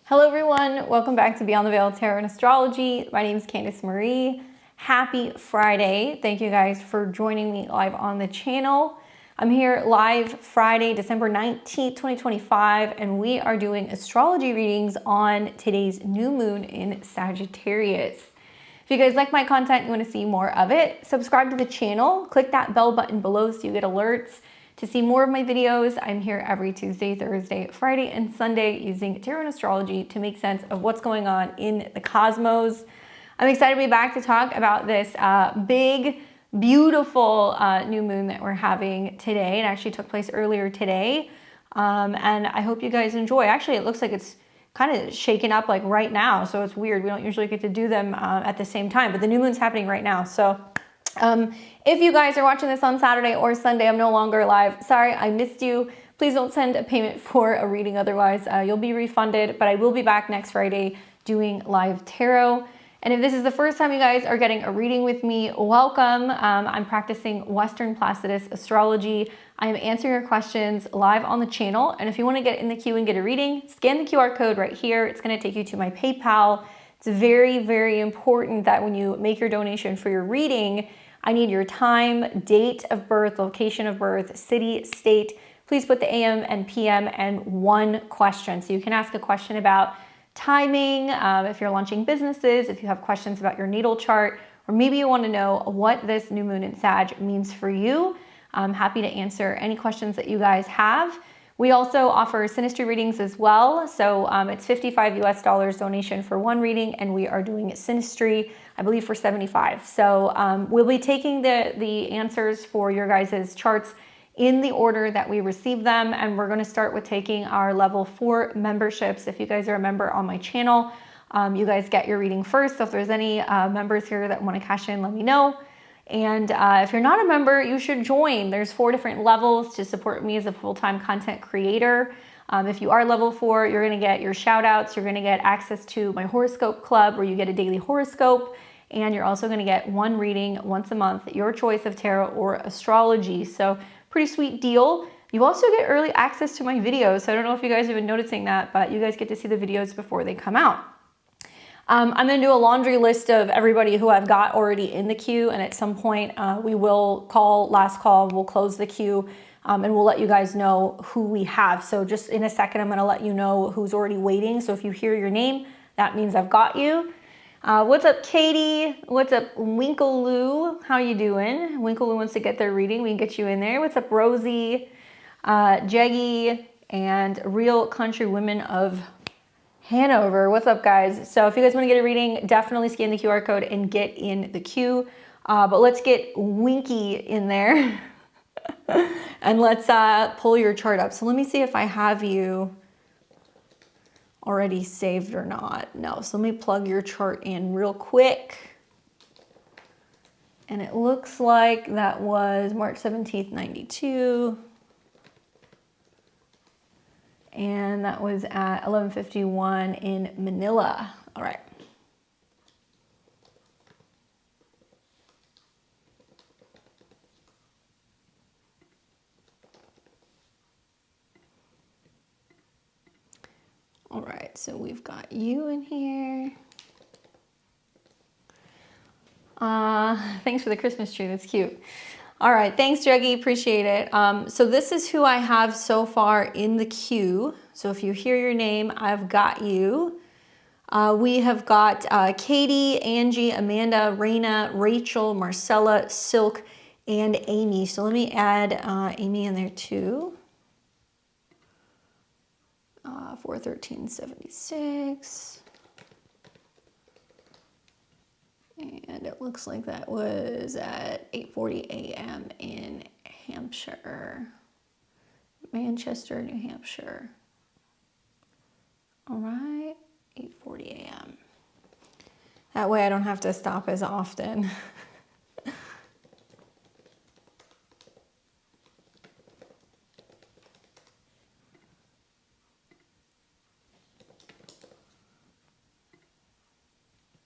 Hello everyone, welcome back to Beyond the Veil Tarot and Astrology. My name is Candice Marie. Happy Friday. Thank you guys for joining me live on the channel. I'm here live Friday, December 19th, 2025, and we are doing astrology readings on today's new moon in Sagittarius. If you guys like my content, you want to see more of it, subscribe to the channel, click that bell button below so you get alerts to see more of my videos. I'm here every Tuesday, Thursday, Friday, and Sunday using tarot and astrology to make sense of what's going on in the cosmos. I'm excited to be back to talk about this big, beautiful new moon that we're having today. It actually took place earlier today, and I hope you guys enjoy. Actually, it looks like it's kind of shaking up like right now, so it's weird. We don't usually get to do them at the same time, but the new moon's happening right now. So if you guys are watching this on Saturday or Sunday, I'm no longer live. Sorry, I missed you. Please don't send a payment for a reading. Otherwise, you'll be refunded, but I will be back next Friday doing live tarot. And if this is the first time you guys are getting a reading with me, welcome. I'm practicing Western Placidus astrology. I am answering your questions live on the channel. And if you want to get in the queue and get a reading, scan the QR code right here. It's going to take you to my PayPal. It's very, very important that when you make your donation for your reading, I need your time, date of birth, location of birth, city, state. Please put the AM and PM and one question. So you can ask a question about timing, if you're launching businesses, if you have questions about your natal chart, or maybe you want to know what this new moon in Sag means for you. I'm happy to answer any questions that you guys have. We also offer synastry readings as well. So it's $55 US donation for one reading, and we are doing synastry, I believe, for 75. So we'll be taking the answers for your guys' charts in the order that we receive them. And we're going to start with taking our level 4 memberships. If you guys are a member on my channel, you guys get your reading first. So if there's any members here that want to cash in, let me know. And if you're not a member, you should join. There's 4 different levels to support me as a full-time content creator. If you are level 4, you're going to get your shout outs. You're going to get access to my horoscope club where you get a daily horoscope. And you're also going to get one reading once a month, your choice of tarot or astrology. So pretty sweet deal. You also get early access to my videos. So I don't know if you guys have been noticing that, but you guys get to see the videos before they come out. I'm going to do a laundry list of everybody who I've got already in the queue, and at some point we will last call, we'll close the queue, and we'll let you guys know who we have. So just in a second, I'm going to let you know who's already waiting. So if you hear your name, that means I've got you. What's up, Katie? What's up, Winkaloo? How you doing? Winkaloo wants to get their reading. We can get you in there. What's up, Rosie, Jeggy, and Real Country Women of Hanover. What's up, guys? So if you guys want to get a reading, definitely scan the QR code and get in the queue. But let's get Winky in there and let's pull your chart up. So let me see if I have you already saved or not. No, so let me plug your chart in real quick. And it looks like that was March 17th, 92. And that was at 11:51 in Manila. All right. All right, so we've got you in here. Thanks for the Christmas tree, that's cute. All right, thanks, Juggy, appreciate it. So this is who I have so far in the queue. So if you hear your name, I've got you. We have got Katie, Angie, Amanda, Raina, Rachel, Marcella, Silk, and Amy. So let me add Amy in there too. 413.76. And it looks like that was at 8:40 a.m. in Hampshire, Manchester, New Hampshire. All right, 8:40 a.m. That way I don't have to stop as often.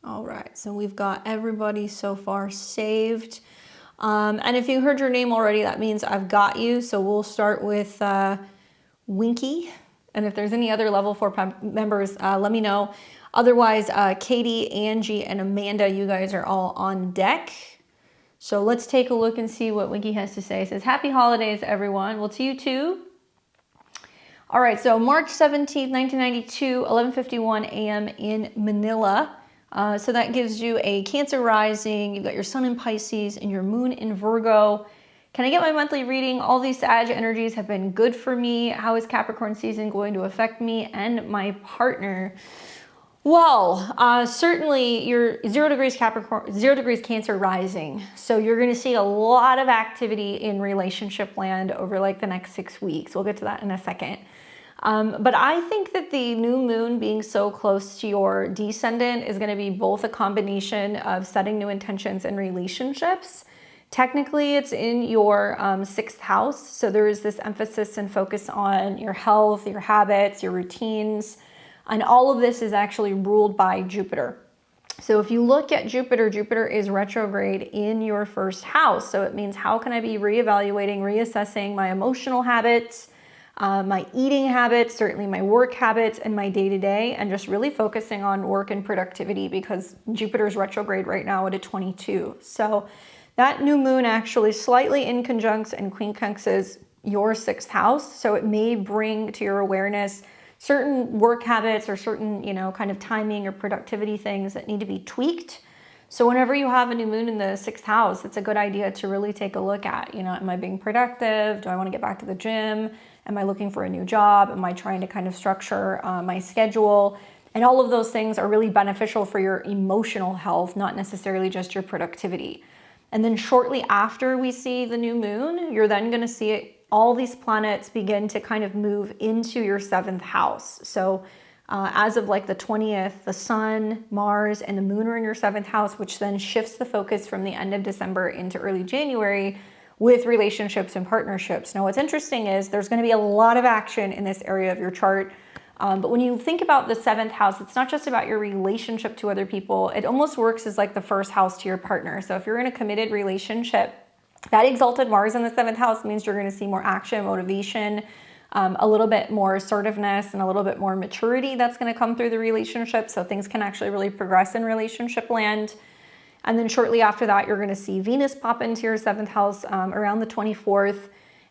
All right, so we've got everybody so far saved. And if you heard your name already, that means I've got you. So we'll start with Winky. And if there's any other level 4 members, let me know. Otherwise, Katie, Angie, and Amanda, you guys are all on deck. So let's take a look and see what Winky has to say. It says, happy holidays, everyone. Well, to you too. All right, so March 17th, 1992, 11:51 a.m. in Manila. So that gives you a Cancer rising. You've got your sun in Pisces and your moon in Virgo. Can I get my monthly reading? All these Sag energies have been good for me. How is Capricorn season going to affect me and my partner? Well, certainly you're 0 degrees Capricorn, 0 degrees Cancer rising. So you're going to see a lot of activity in relationship land over like the next 6 weeks. We'll get to that in a second. But I think that the new moon being so close to your descendant is going to be both a combination of setting new intentions in relationships. Technically, it's in your 6th house. So there is this emphasis and focus on your health, your habits, your routines. And all of this is actually ruled by Jupiter. So if you look at Jupiter, Jupiter is retrograde in your 1st house. So it means, how can I be reevaluating, reassessing my emotional habits, my eating habits, certainly my work habits, and my day-to-day, and just really focusing on work and productivity, because Jupiter's retrograde right now at a 22. So that new moon actually slightly in conjuncts and quincunxes your 6th house. So it may bring to your awareness certain work habits or certain, kind of timing or productivity things that need to be tweaked. So whenever you have a new moon in the 6th house, it's a good idea to really take a look at, am I being productive? Do I want to get back to the gym? Am I looking for a new job? Am I trying to kind of structure my schedule? And all of those things are really beneficial for your emotional health, not necessarily just your productivity. And then shortly after we see the new moon, you're then going to see all these planets begin to kind of move into your 7th house. So as of like the 20th, the sun, Mars, and the moon are in your 7th house, which then shifts the focus from the end of December into early January with relationships and partnerships. Now, what's interesting is there's going to be a lot of action in this area of your chart. But when you think about the 7th house, it's not just about your relationship to other people. It almost works as like the 1st house to your partner. So if you're in a committed relationship, that exalted Mars in the 7th house means you're going to see more action, motivation, a little bit more assertiveness, and a little bit more maturity that's going to come through the relationship. So things can actually really progress in relationship land. And then shortly after that, you're going to see Venus pop into your 7th house around the 24th.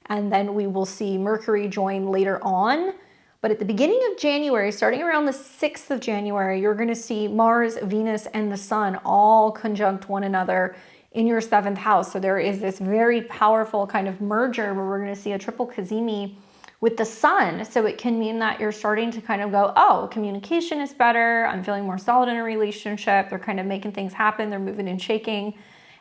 And then we will see Mercury join later on. But at the beginning of January, starting around the 6th of January, you're going to see Mars, Venus, and the Sun all conjunct one another in your 7th house. So there is this very powerful kind of merger where we're going to see a triple cazimi with the Sun. So it can mean that you're starting to kind of go, oh, communication is better. I'm feeling more solid in a relationship. They're kind of making things happen. They're moving and shaking.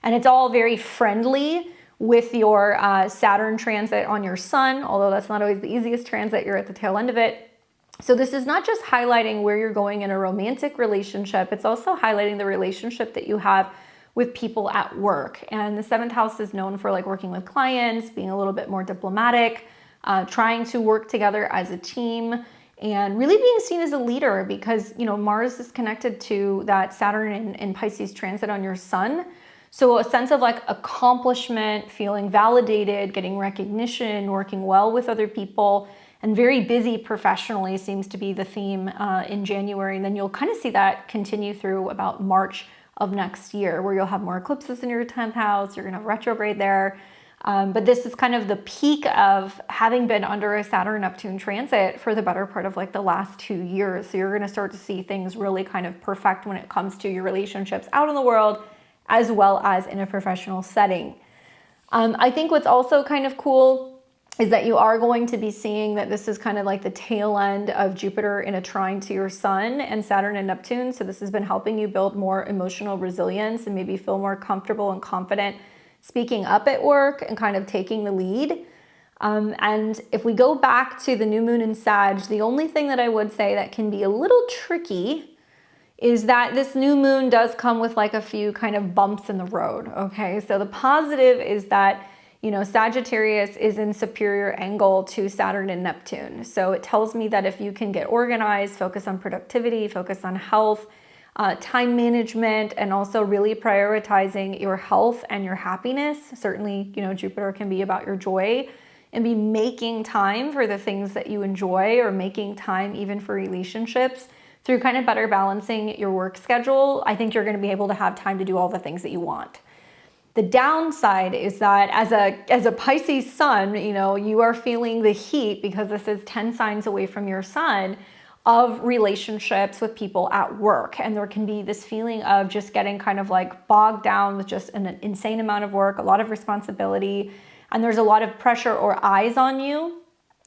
And it's all very friendly with your Saturn transit on your Sun, although that's not always the easiest transit. You're at the tail end of it. So this is not just highlighting where you're going in a romantic relationship. It's also highlighting the relationship that you have with people at work. And the 7th house is known for like working with clients, being a little bit more diplomatic, trying to work together as a team, and really being seen as a leader, because Mars is connected to that Saturn and Pisces transit on your Sun. So a sense of like accomplishment, feeling validated, getting recognition, working well with other people, and very busy professionally seems to be the theme in January. And then you'll kind of see that continue through about March of next year, where you'll have more eclipses in your 10th house. You're going to have retrograde there. But this is kind of the peak of having been under a Saturn-Neptune transit for the better part of like the last 2 years. So you're going to start to see things really kind of perfect when it comes to your relationships out in the world, as well as in a professional setting. I think what's also kind of cool is that you are going to be seeing that this is kind of like the tail end of Jupiter in a trine to your Sun and Saturn and Neptune. So this has been helping you build more emotional resilience and maybe feel more comfortable and confident speaking up at work and kind of taking the lead. And if we go back to the new moon in Sag, the only thing that I would say that can be a little tricky is that this new moon does come with like a few kind of bumps in the road, okay? So the positive is that, Sagittarius is in superior angle to Saturn and Neptune. So it tells me that if you can get organized, focus on productivity, focus on health, time management, and also really prioritizing your health and your happiness. Certainly, Jupiter can be about your joy. and be making time for the things that you enjoy, or making time even for relationships through kind of better balancing your work schedule, I think you're going to be able to have time to do all the things that you want. The downside is that as a Pisces sun, you know, you are feeling the heat, because this is 10 signs away from your sun, of relationships with people at work. And there can be this feeling of just getting kind of like bogged down with just an insane amount of work, a lot of responsibility, and there's a lot of pressure or eyes on you.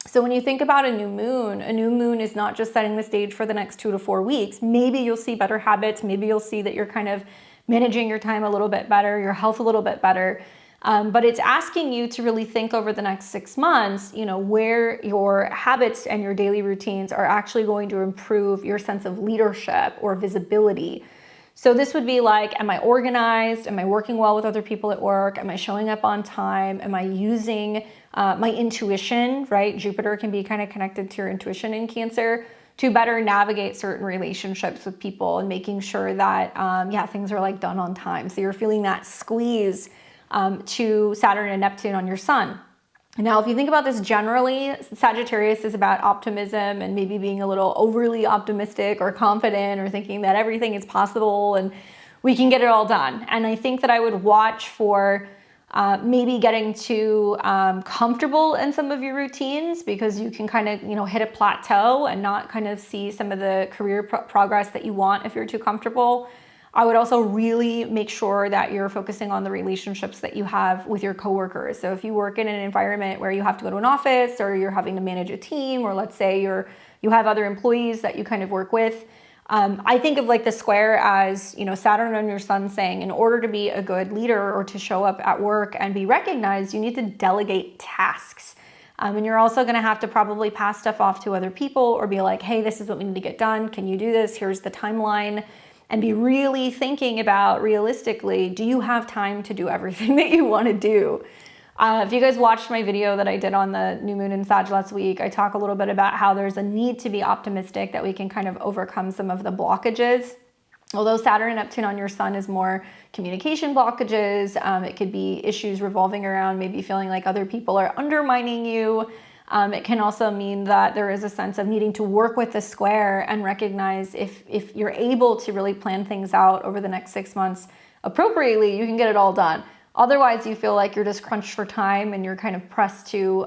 So when you think about a new moon is not just setting the stage for the next 2 to 4 weeks. Maybe you'll see better habits. Maybe you'll see that you're kind of managing your time a little bit better, your health a little bit better. But it's asking you to really think over the next 6 months, you know, where your habits and your daily routines are actually going to improve your sense of leadership or visibility. So this would be like, am I organized? Am I working well with other people at work? Am I showing up on time? Am I using my intuition, right? Jupiter can be kind of connected to your intuition in Cancer, to better navigate certain relationships with people, and making sure that, things are like done on time. So you're feeling that squeeze to Saturn and Neptune on your sun. Now, if you think about this generally, Sagittarius is about optimism and maybe being a little overly optimistic or confident, or thinking that everything is possible and we can get it all done. And I think that I would watch for maybe getting too comfortable in some of your routines, because you can kind of, you know, hit a plateau and not kind of see some of the career progress that you want if you're too comfortable. I would also really make sure that you're focusing on the relationships that you have with your coworkers. So if you work in an environment where you have to go to an office, or you're having to manage a team, or let's say you have other employees that you kind of work with, I think of like the square as, you know, Saturn on your sun saying, in order to be a good leader or to show up at work and be recognized, you need to delegate tasks. And you're also going to have to probably pass stuff off to other people, or be like, hey, this is what we need to get done. Can you do this? Here's the timeline. And be really thinking about, realistically, do you have time to do everything that you want to do? If you guys watched my video that I did on the new moon in Sag last week, I talk a little bit about how there's a need to be optimistic, that we can kind of overcome some of the blockages. Although Saturn and Neptune on your sun is more communication blockages, it could be issues revolving around maybe feeling like other people are undermining you. It can also mean that there is a sense of needing to work with the square and recognize if you're able to really plan things out over the next 6 months appropriately, you can get it all done. Otherwise, you feel like you're just crunched for time and you're kind of pressed to,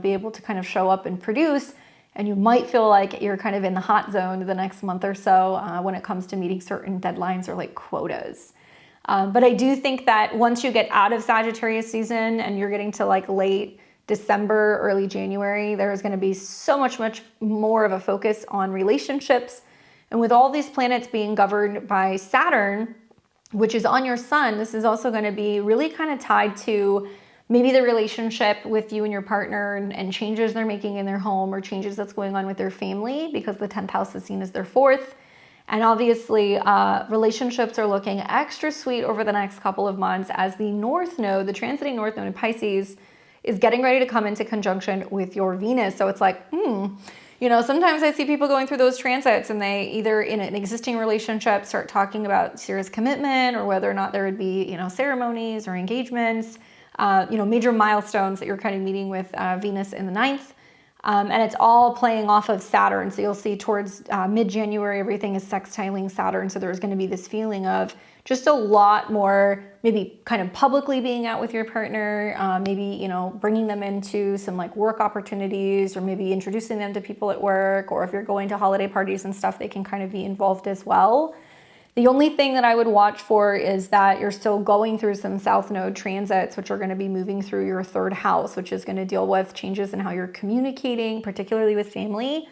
be able to kind of show up and produce. And you might feel like you're kind of in the hot zone the next month or so when it comes to meeting certain deadlines or like quotas. But I do think that once you get out of Sagittarius season and you're getting to like late December, early January, there's going to be so much more of a focus on relationships. And with all these planets being governed by Saturn, which is on your sun, this is also going to be really kind of tied to maybe the relationship with you and your partner, and changes they're making in their home, or changes that's going on with their family, because the 10th house is seen as their 4th. And obviously, relationships are looking extra sweet over the next couple of months, as the North Node, the transiting North Node in Pisces, is getting ready to come into conjunction with your Venus. So it's like, sometimes I see people going through those transits, and they either in an existing relationship start talking about serious commitment, or whether or not there would be, ceremonies or engagements, major milestones that you're kind of meeting with Venus in the 9th. And it's all playing off of Saturn. So you'll see towards mid-January, everything is sextiling Saturn. So there's going to be this feeling of just a lot more, maybe kind of publicly being out with your partner, maybe, bringing them into some like work opportunities, or maybe introducing them to people at work, or if you're going to holiday parties and stuff, they can kind of be involved as well. The only thing that I would watch for is that you're still going through some South Node transits, which are going to be moving through your 3rd house, which is going to deal with changes in how you're communicating, particularly with family,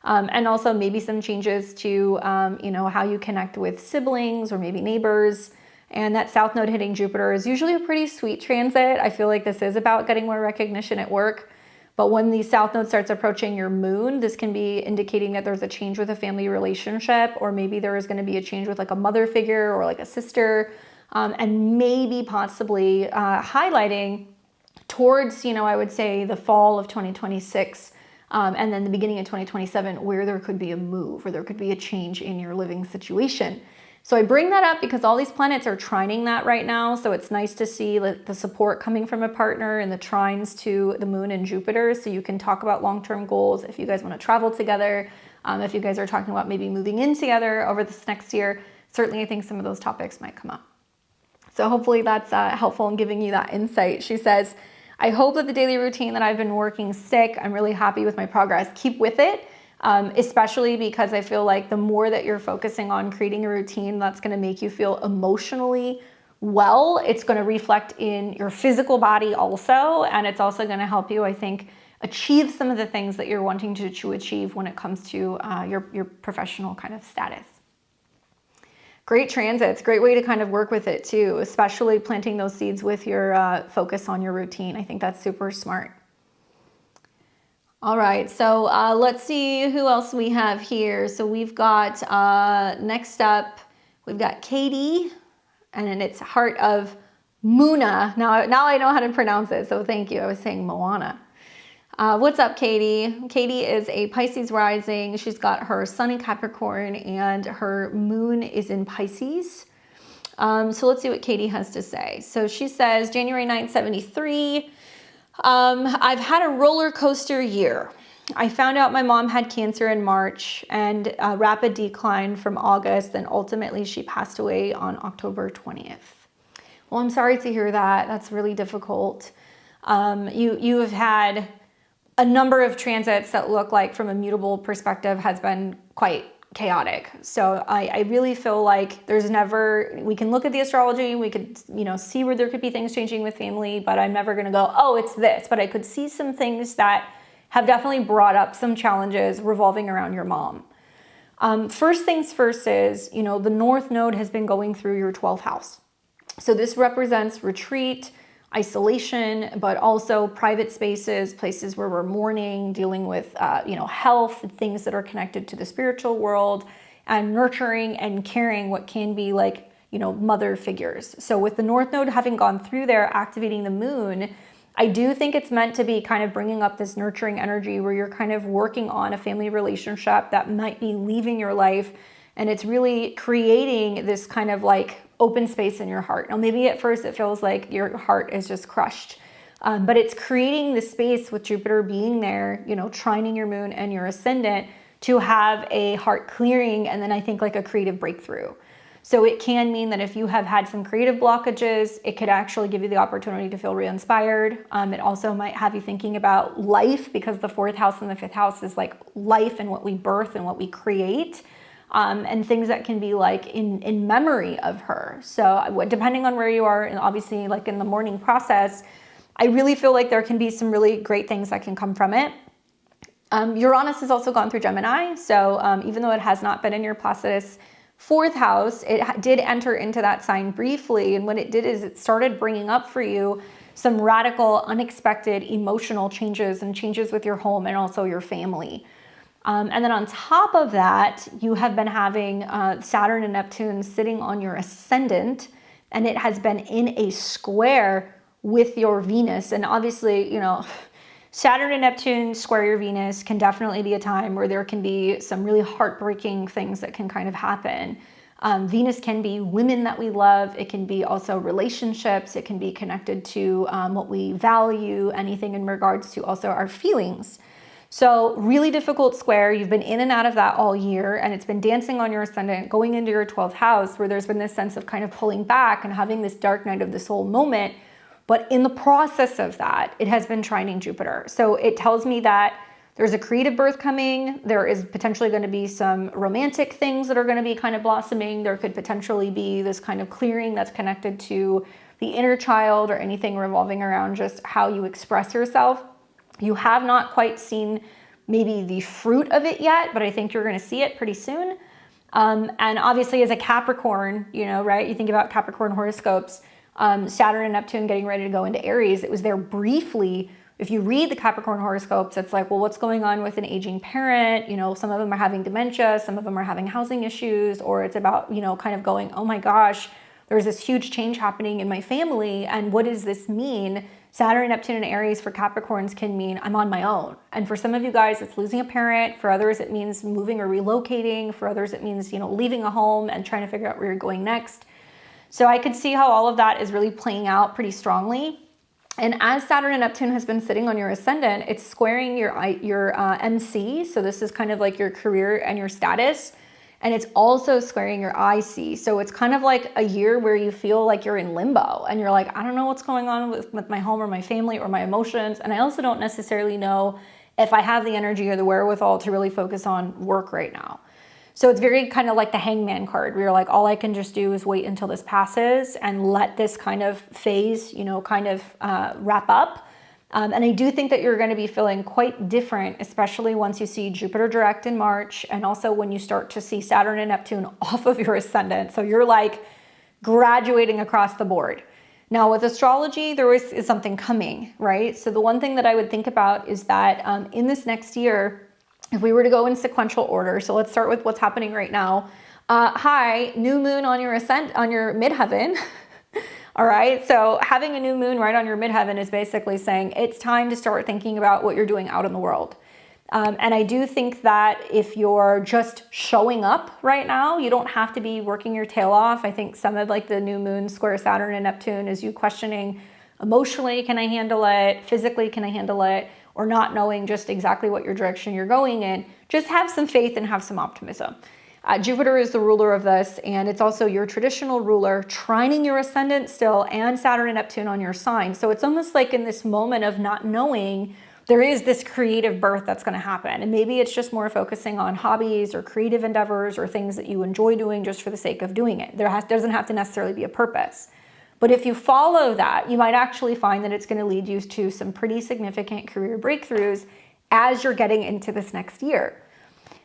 and also maybe some changes to, how you connect with siblings or maybe neighbors. And that South Node hitting Jupiter is usually a pretty sweet transit. I feel like this is about getting more recognition at work. But when the South Node starts approaching your moon, this can be indicating that there's a change with a family relationship, or maybe there is going to be a change with like a mother figure or like a sister, and maybe possibly highlighting towards, I would say the fall of 2026, and then the beginning of 2027, where there could be a move, or there could be a change in your living situation. So I bring that up because all these planets are trining that right now. So it's nice to see the support coming from a partner and the trines to the moon and Jupiter. So you can talk about long-term goals if you guys want to travel together. If you guys are talking about maybe moving in together over this next year, certainly I think some of those topics might come up. So hopefully that's helpful in giving you that insight. She says, I hope that the daily routine that I've been working stick. I'm really happy with my progress. Keep with it, especially because I feel like the more that you're focusing on creating a routine that's going to make you feel emotionally well, it's going to reflect in your physical body also. And it's also going to help you, I think, achieve some of the things that you're wanting to achieve when it comes to your professional kind of status. Great transits, great way to kind of work with it too, especially planting those seeds with your focus on your routine. I think that's super smart. All right, so let's see who else we have here. So we've got, next up, we've got Katie, and then it's Heart of Muna. Now I know how to pronounce it, so thank you. I was saying Moana. What's up, Katie? Katie is a Pisces rising. She's got her sun in Capricorn and her moon is in Pisces. So let's see what Katie has to say. So she says, January 9th, 73. I've had a roller coaster year. I found out my mom had cancer in March and a rapid decline from August. And ultimately she passed away on October 20th. Well, I'm sorry to hear that. That's really difficult. You have had a number of transits that look like from a mutable perspective has been quite chaotic. So I really feel like there's never, we can look at the astrology, we could, see where there could be things changing with family, but I'm never going to go, oh, it's this. But I could see some things that have definitely brought up some challenges revolving around your mom. First things first is, the North Node has been going through your 12th house. So this represents retreat, isolation, but also private spaces, places where we're mourning, dealing with, health, things that are connected to the spiritual world, and nurturing and caring what can be like, mother figures. So with the North Node having gone through there, activating the moon, I do think it's meant to be kind of bringing up this nurturing energy where you're kind of working on a family relationship that might be leaving your life. And it's really creating this kind of like open space in your heart. Now, maybe at first it feels like your heart is just crushed, but it's creating the space with Jupiter being there, trining your moon and your ascendant to have a heart clearing. And then I think like a creative breakthrough. So it can mean that if you have had some creative blockages, it could actually give you the opportunity to feel re-inspired. It also might have you thinking about life because the 4th house and the 5th house is like life and what we birth and what we create. And things that can be like in memory of her. So depending on where you are, and obviously like in the mourning process, I really feel like there can be some really great things that can come from it. Uranus has also gone through Gemini. So even though it has not been in your Placidus 4th house, it did enter into that sign briefly. And what it did is it started bringing up for you some radical, unexpected emotional changes and changes with your home and also your family. And then on top of that, you have been having Saturn and Neptune sitting on your ascendant, and it has been in a square with your Venus. And obviously, Saturn and Neptune square your Venus can definitely be a time where there can be some really heartbreaking things that can kind of happen. Venus can be women that we love. It can be also relationships. It can be connected to what we value, anything in regards to also our feelings. So really difficult square. You've been in and out of that all year, and it's been dancing on your ascendant, going into your 12th house, where there's been this sense of kind of pulling back and having this dark night of the soul moment. But in the process of that, it has been trining Jupiter. So it tells me that there's a creative birth coming. There is potentially going to be some romantic things that are going to be kind of blossoming. There could potentially be this kind of clearing that's connected to the inner child or anything revolving around just how you express yourself. You have not quite seen maybe the fruit of it yet, but I think you're going to see it pretty soon. And obviously as a Capricorn, right? You think about Capricorn horoscopes, Saturn and Neptune getting ready to go into Aries. It was there briefly. If you read the Capricorn horoscopes, it's like, well, what's going on with an aging parent? Some of them are having dementia, some of them are having housing issues, or it's about, kind of going, oh my gosh, there's this huge change happening in my family. And what does this mean? Saturn and Neptune in Aries for Capricorns can mean I'm on my own. And for some of you guys, it's losing a parent. For others, it means moving or relocating. For others, it means, leaving a home and trying to figure out where you're going next. So I could see how all of that is really playing out pretty strongly. And as Saturn and Neptune has been sitting on your ascendant, it's squaring your MC. So this is kind of like your career and your status. And it's also squaring your IC. So it's kind of like a year where you feel like you're in limbo and you're like, I don't know what's going on with my home or my family or my emotions. And I also don't necessarily know if I have the energy or the wherewithal to really focus on work right now. So it's very kind of like the Hangman card where you're like, all I can just do is wait until this passes and let this kind of phase, wrap up. And I do think that you're going to be feeling quite different, especially once you see Jupiter direct in March, and also when you start to see Saturn and Neptune off of your ascendant. So you're like graduating across the board. Now with astrology, there is something coming, right? So the one thing that I would think about is that in this next year, if we were to go in sequential order, so let's start with what's happening right now. Hi, new moon on your midheaven. All right, so having a new moon right on your midheaven is basically saying it's time to start thinking about what you're doing out in the world. And I do think that if you're just showing up right now, you don't have to be working your tail off. I think some of like the new moon square Saturn and Neptune is you questioning emotionally, can I handle it? Physically, can I handle it? Or not knowing just exactly what your direction you're going in. Just have some faith and have some optimism. Jupiter is the ruler of this, and it's also your traditional ruler, trining your ascendant still, and Saturn and Neptune on your sign. So it's almost like in this moment of not knowing, there is this creative birth that's going to happen. And maybe it's just more focusing on hobbies or creative endeavors or things that you enjoy doing just for the sake of doing it. Doesn't have to necessarily be a purpose. But if you follow that, you might actually find that it's going to lead you to some pretty significant career breakthroughs as you're getting into this next year.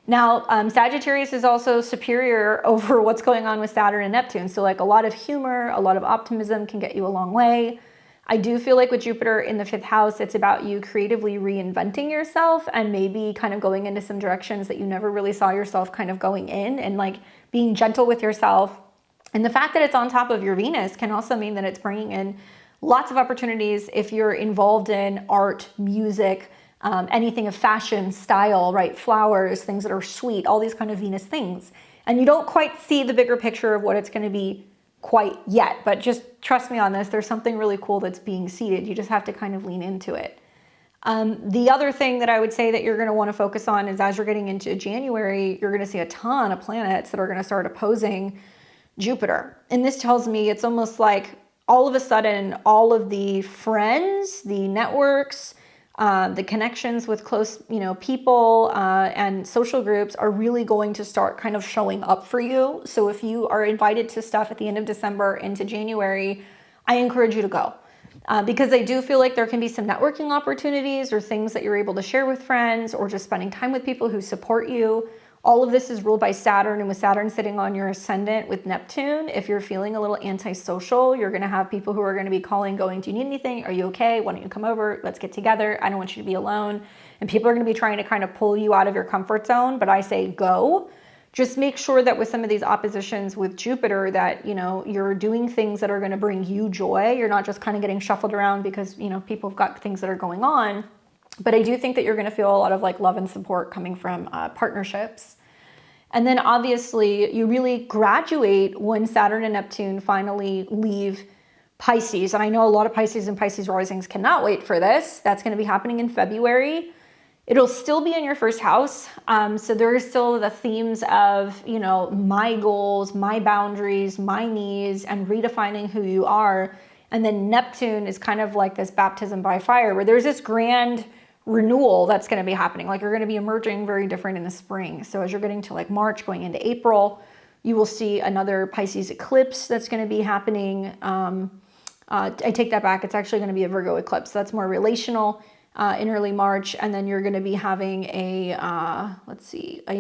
Now, Sagittarius is also superior over what's going on with Saturn and Neptune. So like a lot of humor, a lot of optimism can get you a long way. I do feel like with Jupiter in the 5th house, it's about you creatively reinventing yourself and maybe kind of going into some directions that you never really saw yourself kind of going in, and like being gentle with yourself. And the fact that it's on top of your Venus can also mean that it's bringing in lots of opportunities if you're involved in art, music, anything of fashion, style, right? Flowers, things that are sweet, all these kind of Venus things. And you don't quite see the bigger picture of what it's going to be quite yet, but just trust me on this. There's something really cool that's being seeded. You just have to kind of lean into it. The other thing that I would say that you're going to want to focus on is as you're getting into January, you're going to see a ton of planets that are going to start opposing Jupiter. And this tells me it's almost like all of a sudden, all of the friends, the networks, the connections with close, people and social groups are really going to start kind of showing up for you. So if you are invited to stuff at the end of December into January, I encourage you to go because I do feel like there can be some networking opportunities or things that you're able to share with friends or just spending time with people who support you. All of this is ruled by Saturn, and with Saturn sitting on your ascendant with Neptune, if you're feeling a little antisocial, you're going to have people who are going to be calling, going, do you need anything? Are you okay? Why don't you come over? Let's get together. I don't want you to be alone. And people are going to be trying to kind of pull you out of your comfort zone, but I say go. Just make sure that with some of these oppositions with Jupiter that, you're doing things that are going to bring you joy. You're not just kind of getting shuffled around because, people have got things that are going on. But I do think that you're going to feel a lot of like love and support coming from partnerships. And then obviously you really graduate when Saturn and Neptune finally leave Pisces. And I know a lot of Pisces and Pisces risings cannot wait for this. That's going to be happening in February. It'll still be in your 1st house. So there is still the themes of, my goals, my boundaries, my needs, and redefining who you are. And then Neptune is kind of like this baptism by fire where there's this grand renewal that's going to be happening. Like you're going to be emerging very different in the spring. So as you're getting to like March, going into April, you will see another Pisces eclipse that's going to be happening. I take that back. It's actually going to be a Virgo eclipse. So that's more relational in early March. And then you're going to be having a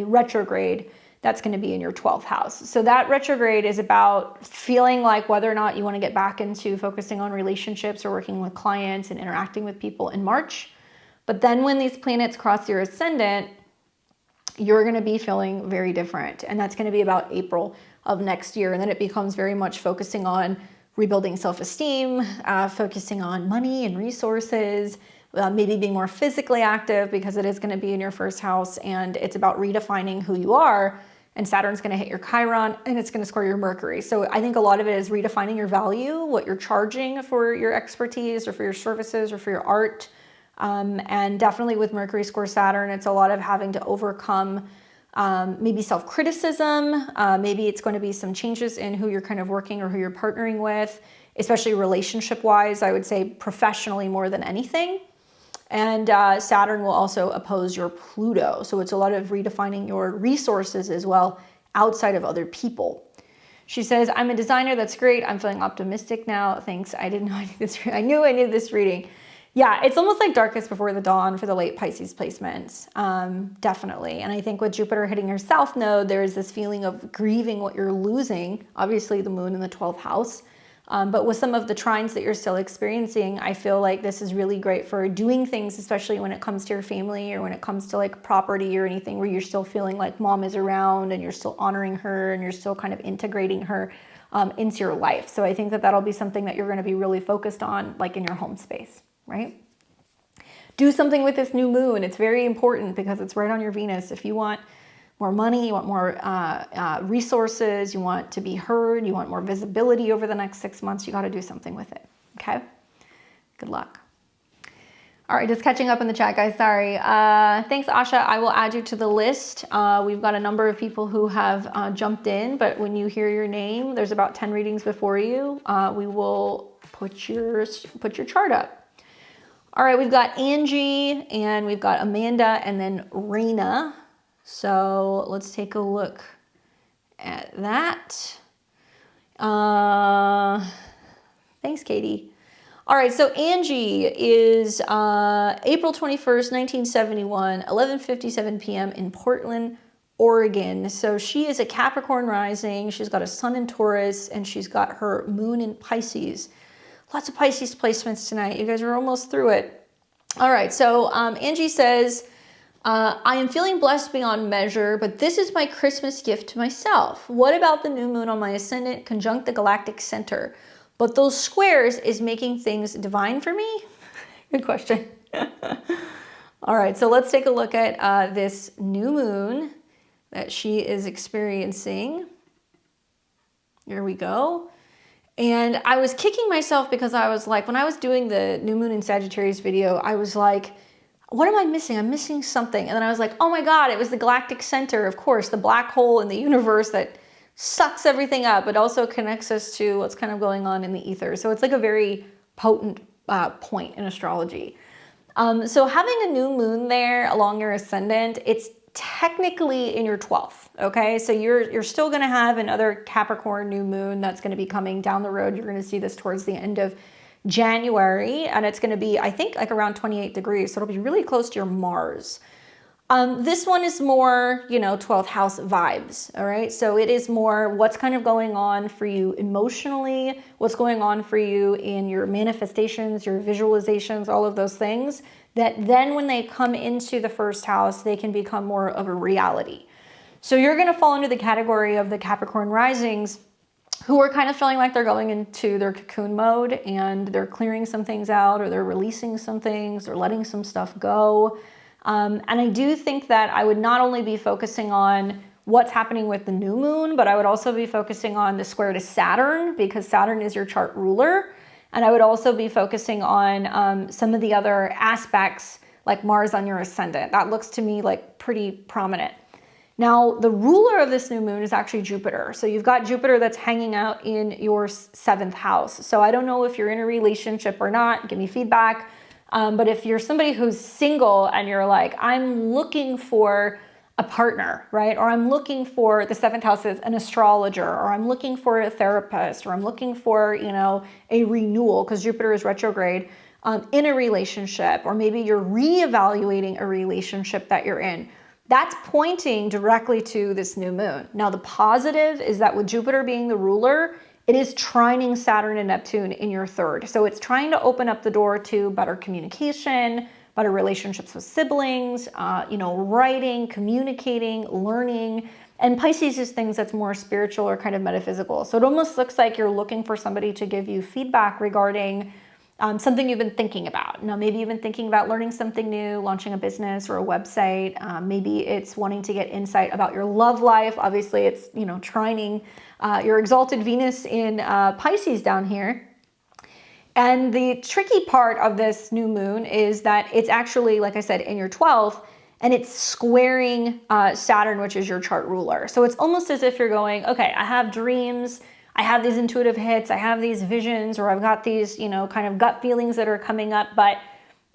retrograde that's going to be in your 12th house. So that retrograde is about feeling like whether or not you want to get back into focusing on relationships or working with clients and interacting with people in March. But then when these planets cross your ascendant, you're going to be feeling very different. And that's going to be about April of next year. And then it becomes very much focusing on rebuilding self-esteem, focusing on money and resources, maybe being more physically active because it is going to be in your first house and it's about redefining who you are. And Saturn's going to hit your Chiron and it's going to square your Mercury. So I think a lot of it is redefining your value, what you're charging for your expertise or for your services or for your art. And definitely with Mercury square Saturn, it's a lot of having to overcome maybe self-criticism. Maybe it's going to be some changes in who you're kind of working or who you're partnering with, especially relationship-wise, I would say professionally more than anything. And Saturn will also oppose your Pluto. So it's a lot of redefining your resources as well outside of other people. She says, I'm a designer. That's great. I'm feeling optimistic now. Thanks. I didn't know I needed this. I knew I needed this reading. Yeah, it's almost like darkest before the dawn for the late Pisces placements. Definitely. And I think with Jupiter hitting your south node, there is this feeling of grieving what you're losing. Obviously the moon in the 12th house. But with some of the trines that you're still experiencing, I feel like this is really great for doing things, especially when it comes to your family or when it comes to like property or anything where you're still feeling like mom is around and you're still honoring her and you're still kind of integrating her into your life. So I think that that'll be something that you're going to be really focused on, like in your home space, right? Do something with this new moon. It's very important because it's right on your Venus. If you want more money, you want more resources, you want to be heard, you want more visibility over the next 6 months, you got to do something with it. Okay? Good luck. All right, just catching up in the chat, guys. Sorry. Thanks, Asha. I will add you to the list. We've got a number of people who have jumped in, but when you hear your name, there's about 10 readings before you. We will put your chart up. All right, we've got Angie and we've got Amanda and then Raina. So let's take a look at that. Thanks, Katie. All right, so Angie is April 21st, 1971, 11:57 p.m. in Portland, Oregon. So she is a Capricorn rising. She's got a sun in Taurus, and she's got her moon in Pisces. Lots of Pisces placements tonight. You guys are almost through it. All right, so Angie says, I am feeling blessed beyond measure, but this is my Christmas gift to myself. What about the new moon on my ascendant conjunct the galactic center? But those squares is making things divine for me? Good question. All right, so let's take a look at this new moon that she is experiencing. Here we go. And I was kicking myself because I was like, when I was doing the new moon in Sagittarius video, I was like, what am I missing? I'm missing something. And then I was like, oh my God, it was the galactic center, of course, the black hole in the universe that sucks everything up, but also connects us to what's kind of going on in the ether. So it's like a very potent point in astrology. So having a new moon there along your ascendant, it's technically in your 12th, okay? So you're still gonna have another Capricorn new moon that's gonna be coming down the road. You're gonna see this towards the end of January, and it's gonna be, I think, like around 28 degrees. So it'll be really close to your Mars. This one is more, 12th house vibes, all right? So it is more what's kind of going on for you emotionally, what's going on for you in your manifestations, your visualizations, all of those things, that then when they come into the first house, they can become more of a reality. So you're gonna fall into the category of the Capricorn risings who are kind of feeling like they're going into their cocoon mode and they're clearing some things out or they're releasing some things or letting some stuff go. And I do think that I would not only be focusing on what's happening with the new moon, but I would also be focusing on the square to Saturn because Saturn is your chart ruler. And I would also be focusing on some of the other aspects like Mars on your ascendant. That looks to me like pretty prominent. Now, the ruler of this new moon is actually Jupiter. So you've got Jupiter that's hanging out in your 7th house. So I don't know if you're in a relationship or not. Give me feedback. But if you're somebody who's single and you're like, I'm looking for a partner, right? Or I'm looking for, the 7th house is an astrologer, or I'm looking for a therapist, or I'm looking for, a renewal because Jupiter is retrograde in a relationship, or maybe you're reevaluating a relationship that you're in. That's pointing directly to this new moon. Now, the positive is that with Jupiter being the ruler, it is trining Saturn and Neptune in your 3rd. So it's trying to open up the door to better communication, better relationships with siblings, writing, communicating, learning. And Pisces is things that's more spiritual or kind of metaphysical. So it almost looks like you're looking for somebody to give you feedback regarding something you've been thinking about. Now, maybe you've been thinking about learning something new, launching a business or a website. Maybe it's wanting to get insight about your love life. Obviously, it's, trining your exalted Venus in Pisces down here. And the tricky part of this new moon is that it's actually, like I said, in your 12th, and it's squaring Saturn, which is your chart ruler. So it's almost as if you're going, okay, I have dreams, I have these intuitive hits, I have these visions, or I've got these, kind of gut feelings that are coming up, but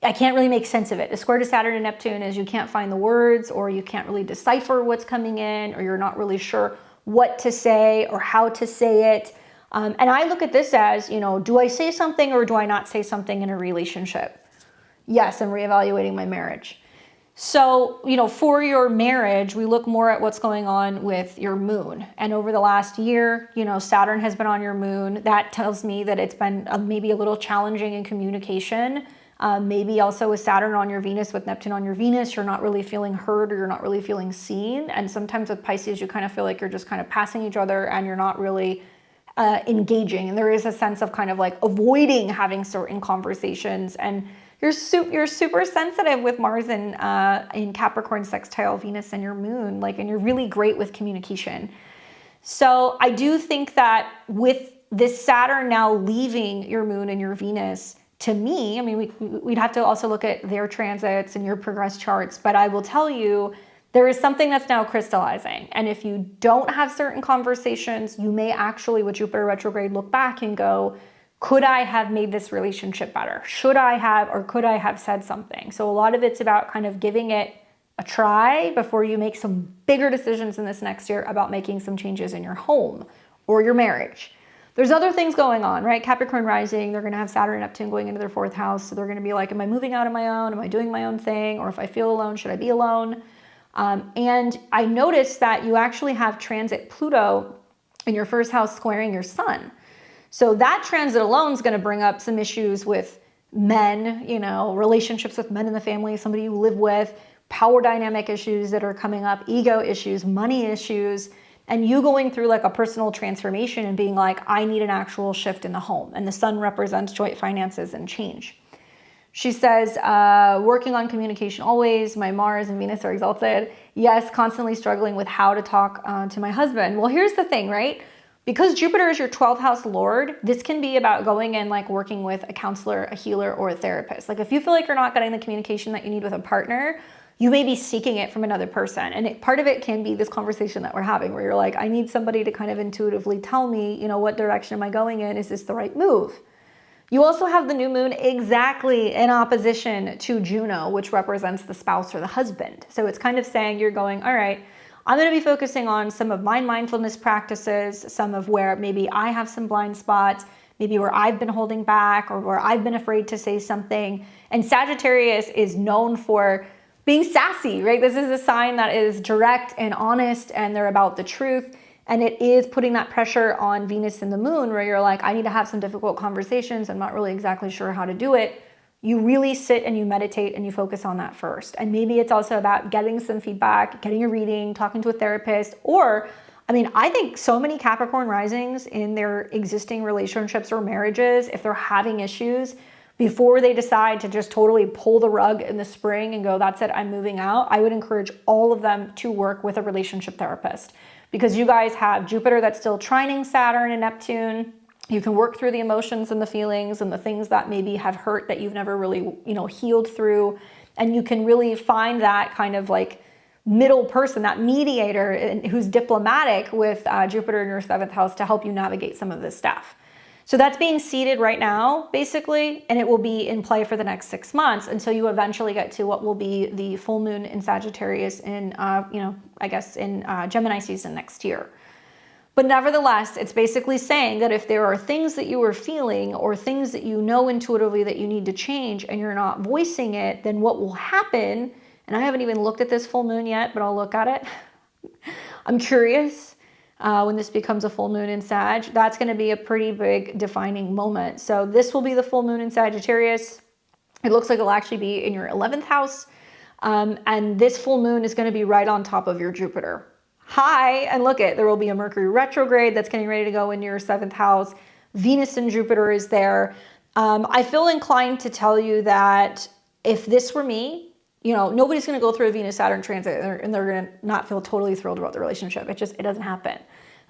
I can't really make sense of it. The square to Saturn and Neptune is you can't find the words, or you can't really decipher what's coming in, or you're not really sure what to say or how to say it. And I look at this as, do I say something or do I not say something in a relationship? Yes, I'm reevaluating my marriage. So, for your marriage, we look more at what's going on with your moon. And over the last year, Saturn has been on your moon. That tells me that it's been maybe a little challenging in communication. Maybe also with Saturn on your Venus, with Neptune on your Venus, you're not really feeling heard or you're not really feeling seen. And sometimes with Pisces, you kind of feel like you're just kind of passing each other and you're not really engaging. And there is a sense of kind of like avoiding having certain conversations. And you're super sensitive with Mars in Capricorn sextile Venus and your moon, and you're really great with communication. So I do think that with this Saturn now leaving your moon and your Venus, to me, we'd have to also look at their transits and your progress charts, but I will tell you, there is something that's now crystallizing. And if you don't have certain conversations, you may actually, with Jupiter retrograde, look back and go, could I have made this relationship better? Should I have, or could I have said something? So a lot of it's about kind of giving it a try before you make some bigger decisions in this next year about making some changes in your home or your marriage. There's other things going on, right? Capricorn rising, they're going to have Saturn and Neptune going into their 4th house. So they're going to be like, am I moving out on my own? Am I doing my own thing? Or if I feel alone, should I be alone? And I noticed that you actually have transit Pluto in your 1st house squaring your sun. So that transit alone is going to bring up some issues with men, relationships with men in the family, somebody you live with, power dynamic issues that are coming up, ego issues, money issues, and you going through like a personal transformation and being like, I need an actual shift in the home. And the sun represents joint finances and change. She says, working on communication always. My Mars and Venus are exalted. Yes, constantly struggling with how to talk to my husband. Well, here's the thing, right? Because Jupiter is your 12th house lord, this can be about going and working with a counselor, a healer, or a therapist. If you feel like you're not getting the communication that you need with a partner, you may be seeking it from another person. And part of it can be this conversation that we're having where you're like, I need somebody to kind of intuitively tell me, what direction am I going in? Is this the right move? You also have the new moon exactly in opposition to Juno, which represents the spouse or the husband. So it's kind of saying you're going, all right, I'm going to be focusing on some of my mindfulness practices, some of where maybe I have some blind spots, maybe where I've been holding back or where I've been afraid to say something. And Sagittarius is known for being sassy, right? This is a sign that is direct and honest and they're about the truth. And it is putting that pressure on Venus and the moon where you're like, I need to have some difficult conversations. I'm not really exactly sure how to do it. You really sit and you meditate and you focus on that first. And maybe it's also about getting some feedback, getting a reading, talking to a therapist, or, I think so many Capricorn risings in their existing relationships or marriages, if they're having issues, before they decide to just totally pull the rug in the spring and go, that's it, I'm moving out, I would encourage all of them to work with a relationship therapist because you guys have Jupiter that's still trining Saturn and Neptune. You can work through the emotions and the feelings and the things that maybe have hurt that you've never really, healed through. And you can really find that kind of middle person, that mediator who's diplomatic with Jupiter in your 7th house to help you navigate some of this stuff. So that's being seeded right now, basically, and it will be in play for the next 6 months until you eventually get to what will be the full moon in Sagittarius in, Gemini season next year. But nevertheless, it's basically saying that if there are things that you are feeling or things that you know intuitively that you need to change and you're not voicing it, then what will happen, and I haven't even looked at this full moon yet, but I'll look at it. I'm curious. When this becomes a full moon in Sag, that's going to be a pretty big defining moment. So this will be the full moon in Sagittarius. It looks like it'll actually be in your 11th house. And this full moon is going to be right on top of your Jupiter. Hi, and look there will be a Mercury retrograde that's getting ready to go in your 7th house. Venus and Jupiter is there. I feel inclined to tell you that if this were me, you know, nobody's going to go through a Venus-Saturn transit and they're going to not feel totally thrilled about the relationship. It doesn't happen.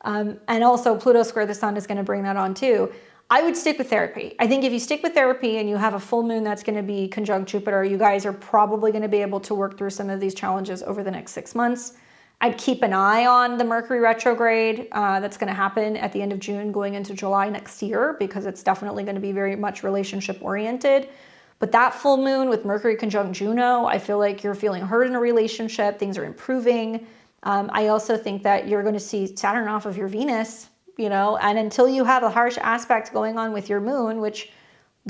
And also Pluto square the sun is going to bring that on too. I would stick with therapy. I think if you stick with therapy and you have a full moon that's going to be conjunct Jupiter, you guys are probably going to be able to work through some of these challenges over the next 6 months. I'd keep an eye on the Mercury retrograde that's going to happen at the end of June going into July next year, because it's definitely going to be very much relationship oriented. But that full moon with Mercury conjunct Juno, I feel like you're feeling hurt in a relationship. Things are improving. I also think that you're going to see Saturn off of your Venus, you know, and until you have a harsh aspect going on with your moon, which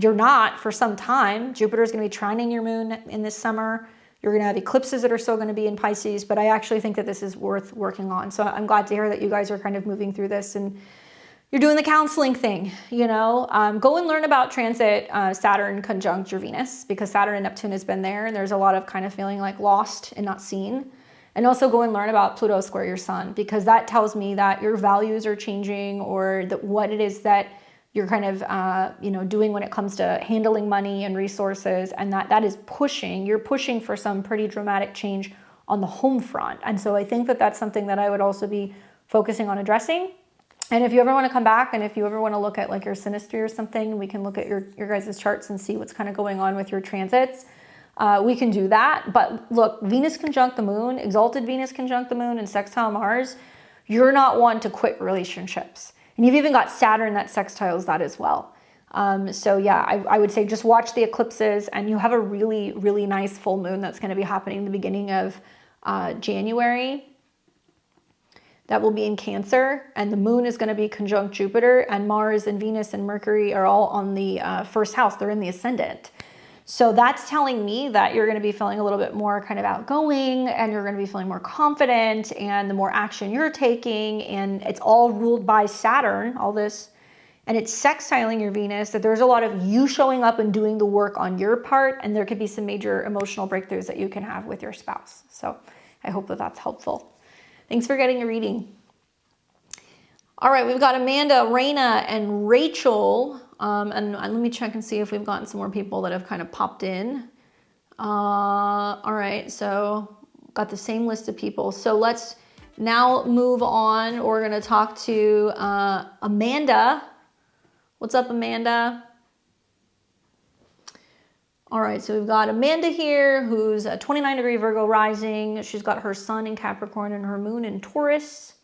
you're not for some time, Jupiter is going to be trining your moon in this summer. You're going to have eclipses that are still going to be in Pisces, but I actually think that this is worth working on. So I'm glad to hear that you guys are kind of moving through this and you're doing the counseling thing, you know. Go and learn about transit Saturn conjunct your Venus, because Saturn and Neptune has been there and there's a lot of kind of feeling like lost and not seen. And also go and learn about Pluto square your sun, because that tells me that your values are changing, or that what it is that you're kind of, you know, doing when it comes to handling money and resources, and that is pushing, you're pushing for some pretty dramatic change on the home front. And so I think that that's something that I would also be focusing on addressing. And if you ever want to come back, and if you ever want to look at like your synastry or something, we can look at your guys' charts and see what's kind of going on with your transits. We can do that. But look, Venus conjunct the moon, exalted Venus conjunct the moon and sextile Mars, you're not one to quit relationships. And you've even got Saturn that sextiles that as well. So yeah, I would say just watch the eclipses, and you have a really, really nice full moon that's going to be happening in the beginning of January. That will be in Cancer, and the moon is going to be conjunct Jupiter, and Mars and Venus and Mercury are all on the first house. They're in the ascendant. So that's telling me that you're going to be feeling a little bit more kind of outgoing, and you're going to be feeling more confident, and the more action you're taking, and it's all ruled by Saturn, all this, and it's sextiling your Venus, that there's a lot of you showing up and doing the work on your part, and there could be some major emotional breakthroughs that you can have with your spouse. So I hope that that's helpful. Thanks for getting a reading. All right, we've got Amanda, Raina, and Rachel. And let me check and see if we've gotten some more people that have kind of popped in. All right, so got the same list of people. So let's now move on. We're going to talk to Amanda. What's up, Amanda? All right, so we've got Amanda here, who's a 29-degree Virgo rising. She's got her sun in Capricorn and her moon in Taurus.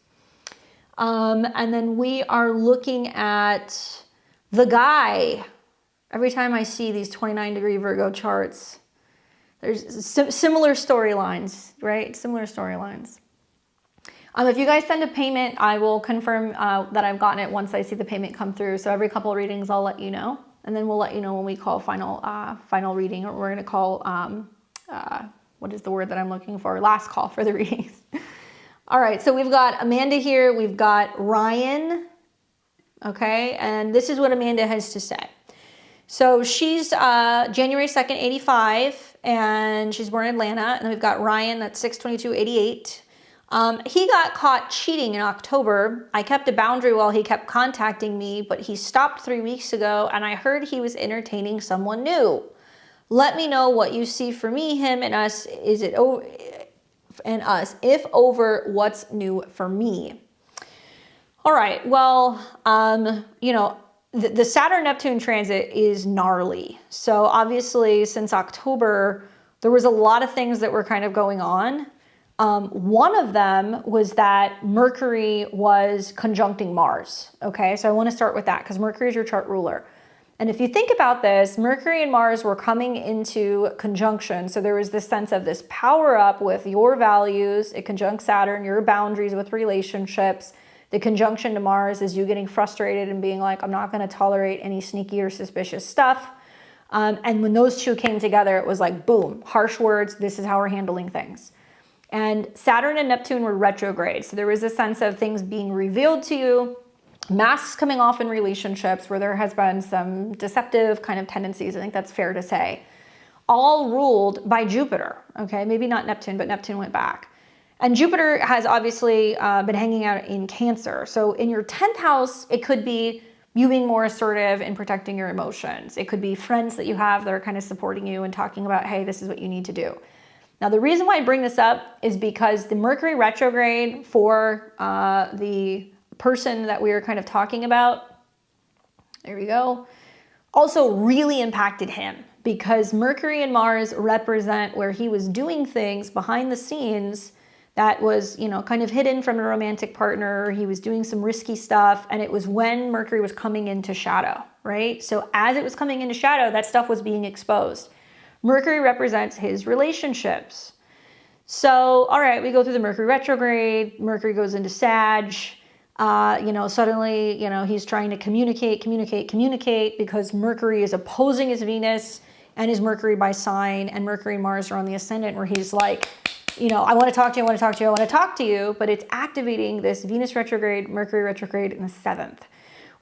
And then we are looking at the guy. Every time I see these 29-degree Virgo charts, there's similar storylines, right? Similar storylines. If you guys send a payment, I will confirm that I've gotten it once I see the payment come through. So every couple of readings, I'll let you know. And then we'll let you know when we call final reading, or we're going to call, what is the word that I'm looking for? Last call for the readings. All right, so we've got Amanda here. We've got Ryan. Okay, and this is what Amanda has to say. So she's January 2nd, 85, and she's born in Atlanta. And then we've got Ryan, that's 6/22/88. He got caught cheating in October. I kept a boundary while he kept contacting me, but he stopped 3 weeks ago, and I heard he was entertaining someone new. Let me know what you see for me, him, and us. Is it over? And us, if over, what's new for me? All right, well, you know, the Saturn-Neptune transit is gnarly. So obviously since October, there was a lot of things that were kind of going on. One of them was that Mercury was conjuncting Mars. Okay, so I want to start with that because Mercury is your chart ruler. And if you think about this, Mercury and Mars were coming into conjunction. So there was this sense of this power up with your values. It conjuncts Saturn, your boundaries with relationships. The conjunction to Mars is you getting frustrated and being like, I'm not going to tolerate any sneaky or suspicious stuff. And when those two came together, it was like, boom, harsh words. This is how we're handling things. And Saturn and Neptune were retrograde. So there was a sense of things being revealed to you, masks coming off in relationships where there has been some deceptive kind of tendencies. I think that's fair to say. all ruled by Jupiter. Okay, maybe not Neptune, but Neptune went back. And Jupiter has obviously been hanging out in Cancer. So in your 10th house, it could be you being more assertive in protecting your emotions. It could be friends that you have that are kind of supporting you and talking about, hey, this is what you need to do. Now, the reason why I bring this up is because the Mercury retrograde for the person that we were kind of talking about, there we go, also really impacted him, because Mercury and Mars represent where he was doing things behind the scenes that was, you know, kind of hidden from a romantic partner. He was doing some risky stuff, and it was when Mercury was coming into shadow, right? So as it was coming into shadow, that stuff was being exposed. Mercury represents his relationships. So, all right, we go through the Mercury retrograde. Mercury goes into Sag. Suddenly, he's trying to communicate because Mercury is opposing his Venus and his Mercury by sign, and Mercury and Mars are on the ascendant, where he's like, I want to talk to you, but it's activating this Venus retrograde, Mercury retrograde in the 7th,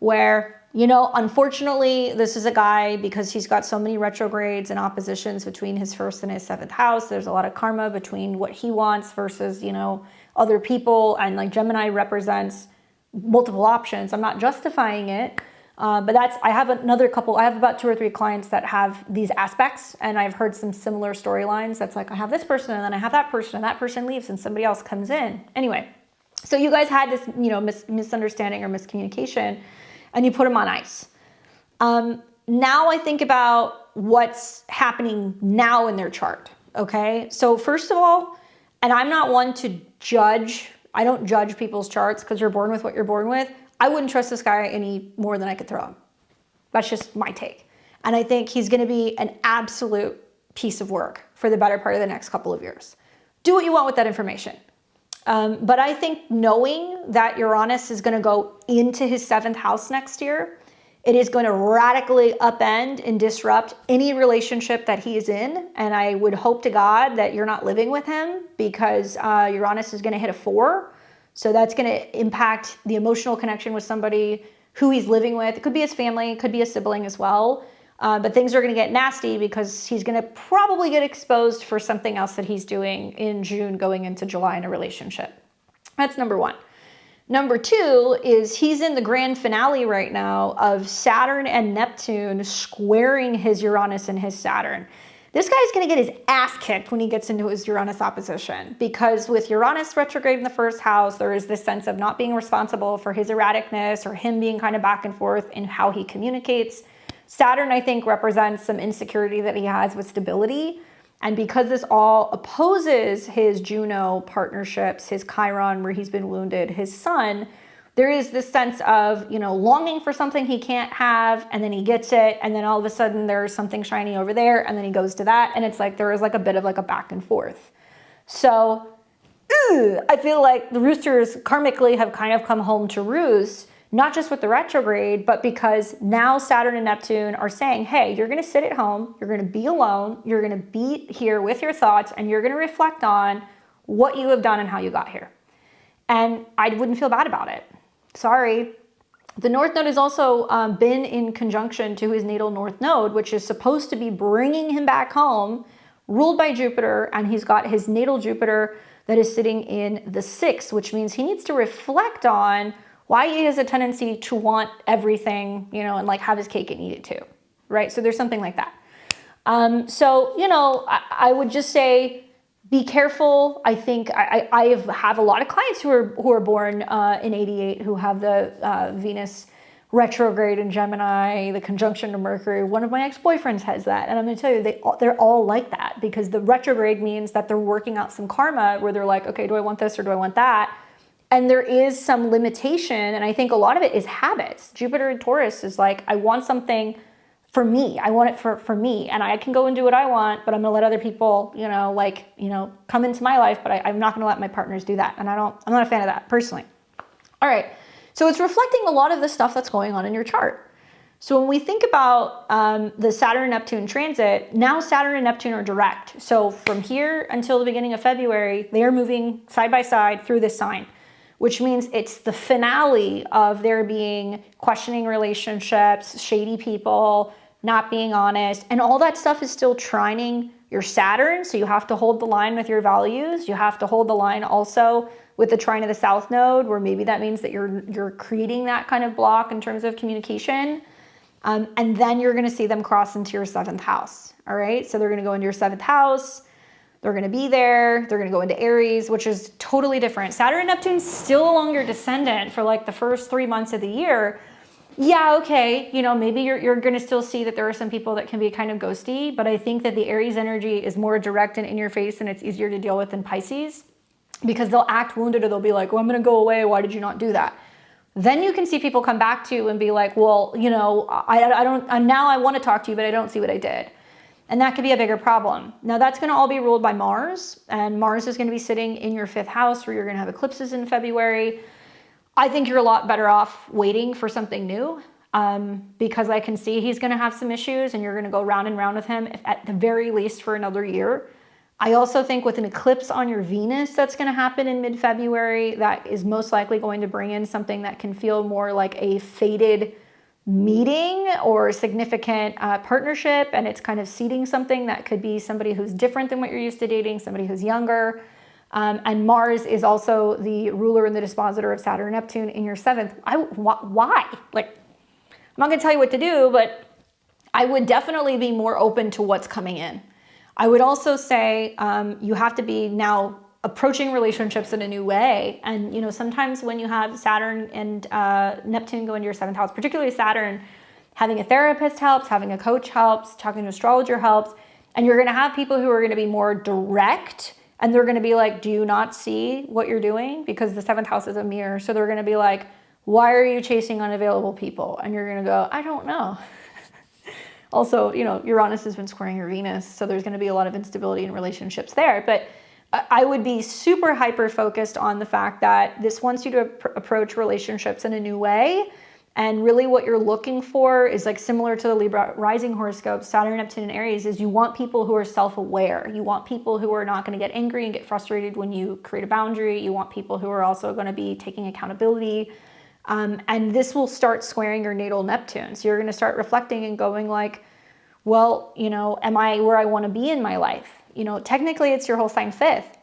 where, unfortunately, this is a guy, because he's got so many retrogrades and oppositions between his 1st and his 7th house. There's a lot of karma between what he wants versus, other people. And like Gemini represents multiple options. I'm not justifying it. But I have about 2 or 3 clients that have these aspects, and I've heard some similar storylines. That's like, I have this person, and then I have that person, and that person leaves, and somebody else comes in. Anyway, so you guys had this, misunderstanding or miscommunication, and you put them on ice. Now I think about what's happening now in their chart, okay? So first of all, and I'm not one to judge, I don't judge people's charts because you're born with what you're born with. I wouldn't trust this guy any more than I could throw him. That's just my take. And I think he's going to be an absolute piece of work for the better part of the next couple of years. Do what you want with that information. But I think knowing that Uranus is going to go into his 7th house next year, it is going to radically upend and disrupt any relationship that he is in. And I would hope to God that you're not living with him, because Uranus is going to hit a 4. So that's going to impact the emotional connection with somebody who he's living with. It could be his family, it could be a sibling as well. But things are going to get nasty because he's going to probably get exposed for something else that he's doing in June going into July in a relationship. That's number 1. Number 2 is he's in the grand finale right now of Saturn and Neptune squaring his Uranus and his Saturn. This guy's going to get his ass kicked when he gets into his Uranus opposition, because with Uranus retrograde in the 1st house, there is this sense of not being responsible for his erraticness or him being kind of back and forth in how he communicates. Saturn, I think, represents some insecurity that he has with stability. And because this all opposes his Juno partnerships, his Chiron, where he's been wounded, his Sun, there is this sense of, longing for something he can't have, and then he gets it, and then all of a sudden there's something shiny over there, and then he goes to that, and it's like there is like a bit of like a back and forth. So, I feel like the roosters karmically have kind of come home to roost, not just with the retrograde, but because now Saturn and Neptune are saying, hey, you're going to sit at home, you're going to be alone, you're going to be here with your thoughts, and you're going to reflect on what you have done and how you got here. And I wouldn't feel bad about it. Sorry. The North Node has also been in conjunction to his natal North Node, which is supposed to be bringing him back home, ruled by Jupiter, and he's got his natal Jupiter that is sitting in the 6th, which means he needs to reflect on why he has a tendency to want everything, and like have his cake and eat it too, right? So there's something like that. I would just say, be careful. I think I have a lot of clients who are born in 88 who have the Venus retrograde in Gemini, the conjunction to Mercury. One of my ex-boyfriends has that. And I'm going to tell you, they're all like that, because the retrograde means that they're working out some karma where they're like, okay, do I want this or do I want that? And there is some limitation. And I think a lot of it is habits. Jupiter in Taurus is like, I want something for me. I want it for me, and I can go and do what I want, but I'm gonna let other people, come into my life, but I'm not gonna let my partners do that. And I'm not a fan of that personally. All right. So it's reflecting a lot of the stuff that's going on in your chart. So when we think about the Saturn and Neptune transit, now Saturn and Neptune are direct. So from here until the beginning of February, they are moving side by side through this sign, which means it's the finale of there being questioning relationships, shady people, not being honest, and all that stuff is still trining your Saturn. So you have to hold the line with your values. You have to hold the line also with the trine of the South Node, where maybe that means that you're creating that kind of block in terms of communication. And then you're going to see them cross into your 7th house. All right. So they're going to go into your 7th house. They're going to be there. They're going to go into Aries, which is totally different. Saturn and Neptune's still along your descendant for like the first 3 months of the year. Yeah, okay. You know, maybe you're going to still see that there are some people that can be kind of ghosty, but I think that the Aries energy is more direct and in your face, and it's easier to deal with than Pisces, because they'll act wounded, or they'll be like, well, I'm going to go away. Why did you not do that? Then you can see people come back to you and be like, well, you know, I don't, now I want to talk to you, but I don't see what I did. And that could be a bigger problem. Now that's going to all be ruled by Mars, and Mars is going to be sitting in your 5th house, where you're going to have eclipses in February. I think you're a lot better off waiting for something new, because I can see he's going to have some issues, and you're going to go round and round with him at the very least for another year. I also think with an eclipse on your Venus that's going to happen in mid-February, that is most likely going to bring in something that can feel more like a fated meeting or a significant partnership, and it's kind of seeding something that could be somebody who's different than what you're used to dating, somebody who's younger. And Mars is also the ruler and the dispositor of Saturn and Neptune in your 7th. Why? Like, I'm not going to tell you what to do, but I would definitely be more open to what's coming in. I would also say you have to be now approaching relationships in a new way. And, you know, sometimes when you have Saturn and Neptune go into your 7th house, particularly Saturn, having a therapist helps, having a coach helps, talking to an astrologer helps. And you're going to have people who are going to be more direct, and they're going to be like, do you not see what you're doing? Because the 7th house is a mirror. So they're going to be like, why are you chasing unavailable people? And you're going to go, I don't know. Also, you know, Uranus has been squaring your Venus, so there's going to be a lot of instability in relationships there. But I would be super hyper focused on the fact that this wants you to approach relationships in a new way. And really what you're looking for is like similar to the Libra rising horoscope, Saturn, Neptune, and Aries, is you want people who are self-aware. You want people who are not going to get angry and get frustrated when you create a boundary. You want people who are also going to be taking accountability. And this will start squaring your natal Neptune. So you're going to start reflecting and going like, well, you know, am I where I want to be in my life? You know, technically it's your whole sign 5th.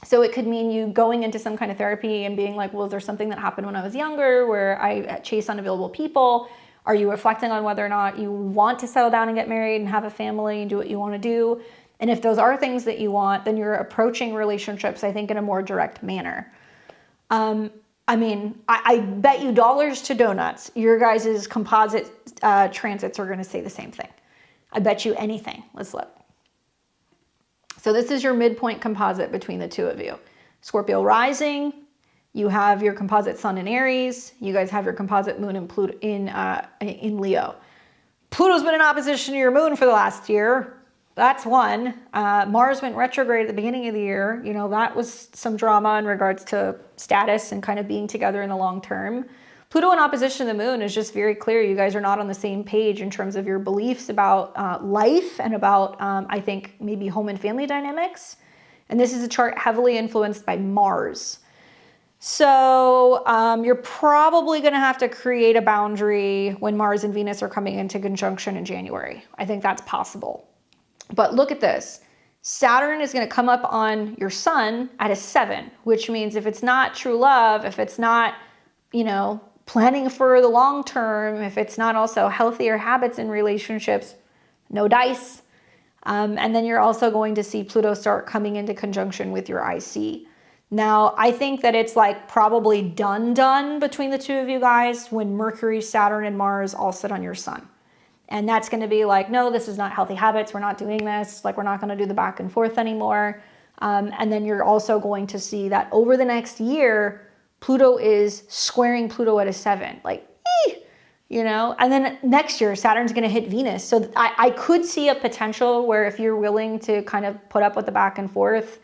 So it could mean you going into some kind of therapy and being like, well, is there something that happened when I was younger where I chased unavailable people? Are you reflecting on whether or not you want to settle down and get married and have a family and do what you want to do? And if those are things that you want, then you're approaching relationships, I think, in a more direct manner. I mean, I bet you dollars to donuts, your guys' composite transits are going to say the same thing. I bet you anything. Let's look. So this is your midpoint composite between the two of you. Scorpio rising, you have your composite sun in Aries. You guys have your composite moon in Pluto in Leo. Pluto's been in opposition to your moon for the last year. That's one. Mars went retrograde at the beginning of the year. You know, that was some drama in regards to status and kind of being together in the long term. Pluto in opposition to the moon is just very clear. You guys are not on the same page in terms of your beliefs about life and about, I think, maybe home and family dynamics. And this is a chart heavily influenced by Mars. So you're probably going to have to create a boundary when Mars and Venus are coming into conjunction in January. I think that's possible. But look at this. Saturn is going to come up on your sun at a 7, which means if it's not true love, if it's not, you know, planning for the long term, if it's not also healthier habits in relationships, no dice. And then you're also going to see Pluto start coming into conjunction with your IC. Now, I think that it's like probably done between the two of you guys when Mercury, Saturn, and Mars all sit on your sun. And that's going to be like, no, this is not healthy habits. We're not doing this. Like, we're not going to do the back and forth anymore. And then you're also going to see that over the next year, Pluto is squaring Pluto at a 7, like, you know, and then next year, Saturn's going to hit Venus. So I could see a potential where if you're willing to kind of put up with the back and forth,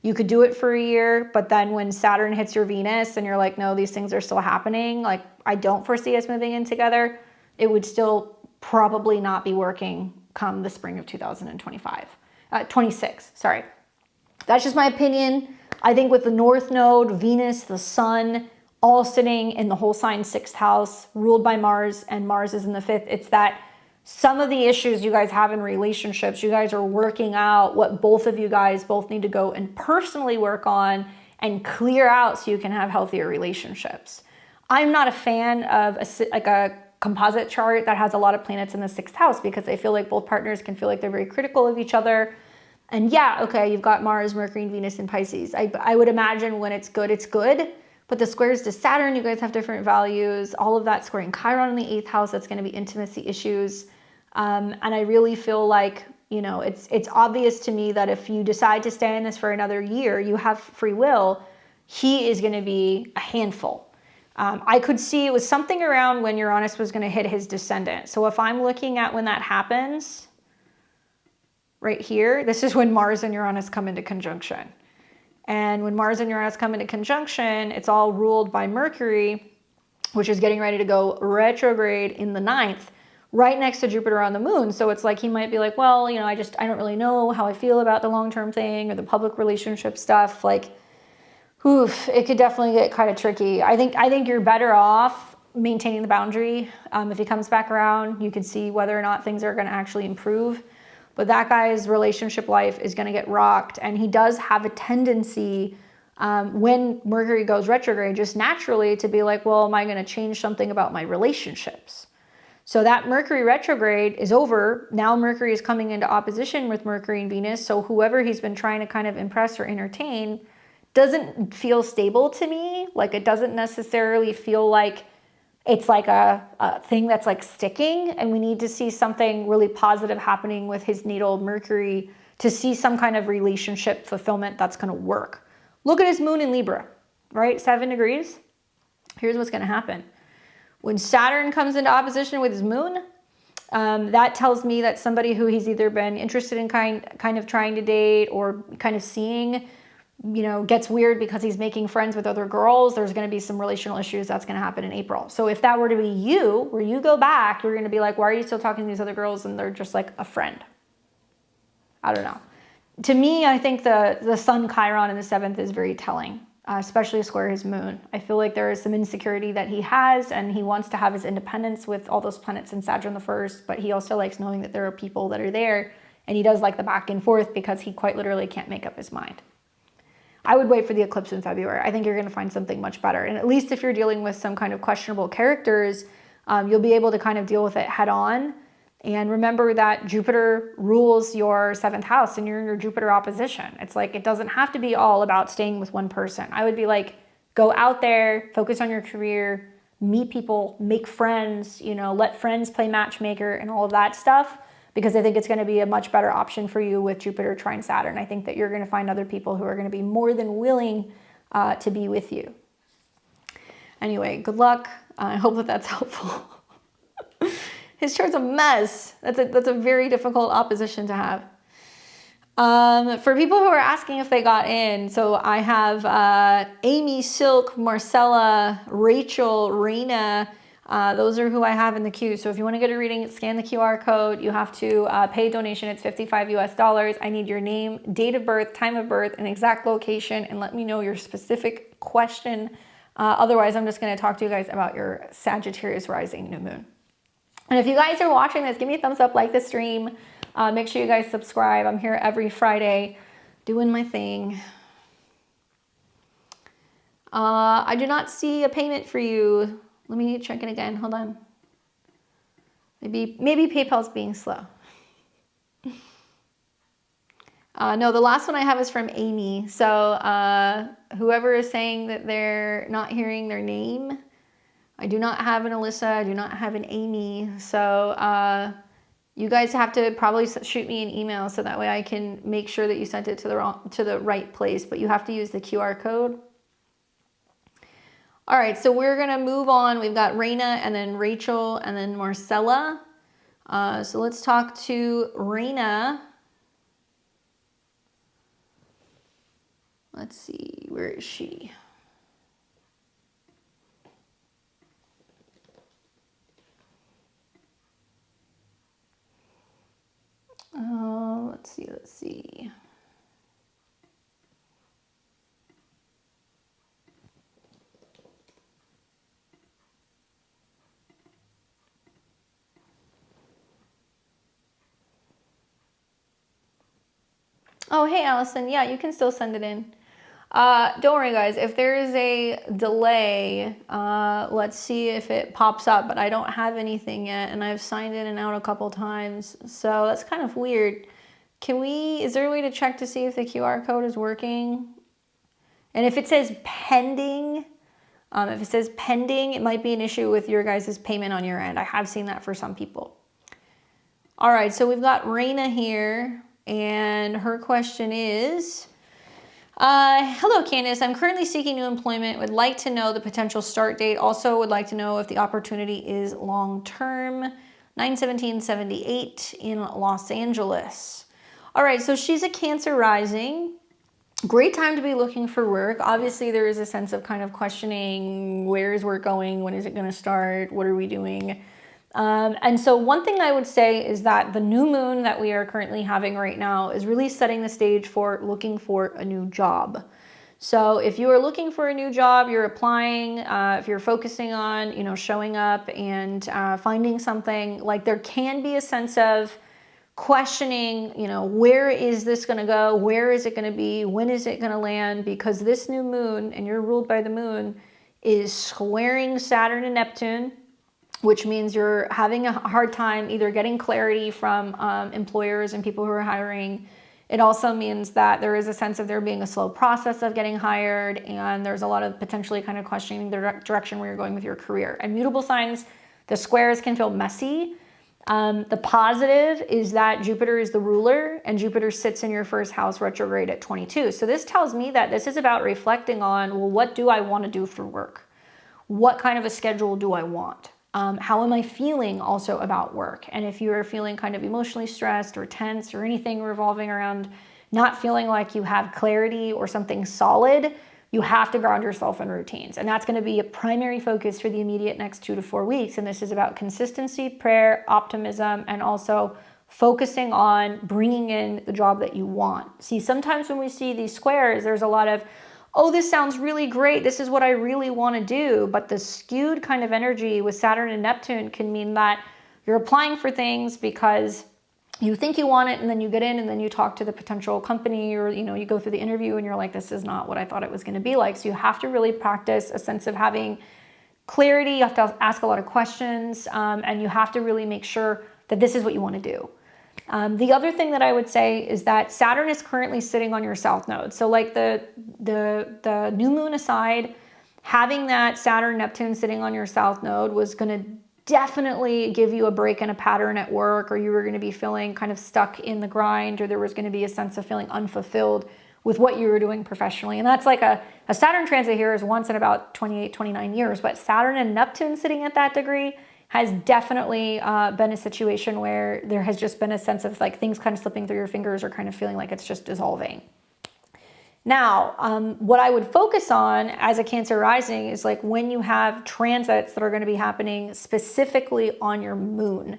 you could do it for a year. But then when Saturn hits your Venus and you're like, no, these things are still happening, like, I don't foresee us moving in together, it would still probably not be working come the spring of 26, sorry. That's just my opinion. I think with the North Node, Venus, the Sun, all sitting in the whole sign 6th house, ruled by Mars, and Mars is in the 5th, it's that some of the issues you guys have in relationships, you guys are working out what both of you guys both need to go and personally work on and clear out so you can have healthier relationships. I'm not a fan of a composite chart that has a lot of planets in the 6th house, because I feel like both partners can feel like they're very critical of each other. And yeah, okay, you've got Mars, Mercury, and Venus in Pisces. I would imagine when it's good. But the squares to Saturn, you guys have different values. All of that squaring Chiron in the 8th house, that's going to be intimacy issues. And I really feel like, you know, it's obvious to me that if you decide to stay in this for another year, you have free will, he is going to be a handful. I could see it was something around when Uranus was going to hit his descendant. So if I'm looking at when that happens, right here, this is when Mars and Uranus come into conjunction. And when Mars and Uranus come into conjunction, it's all ruled by Mercury, which is getting ready to go retrograde in the 9th, right next to Jupiter on the moon. So it's like he might be like, well, you know, I don't really know how I feel about the long-term thing or the public relationship stuff. Like, oof, it could definitely get kind of tricky. I think you're better off maintaining the boundary. If he comes back around, you can see whether or not things are going to actually improve. But that guy's relationship life is going to get rocked. And he does have a tendency, when Mercury goes retrograde, just naturally to be like, well, am I going to change something about my relationships? So that Mercury retrograde is over. Now Mercury is coming into opposition with Mercury and Venus. So whoever he's been trying to kind of impress or entertain doesn't feel stable to me. Like, it doesn't necessarily feel like it's like a thing that's like sticking, and we need to see something really positive happening with his natal Mercury to see some kind of relationship fulfillment that's going to work. Look at his moon in Libra, right? 7 degrees. Here's what's going to happen. When Saturn comes into opposition with his moon, that tells me that somebody who he's either been interested in kind of trying to date or kind of seeing, you know, gets weird because he's making friends with other girls. There's going to be some relational issues that's going to happen in April. So if that were to be you, where you go back, you're going to be like, why are you still talking to these other girls? And they're just like a friend. I don't know. To me, I think the Sun Chiron in the 7th is very telling, especially square his moon. I feel like there is some insecurity that he has, and he wants to have his independence with all those planets in Saturn the 1st, but he also likes knowing that there are people that are there, and he does like the back and forth because he quite literally can't make up his mind. I would wait for the eclipse in February. I think you're going to find something much better. And at least if you're dealing with some kind of questionable characters, you'll be able to kind of deal with it head on. And remember that Jupiter rules your 7th house and you're in your Jupiter opposition. It's like, it doesn't have to be all about staying with one person. I would be like, go out there, focus on your career, meet people, make friends, you know, let friends play matchmaker and all of that stuff. Because I think it's going to be a much better option for you with Jupiter trine Saturn. I think that you're going to find other people who are going to be more than willing to be with you. Anyway, good luck. I hope that that's helpful. His chart's a mess. That's a very difficult opposition to have. For people who are asking if they got in, so I have Amy, Silk, Marcella, Rachel, Raina. Those are who I have in the queue. So if you want to get a reading, scan the QR code. You have to pay a donation. It's $55 US. I need your name, date of birth, time of birth, and exact location, and let me know your specific question. Otherwise, I'm just going to talk to you guys about your Sagittarius rising new moon. And if you guys are watching this, give me a thumbs up, like the stream. Make sure you guys subscribe. I'm here every Friday doing my thing. I do not see a payment for you. Let me check it again. Hold on. Maybe PayPal's being slow. No, the last one I have is from Amy. So whoever is saying that they're not hearing their name, I do not have an Alyssa. I do not have an Amy. So you guys have to probably shoot me an email so that way I can make sure that you sent it to the right place. But you have to use the QR code. All right, so we're going to move on. We've got Raina and then Rachel and then Marcella. So let's talk to Raina. Let's see, where is she? Let's see. Oh, hey, Allison. Yeah, you can still send it in. Don't worry, guys. If there is a delay, let's see if it pops up, but I don't have anything yet, and I've signed in and out a couple times, so that's kind of weird. Is there a way to check to see if the QR code is working? And if it says pending, it might be an issue with your guys' payment on your end. I have seen that for some people. All right, so we've got Raina here, and her question is, hello, Candace. I'm currently seeking new employment. Would like to know the potential start date. Also would like to know if the opportunity is long-term. 9/17/78 in Los Angeles. All right, so she's a Cancer rising. Great time to be looking for work. Obviously, there is a sense of kind of questioning, where is work going? When is it going to start? What are we doing? And so one thing I would say is that the new moon that we are currently having right now is really setting the stage for looking for a new job. So if you are looking for a new job, you're applying, if you're focusing on, showing up and finding something, like there can be a sense of questioning, where is this going to go? Where is it going to be? When is it going to land? Because this new moon, and you're ruled by the moon, is squaring Saturn and Neptune, which means you're having a hard time either getting clarity from employers and people who are hiring. It also means that there is a sense of there being a slow process of getting hired, and there's a lot of potentially kind of questioning the direction where you're going with your career. And mutable signs, the squares can feel messy. The positive is that Jupiter is the ruler, and Jupiter sits in your first house retrograde at 22. So this tells me that this is about reflecting on, well, what do I want to do for work? What kind of a schedule do I want? How am I feeling also about work? And if you are feeling kind of emotionally stressed or tense or anything revolving around not feeling like you have clarity or something solid, you have to ground yourself in routines. And that's going to be a primary focus for the immediate next 2 to 4 weeks. And this is about consistency, prayer, optimism, and also focusing on bringing in the job that you want. See, sometimes when we see these squares, there's a lot of, oh, this sounds really great. This is what I really want to do. But the skewed kind of energy with Saturn and Neptune can mean that you're applying for things because you think you want it, and then you get in, and then you talk to the potential company, or you go through the interview and you're like, this is not what I thought it was going to be like. So you have to really practice a sense of having clarity. You have to ask a lot of questions, and you have to really make sure that this is what you want to do. The other thing that I would say is that Saturn is currently sitting on your south node. So like the new moon aside, having that Saturn Neptune sitting on your south node was going to definitely give you a break in a pattern at work, or you were going to be feeling kind of stuck in the grind, or there was going to be a sense of feeling unfulfilled with what you were doing professionally. And that's like a Saturn transit here is once in about 28, 29 years, but Saturn and Neptune sitting at that degree has definitely been a situation where there has just been a sense of like things kind of slipping through your fingers, or kind of feeling like it's just dissolving. Now, what I would focus on as a Cancer rising is like when you have transits that are going to be happening specifically on your moon.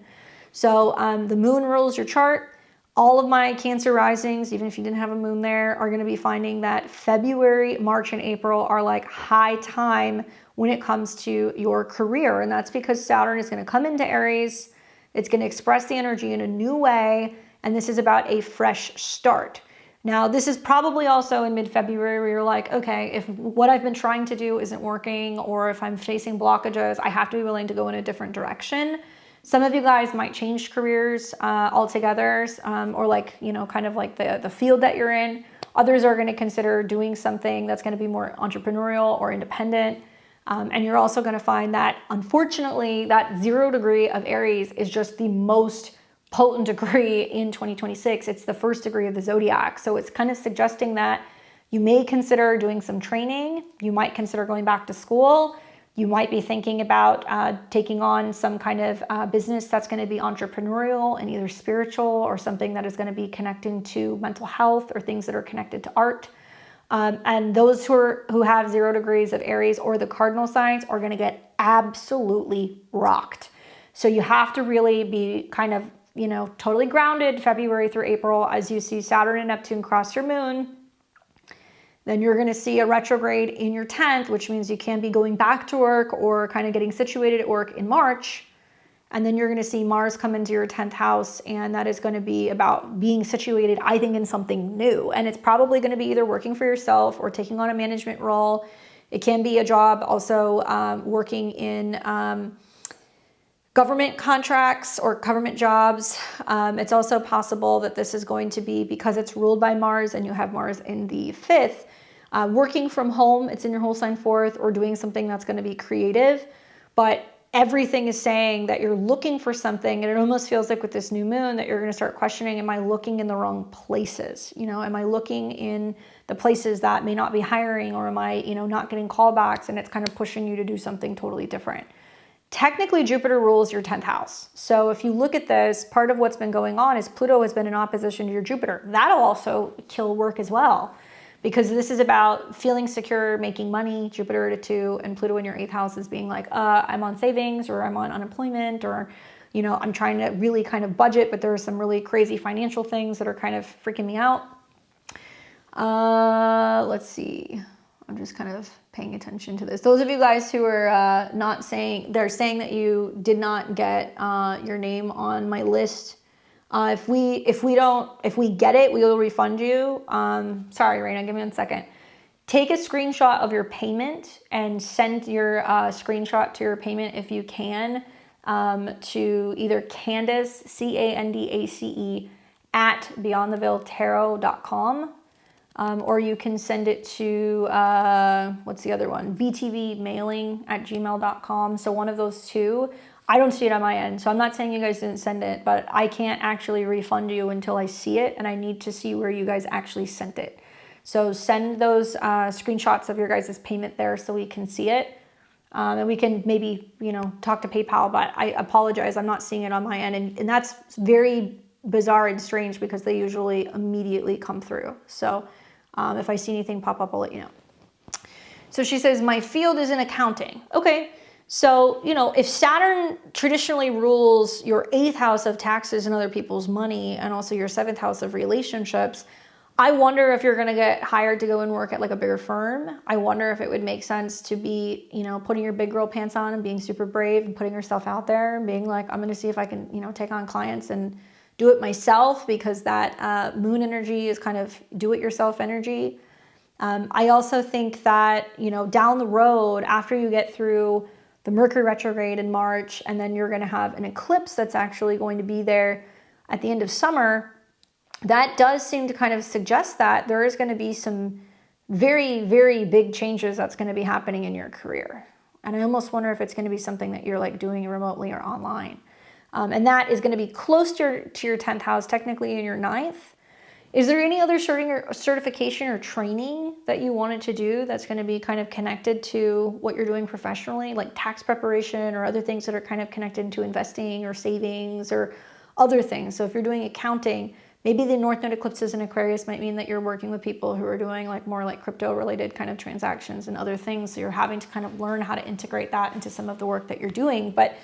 So the moon rules your chart. All of my Cancer risings, even if you didn't have a moon there, are going to be finding that February, March, and April are like high time when it comes to your career. And that's because Saturn is going to come into Aries. It's going to express the energy in a new way. And this is about a fresh start. Now, this is probably also in mid-February where you're like, okay, if what I've been trying to do isn't working, or if I'm facing blockages, I have to be willing to go in a different direction. Some of you guys might change careers altogether, or like, kind of like the field that you're in. Others are going to consider doing something that's going to be more entrepreneurial or independent. And you're also going to find that, unfortunately, that 0 degree of Aries is just the most potent degree in 2026. It's the first degree of the zodiac. So it's kind of suggesting that you may consider doing some training. You might consider going back to school. You might be thinking about taking on some kind of business that's going to be entrepreneurial and either spiritual, or something that is going to be connecting to mental health, or things that are connected to art. And those who have 0 degrees of Aries or the cardinal signs are going to get absolutely rocked. So you have to really be kind of, totally grounded February through April as you see Saturn and Neptune cross your moon. Then you're going to see a retrograde in your 10th, which means you can be going back to work or kind of getting situated at work in March. And then you're going to see Mars come into your 10th house, and that is going to be about being situated, I think, in something new. And it's probably going to be either working for yourself or taking on a management role. It can be a job also working in government contracts or government jobs. It's also possible that this is going to be, because it's ruled by Mars and you have Mars in the 5th, working from home, it's in your whole sign 4th, or doing something that's going to be creative. But everything is saying that you're looking for something, and it almost feels like with this new moon that you're going to start questioning, am I looking in the wrong places? You know, am I looking in the places that may not be hiring, or am I, you know, not getting callbacks, and it's kind of pushing you to do something totally different? Technically, Jupiter rules your 10th house. So if you look at this, part of what's been going on is Pluto has been in opposition to your Jupiter. That'll also kill work as well, because this is about feeling secure, making money, Jupiter at a 2, and Pluto in your 8th house is being like, I'm on savings, or I'm on unemployment, or, you know, I'm trying to really kind of budget, but there are some really crazy financial things that are kind of freaking me out. Let's see. I'm just kind of paying attention to this. Those of you guys who are not saying, they're saying that you did not get your name on my list. If we get it, we will refund you. Sorry, Raina, give me 1 second. Take a screenshot of your payment and send your screenshot to your payment if you can to either Candace, CANDACE, at beyondtheveiltarot.com. Or you can send it to, what's the other one? btvmailing@gmail.com. So one of those two. I don't see it on my end, so I'm not saying you guys didn't send it, but I can't actually refund you until I see it, and I need to see where you guys actually sent it. So send those screenshots of your guys' payment there so we can see it. And we can maybe, you know, talk to PayPal, but I apologize, I'm not seeing it on my end. And that's very bizarre and strange because they usually immediately come through. So if I see anything pop up, I'll let you know. So she says, my field is in accounting. Okay. So, you know, if Saturn traditionally rules your 8th house of taxes and other people's money, and also your 7th house of relationships, I wonder if you're going to get hired to go and work at like a bigger firm. I wonder if it would make sense to be, you know, putting your big girl pants on and being super brave and putting yourself out there and being like, I'm going to see if I can, you know, take on clients and do it myself, because that moon energy is kind of do-it-yourself energy. I also think that, you know, down the road, after you get through the Mercury retrograde in March, and then you're going to have an eclipse that's actually going to be there at the end of summer, that does seem to kind of suggest that there is going to be some very, very big changes that's going to be happening in your career. And I almost wonder if it's going to be something that you're like doing remotely or online. And that is going to be close to your 10th house, technically in your 9th. Is there any other certification or training that you wanted to do that's going to be kind of connected to what you're doing professionally, like tax preparation or other things that are kind of connected to investing or savings or other things? So if you're doing accounting, maybe the North Node eclipses in Aquarius might mean that you're working with people who are doing like more like crypto related kind of transactions and other things. So you're having to kind of learn how to integrate that into some of the work that you're doing. But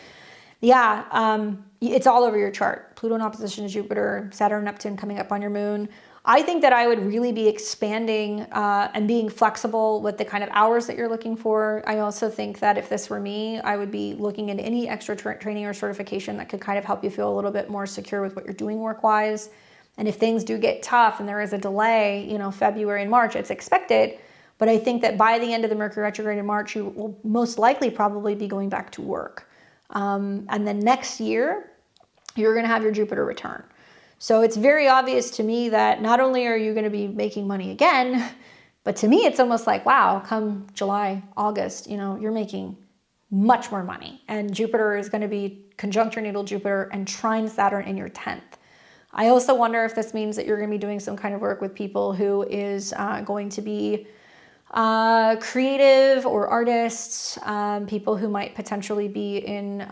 yeah, it's all over your chart. Pluto in opposition to Jupiter, Saturn, Neptune coming up on your moon. I think that I would really be expanding and being flexible with the kind of hours that you're looking for. I also think that if this were me, I would be looking into any extra training or certification that could kind of help you feel a little bit more secure with what you're doing work-wise. And if things do get tough and there is a delay, you know, February and March, it's expected. But I think that by the end of the Mercury retrograde in March, you will most likely probably be going back to work. And then next year, you're going to have your Jupiter return. So it's very obvious to me that not only are you going to be making money again, but to me, it's almost like, wow, come July, August, you know, you're making much more money. And Jupiter is going to be conjunct your natal Jupiter and trine Saturn in your 10th. I also wonder if this means that you're going to be doing some kind of work with people who is going to be creative or artists, people who might potentially be in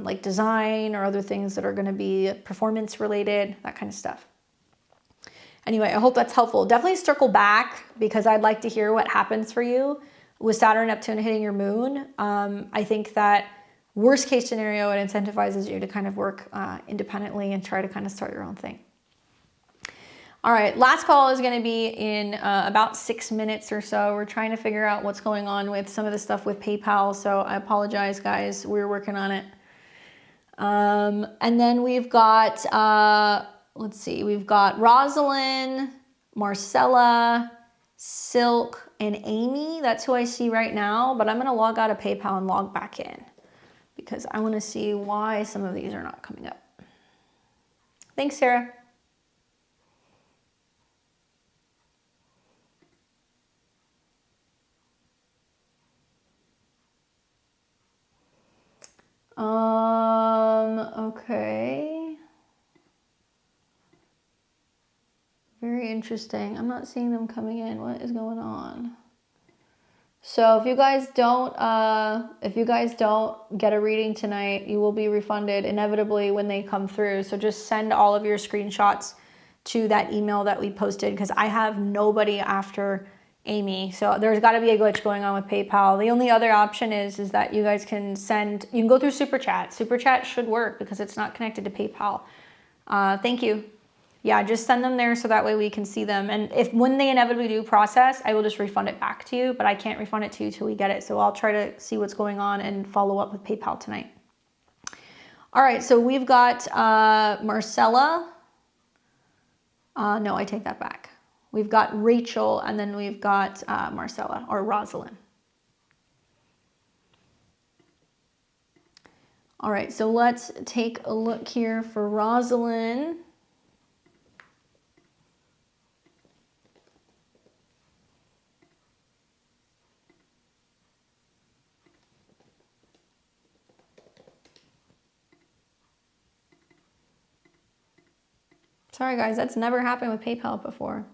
like design or other things that are going to be performance related, that kind of stuff. Anyway, I hope that's helpful. Definitely circle back because I'd like to hear what happens for you with Saturn, Neptune hitting your moon. I think that worst case scenario, it incentivizes you to kind of work independently and try to kind of start your own thing. All right, last call is going to be in about 6 minutes or so. We're trying to figure out what's going on with some of the stuff with PayPal, so I apologize, guys. We're working on it. And then we've got, let's see, we've got Rosalind, Marcella, Silk, and Amy. That's who I see right now, but I'm going to log out of PayPal and log back in because I want to see why some of these are not coming up. Thanks, Sarah. Okay. Very interesting. I'm not seeing them coming in. What is going on? So if you guys don't get a reading tonight, you will be refunded inevitably when they come through. So just send all of your screenshots to that email that we posted because I have nobody after Amy. So there's got to be a glitch going on with PayPal. The only other option is that you guys can send, you can go through Super Chat. Super Chat should work because it's not connected to PayPal. Thank you. Yeah, just send them there so that way we can see them. And if when they inevitably do process, I will just refund it back to you, but I can't refund it to you till we get it. So I'll try to see what's going on and follow up with PayPal tonight. All right, so we've got Marcella. No, I take that back. We've got Rachel, and then we've got Marcella, or Rosalind. All right, so let's take a look here for Rosalind. Sorry guys, that's never happened with PayPal before.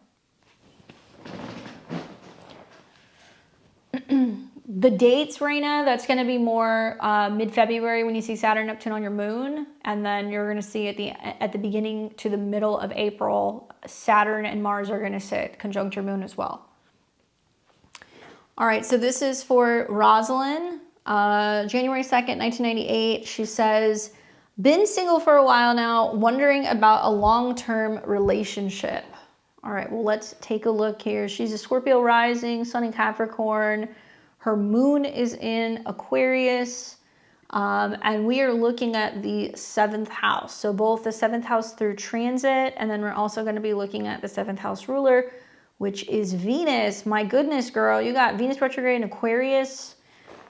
The dates, Raina, that's going to be more mid-February when you see Saturn, Neptune on your moon. And then you're going to see at the beginning to the middle of April, Saturn and Mars are going to sit conjunct your moon as well. All right, so this is for Rosalind, January 2nd, 1998. She says, been single for a while now, wondering about a long-term relationship. All right, well, let's take a look here. She's a Scorpio rising, Sun in Capricorn. Her moon is in Aquarius, and we are looking at the 7th house. So both the 7th house through transit, and then we're also going to be looking at the 7th house ruler, which is Venus. My goodness, girl, you got Venus retrograde in Aquarius.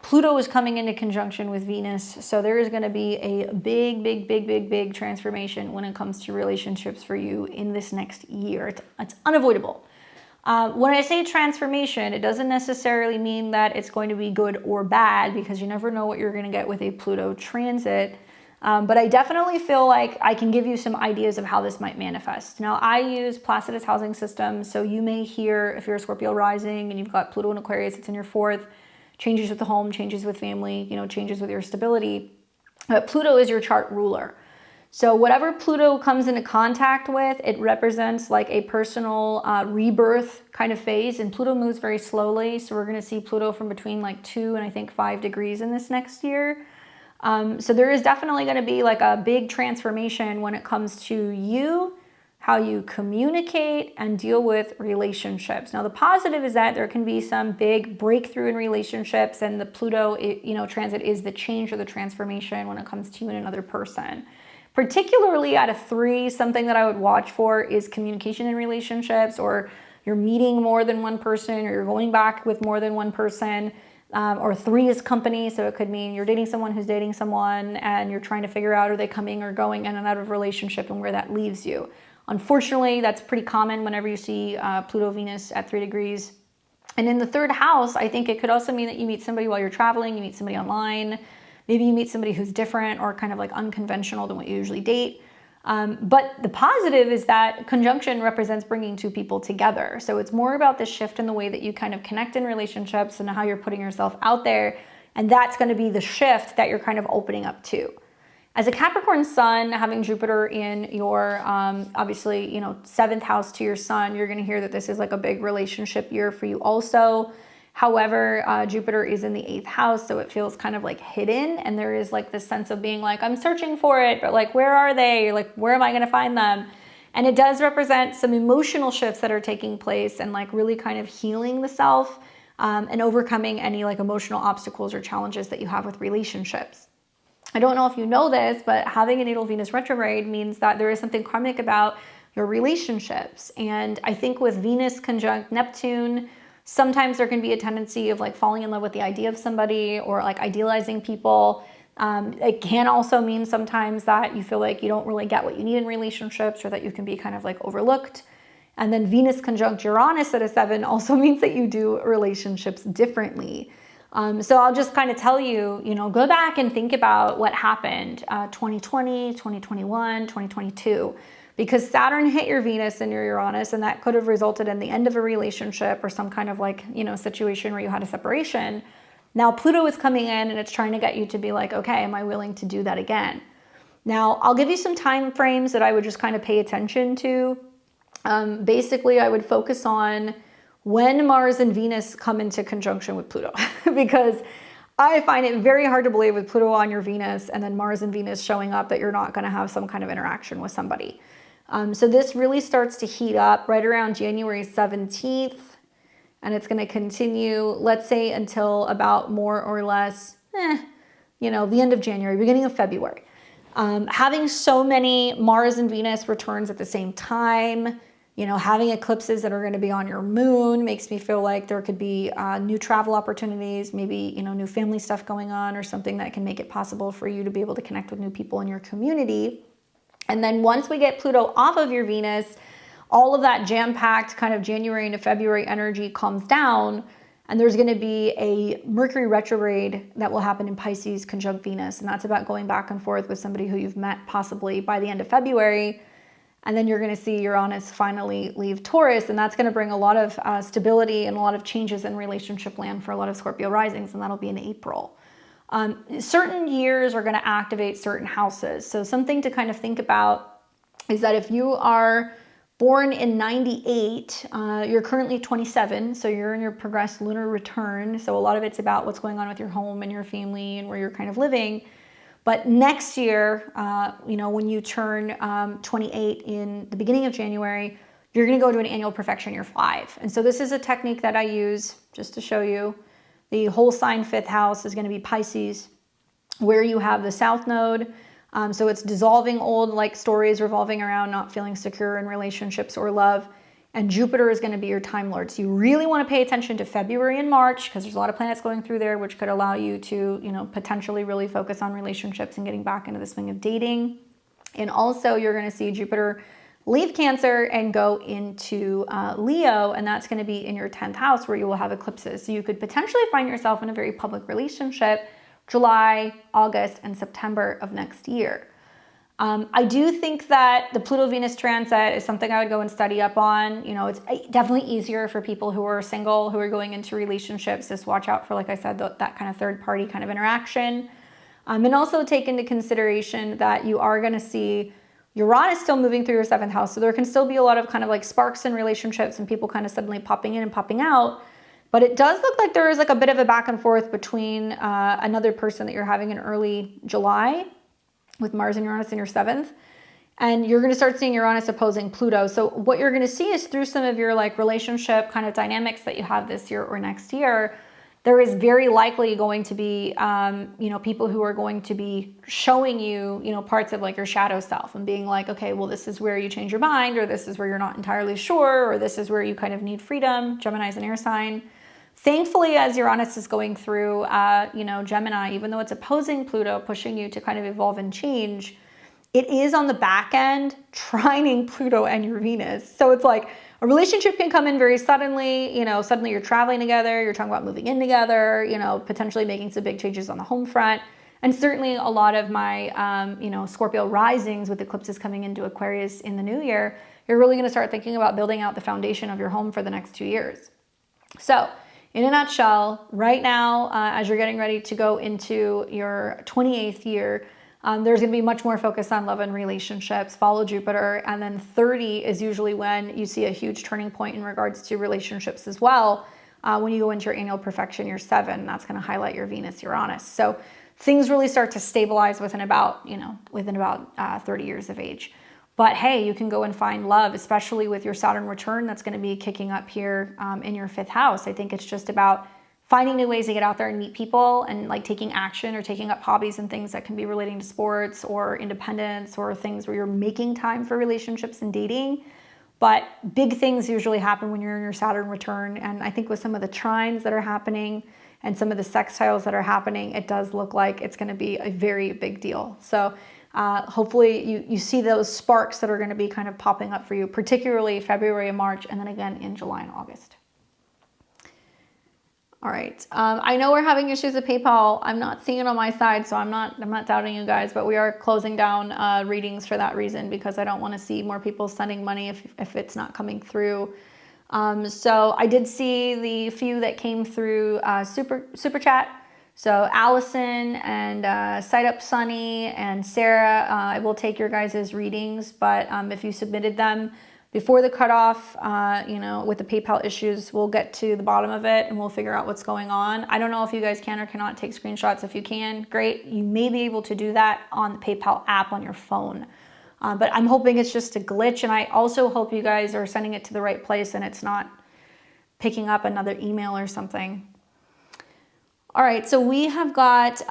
Pluto is coming into conjunction with Venus. So there is going to be a big transformation when it comes to relationships for you in this next year. It's unavoidable. When I say transformation, it doesn't necessarily mean that it's going to be good or bad because you never know what you're going to get with a Pluto transit. But I definitely feel like I can give you some ideas of how this might manifest. Now, I use Placidus housing system. So you may hear, if you're a Scorpio rising and you've got Pluto in Aquarius, it's in your 4th, changes with the home, changes with family, changes with your stability. Pluto is your chart ruler. So whatever Pluto comes into contact with, it represents like a personal rebirth kind of phase. And Pluto moves very slowly. So we're going to see Pluto from between like 2 and I think 5 degrees in this next year. So there is definitely going to be like a big transformation when it comes to you, how you communicate and deal with relationships. Now, the positive is that there can be some big breakthrough in relationships, and the Pluto, transit is the change or the transformation when it comes to you and another person. Particularly at a 3, something that I would watch for is communication in relationships, or you're meeting more than one person, or you're going back with more than one person, or 3 is company. So it could mean you're dating someone who's dating someone and you're trying to figure out, are they coming or going in and out of a relationship and where that leaves you. Unfortunately, that's pretty common whenever you see Pluto Venus at 3 degrees. And in the 3rd house, I think it could also mean that you meet somebody while you're traveling, you meet somebody online, maybe you meet somebody who's different or kind of like unconventional than what you usually date. But the positive is that conjunction represents bringing 2 people together. So it's more about the shift in the way that you kind of connect in relationships and how you're putting yourself out there. And that's going to be the shift that you're kind of opening up to. As a Capricorn sun, having Jupiter in your, obviously, 7th house to your sun, you're going to hear that this is like a big relationship year for you also. However, Jupiter is in the 8th house, so it feels kind of like hidden. And there is like this sense of being like, I'm searching for it, but like, where are they? Like, where am I going to find them? And it does represent some emotional shifts that are taking place and like really kind of healing the self and overcoming any like emotional obstacles or challenges that you have with relationships. I don't know if you know this, but having a natal Venus retrograde means that there is something karmic about your relationships. And I think with Venus conjunct Neptune, sometimes there can be a tendency of like falling in love with the idea of somebody or like idealizing people. It can also mean sometimes that you feel like you don't really get what you need in relationships, or that you can be kind of like overlooked. And then Venus conjunct Uranus at a 7 also means that you do relationships differently. So I'll just kind of tell you, go back and think about what happened 2020, 2021, 2022, because Saturn hit your Venus and your Uranus, and that could have resulted in the end of a relationship or some kind of like, situation where you had a separation. Now Pluto is coming in and it's trying to get you to be like, okay, am I willing to do that again? Now I'll give you some time frames that I would just kind of pay attention to. Basically, I would focus on when Mars and Venus come into conjunction with Pluto, because I find it very hard to believe with Pluto on your Venus and then Mars and Venus showing up that you're not going to have some kind of interaction with somebody. So this really starts to heat up right around January 17th, and it's going to continue, let's say, until about more or less, the end of January, beginning of February. Having so many Mars and Venus returns at the same time, having eclipses that are going to be on your moon makes me feel like there could be new travel opportunities, maybe, new family stuff going on, or something that can make it possible for you to be able to connect with new people in your community. And then once we get Pluto off of your Venus, all of that jam-packed kind of January into February energy calms down, and there's going to be a Mercury retrograde that will happen in Pisces conjunct Venus. And that's about going back and forth with somebody who you've met possibly by the end of February. And then you're going to see Uranus finally leave Taurus, and that's going to bring a lot of stability and a lot of changes in relationship land for a lot of Scorpio risings, and that'll be in April. Certain years are going to activate certain houses. So something to kind of think about is that if you are born in 98, you're currently 27, so you're in your progressed lunar return. So a lot of it's about what's going on with your home and your family and where you're kind of living. But next year, when you turn 28 in the beginning of January, you're going to go to an annual perfection year 5. And so this is a technique that I use just to show you. The whole sign 5th house is going to be Pisces, where you have the South Node. So it's dissolving old stories revolving around not feeling secure in relationships or love. And Jupiter is going to be your time lord. So you really want to pay attention to February and March, because there's a lot of planets going through there, which could allow you to, potentially really focus on relationships and getting back into the swing of dating. And also you're going to see Jupiter leave Cancer and go into Leo, and that's going to be in your 10th house where you will have eclipses. So you could potentially find yourself in a very public relationship July, August, and September of next year. I do think that the Pluto-Venus transit is something I would go and study up on. It's definitely easier for people who are single, who are going into relationships. Just watch out for, like I said, that kind of third-party kind of interaction. And also take into consideration that you are going to see Uranus still moving through your 7th house. So there can still be a lot of kind of sparks in relationships and people kind of suddenly popping in and popping out. But it does look like there is a bit of a back and forth between another person that you're having in early July with Mars and Uranus in your 7th. And you're going to start seeing Uranus opposing Pluto. So what you're going to see is through some of your relationship kind of dynamics that you have this year or next year, there is very likely going to be, people who are going to be showing you, parts of your shadow self and being like, okay, well, this is where you change your mind, or this is where you're not entirely sure, or this is where you kind of need freedom. Gemini is an air sign. Thankfully, as Uranus is going through, Gemini, even though it's opposing Pluto, pushing you to kind of evolve and change, it is on the back end trining Pluto and your Venus. So it's like a relationship can come in very suddenly, suddenly you're traveling together, you're talking about moving in together, potentially making some big changes on the home front. And certainly a lot of my, Scorpio risings with eclipses coming into Aquarius in the new year, you're really going to start thinking about building out the foundation of your home for the next 2 years. So in a nutshell, right now, as you're getting ready to go into your 28th year, there's going to be much more focus on love and relationships, follow Jupiter, and then 30 is usually when you see a huge turning point in regards to relationships as well. When you go into your annual perfection year 7, that's going to highlight your Venus, Uranus. So things really start to stabilize within about 30 years of age. But hey, you can go and find love, especially with your Saturn return that's going to be kicking up here in your 5th house. I think it's just about finding new ways to get out there and meet people, and like taking action or taking up hobbies and things that can be relating to sports or independence or things where you're making time for relationships and dating. But big things usually happen when you're in your Saturn return. And I think with some of the trines that are happening and some of the sextiles that are happening, it does look like it's going to be a very big deal. So hopefully you see those sparks that are going to be kind of popping up for you, particularly February and March, and then again in July and August. All right. I know we're having issues with PayPal. I'm not seeing it on my side, so I'm not doubting you guys, but we are closing down readings for that reason, because I don't want to see more people sending money if it's not coming through. So I did see the few that came through super chat. So Allison and Sight Up Sunny and Sarah, I will take your guys' readings, but if you submitted them before the cutoff, with the PayPal issues, we'll get to the bottom of it and we'll figure out what's going on. I don't know if you guys can or cannot take screenshots. If you can, great. You may be able to do that on the PayPal app on your phone. But I'm hoping it's just a glitch, and I also hope you guys are sending it to the right place and it's not picking up another email or something. All right, so we have got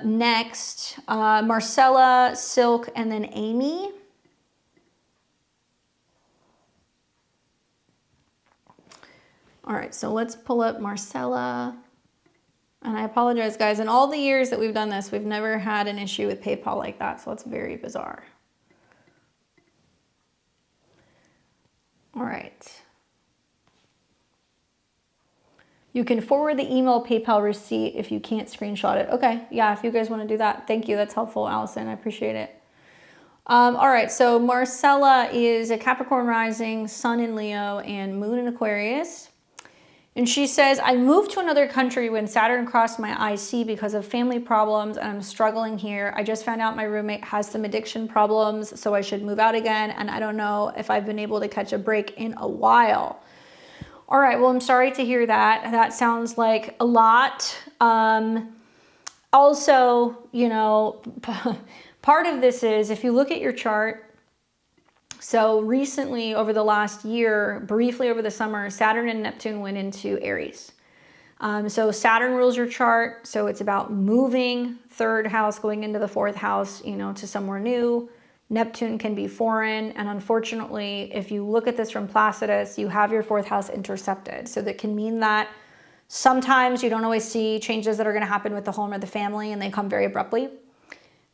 next Marcella, Silk, and then Amy. All right, so let's pull up Marcella. And I apologize, guys. In all the years that we've done this, we've never had an issue with PayPal like that, so it's very bizarre. All right. You can forward the email PayPal receipt if you can't screenshot it. Okay, yeah, if you guys want to do that, thank you. That's helpful, Allison. I appreciate it. All right, so Marcella is a Capricorn rising, Sun in Leo, and Moon in Aquarius. And she says, I moved to another country when Saturn crossed my IC because of family problems, and I'm struggling here. I just found out my roommate has some addiction problems, so I should move out again, and I don't know if I've been able to catch a break in a while. All right, well, I'm sorry to hear that. That sounds like a lot. Also, part of this is, if you look at your chart, so recently, over the last year, briefly over the summer, Saturn and Neptune went into Aries. So Saturn rules your chart. So it's about moving, third house going into the fourth house, to somewhere new. Neptune can be foreign. And unfortunately, if you look at this from Placidus, you have your fourth house intercepted. So that can mean that sometimes you don't always see changes that are going to happen with the home or the family, and they come very abruptly.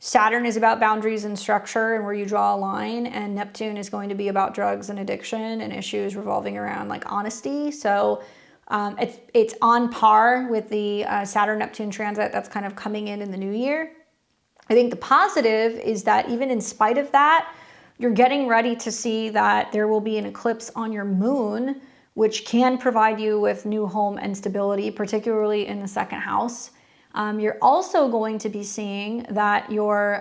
Saturn is about boundaries and structure and where you draw a line, and Neptune is going to be about drugs and addiction and issues revolving around like honesty. So it's on par with the Saturn-Neptune transit that's kind of coming in the new year. I think the positive is that even in spite of that, you're getting ready to see that there will be an eclipse on your moon, which can provide you with new home and stability, particularly in the second house. You're also going to be seeing that your,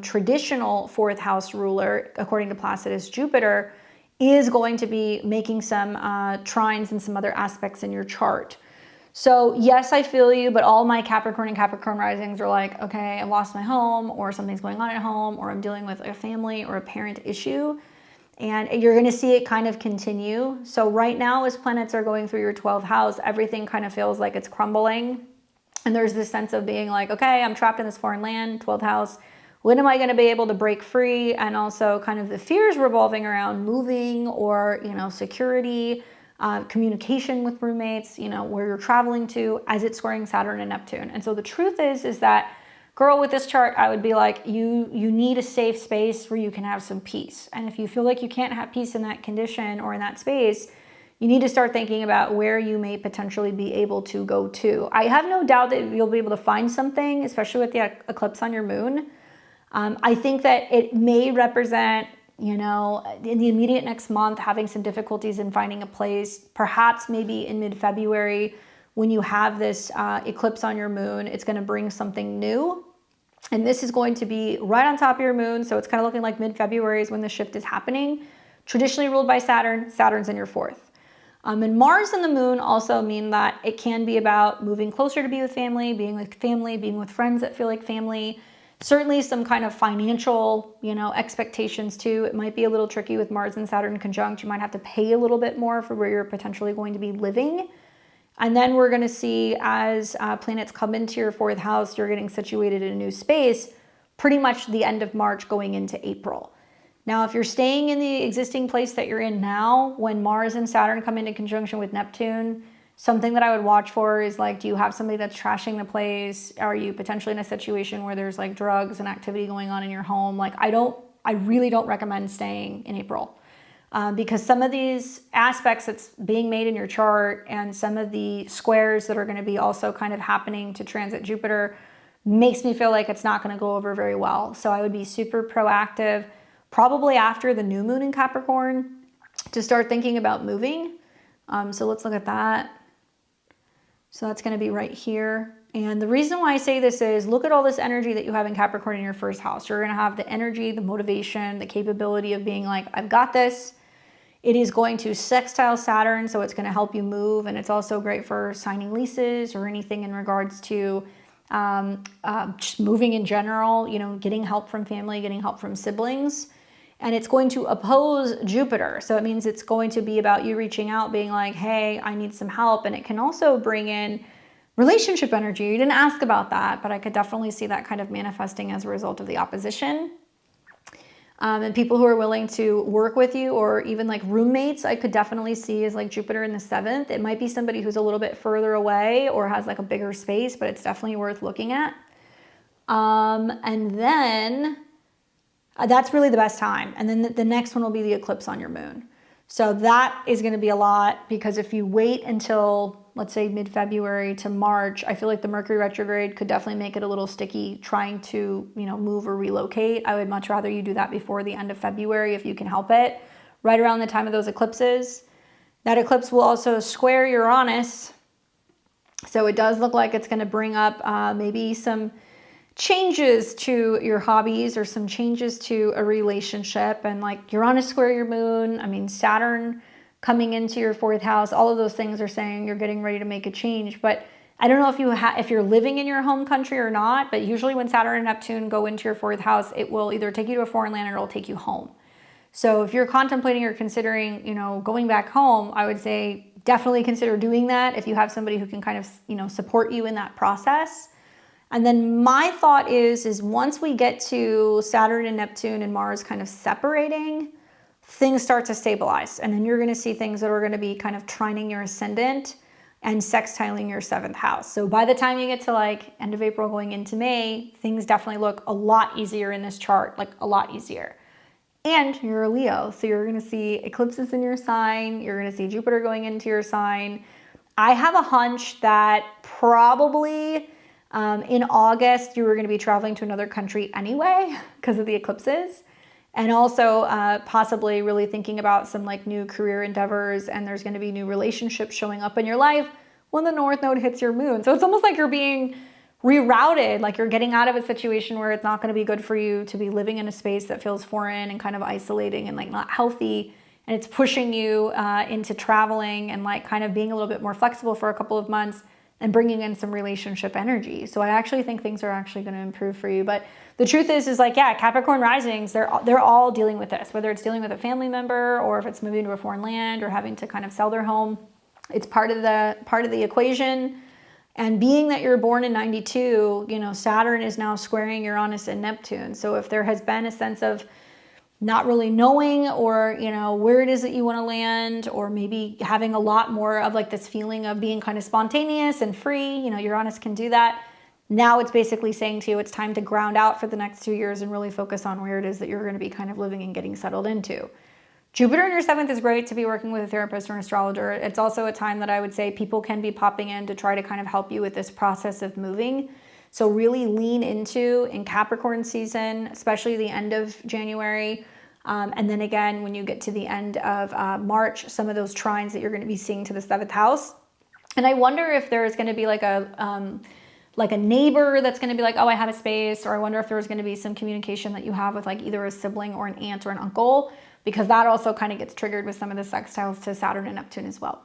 traditional fourth house ruler, according to Placidus, Jupiter, is going to be making some trines and some other aspects in your chart. So yes, I feel you, but all my Capricorn and Capricorn risings are like, okay, I lost my home, or something's going on at home, or I'm dealing with a family or a parent issue. And you're going to see it kind of continue. So right now, as planets are going through your 12th house, everything kind of feels like it's crumbling. And there's this sense of being like, okay, I'm trapped in this foreign land, 12th house. When am I going to be able to break free? And also kind of the fears revolving around moving or, security, communication with roommates, where you're traveling to, as it's squaring Saturn and Neptune. And so the truth is that, girl, with this chart, I would be like, you need a safe space where you can have some peace. And if you feel like you can't have peace in that condition or in that space, you need to start thinking about where you may potentially be able to go to. I have no doubt that you'll be able to find something, especially with the eclipse on your moon. I think that it may represent, in the immediate next month, having some difficulties in finding a place, perhaps maybe in mid-February, when you have this eclipse on your moon, it's going to bring something new. And this is going to be right on top of your moon. So it's kind of looking like mid-February is when the shift is happening. Traditionally ruled by Saturn, Saturn's in your fourth. And Mars and the moon also mean that it can be about moving closer to be with family, being with friends that feel like family. Certainly some kind of financial, expectations too. It might be a little tricky with Mars and Saturn conjunct. You might have to pay a little bit more for where you're potentially going to be living. And then we're going to see as planets come into your 4th house, you're getting situated in a new space, pretty much the end of March going into April. Now, if you're staying in the existing place that you're in now, when Mars and Saturn come into conjunction with Neptune, something that I would watch for is like, do you have somebody that's trashing the place? Are you potentially in a situation where there's like drugs and activity going on in your home? Like, I really don't recommend staying in April. Because some of these aspects that's being made in your chart and some of the squares that are going to be also kind of happening to transit Jupiter makes me feel like it's not going to go over very well. So I would be super proactive, probably after the new moon in Capricorn, to start thinking about moving. So let's look at that. So that's going to be right here. And the reason why I say this is look at all this energy that you have in Capricorn in your 1st house. You're going to have the energy, the motivation, the capability of being like, I've got this. It is going to sextile Saturn, so it's going to help you move. And it's also great for signing leases or anything in regards to just moving in general, you know, getting help from family, getting help from siblings. And it's going to oppose Jupiter. So it means it's going to be about you reaching out, being like, hey, I need some help. And it can also bring in relationship energy. You didn't ask about that, but I could definitely see that kind of manifesting as a result of the opposition. And people who are willing to work with you, or even like roommates, I could definitely see as like Jupiter in the 7th. It might be somebody who's a little bit further away or has like a bigger space, but it's definitely worth looking at. And then that's really the best time. And then the next one will be the eclipse on your moon. So that is going to be a lot, because if you wait until, let's say, mid-February to March, I feel like the Mercury retrograde could definitely make it a little sticky trying to, you know, move or relocate. I would much rather you do that before the end of February if you can help it, right around the time of those eclipses. That eclipse will also square Uranus. So it does look like it's going to bring up maybe some changes to your hobbies or some changes to a relationship. And like Uranus square your moon, I mean, Saturn coming into your 4th house, all of those things are saying you're getting ready to make a change. But I don't know if you're living in your home country or not, but usually when Saturn and Neptune go into your 4th house, it will either take you to a foreign land or it'll take you home. So if you're contemplating or considering, you know, going back home, I would say definitely consider doing that if you have somebody who can kind of, you know, support you in that process. And then my thought is once we get to Saturn and Neptune and Mars kind of separating, things start to stabilize. And then you're going to see things that are going to be kind of trining your ascendant and sextiling your 7th house. So by the time you get to like end of April going into May, things definitely look a lot easier in this chart, like a lot easier. And you're a Leo, so you're going to see eclipses in your sign. You're going to see Jupiter going into your sign. I have a hunch that probably in August, you were going to be traveling to another country anyway because of the eclipses. And also possibly really thinking about some like new career endeavors, and there's going to be new relationships showing up in your life when the North Node hits your moon. So it's almost like you're being rerouted, like you're getting out of a situation where it's not going to be good for you to be living in a space that feels foreign and kind of isolating and like not healthy. And it's pushing you into traveling and like kind of being a little bit more flexible for a couple of months and bringing in some relationship energy. So I actually think things are actually going to improve for you. But the truth is like, yeah, Capricorn risings, they're all dealing with this, whether it's dealing with a family member or if it's moving to a foreign land or having to kind of sell their home. It's part of the equation. And being that you're born in 92, you know, Saturn is now squaring Uranus and Neptune. So if there has been a sense of not really knowing or, you know, where it is that you want to land, or maybe having a lot more of like this feeling of being kind of spontaneous and free, you know, Uranus can do that. Now it's basically saying to you, it's time to ground out for the next 2 years and really focus on where it is that you're going to be kind of living and getting settled into. Jupiter in your 7th is great to be working with a therapist or an astrologer. It's also a time that I would say people can be popping in to try to kind of help you with this process of moving. So really lean into in Capricorn season, especially the end of January. And then again, when you get to the end of March, some of those trines that you're going to be seeing to the 7th house. And I wonder if there is going to be like a neighbor that's going to be like, oh, I have a space. Or I wonder if there's going to be some communication that you have with like either a sibling or an aunt or an uncle, because that also kind of gets triggered with some of the sextiles to Saturn and Neptune as well.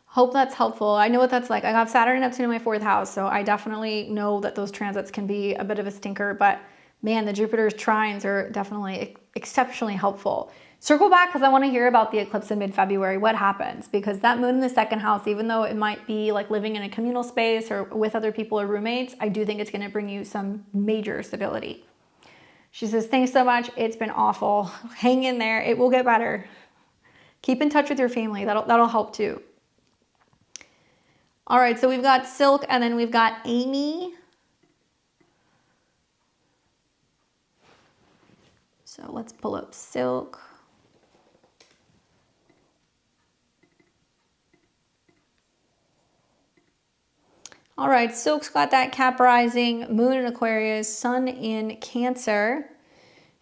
Hope that's helpful. I know what that's like. I have Saturn and Neptune in my 4th house, so I definitely know that those transits can be a bit of a stinker, but man, the Jupiter's trines are definitely exceptionally helpful. Circle back because I want to hear about the eclipse in mid-February. What happens? Because that moon in the second house, even though it might be like living in a communal space or with other people or roommates, I do think it's going to bring you some major stability. She says, thanks so much. It's been awful. Hang in there. It will get better. Keep in touch with your family. That'll help too. All right, so we've got Silk and then we've got Amy. So let's pull up Silk. All right, Silk's got that Cap rising, Moon in Aquarius, Sun in Cancer.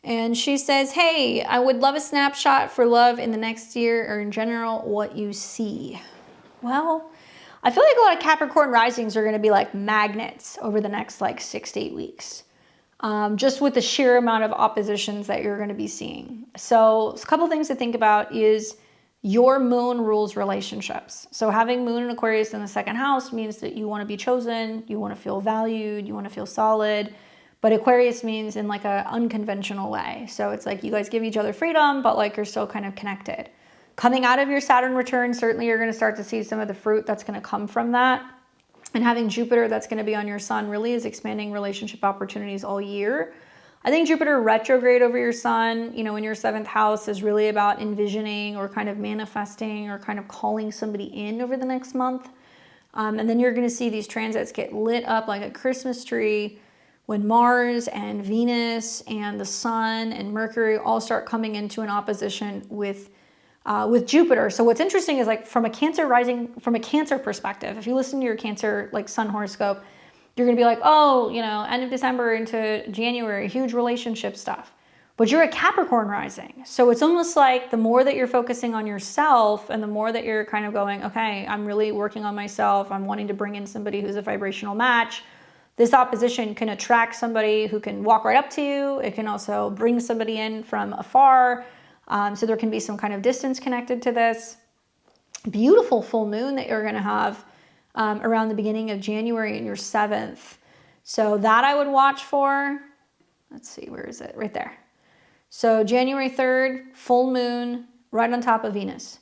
And she says, hey, I would love a snapshot for love in the next year or in general, what you see. Well, I feel like a lot of Capricorn risings are going to be like magnets over the next like 6 to 8 weeks. Just with the sheer amount of oppositions that you're going to be seeing. So a couple things to think about is your moon rules relationships. So having Moon in Aquarius in the second house means that you want to be chosen, you want to feel valued, you want to feel solid. But Aquarius means in like an unconventional way. So it's like you guys give each other freedom, but like you're still kind of connected. Coming out of your Saturn return, certainly you're going to start to see some of the fruit that's going to come from that. And having Jupiter that's going to be on your sun really is expanding relationship opportunities all year. I think Jupiter retrograde over your sun, you know, in your 7th house is really about envisioning or kind of manifesting or kind of calling somebody in over the next month. And then you're going to see these transits get lit up like a Christmas tree when Mars and Venus and the sun and Mercury all start coming into an opposition with Jupiter. So what's interesting is like from a Cancer rising, from a Cancer perspective, if you listen to your Cancer like sun horoscope, you're going to be like, oh, you know, end of December into January, huge relationship stuff. But you're a Capricorn rising. So it's almost like the more that you're focusing on yourself and the more that you're kind of going, okay, I'm really working on myself. I'm wanting to bring in somebody who's a vibrational match. This opposition can attract somebody who can walk right up to you. It can also bring somebody in from afar. So there can be some kind of distance connected to this. Beautiful full moon that you're going to have around the beginning of January in your 7th. So that I would watch for. Let's see, where is it? Right there. So January 3rd, full moon right on top of Venus.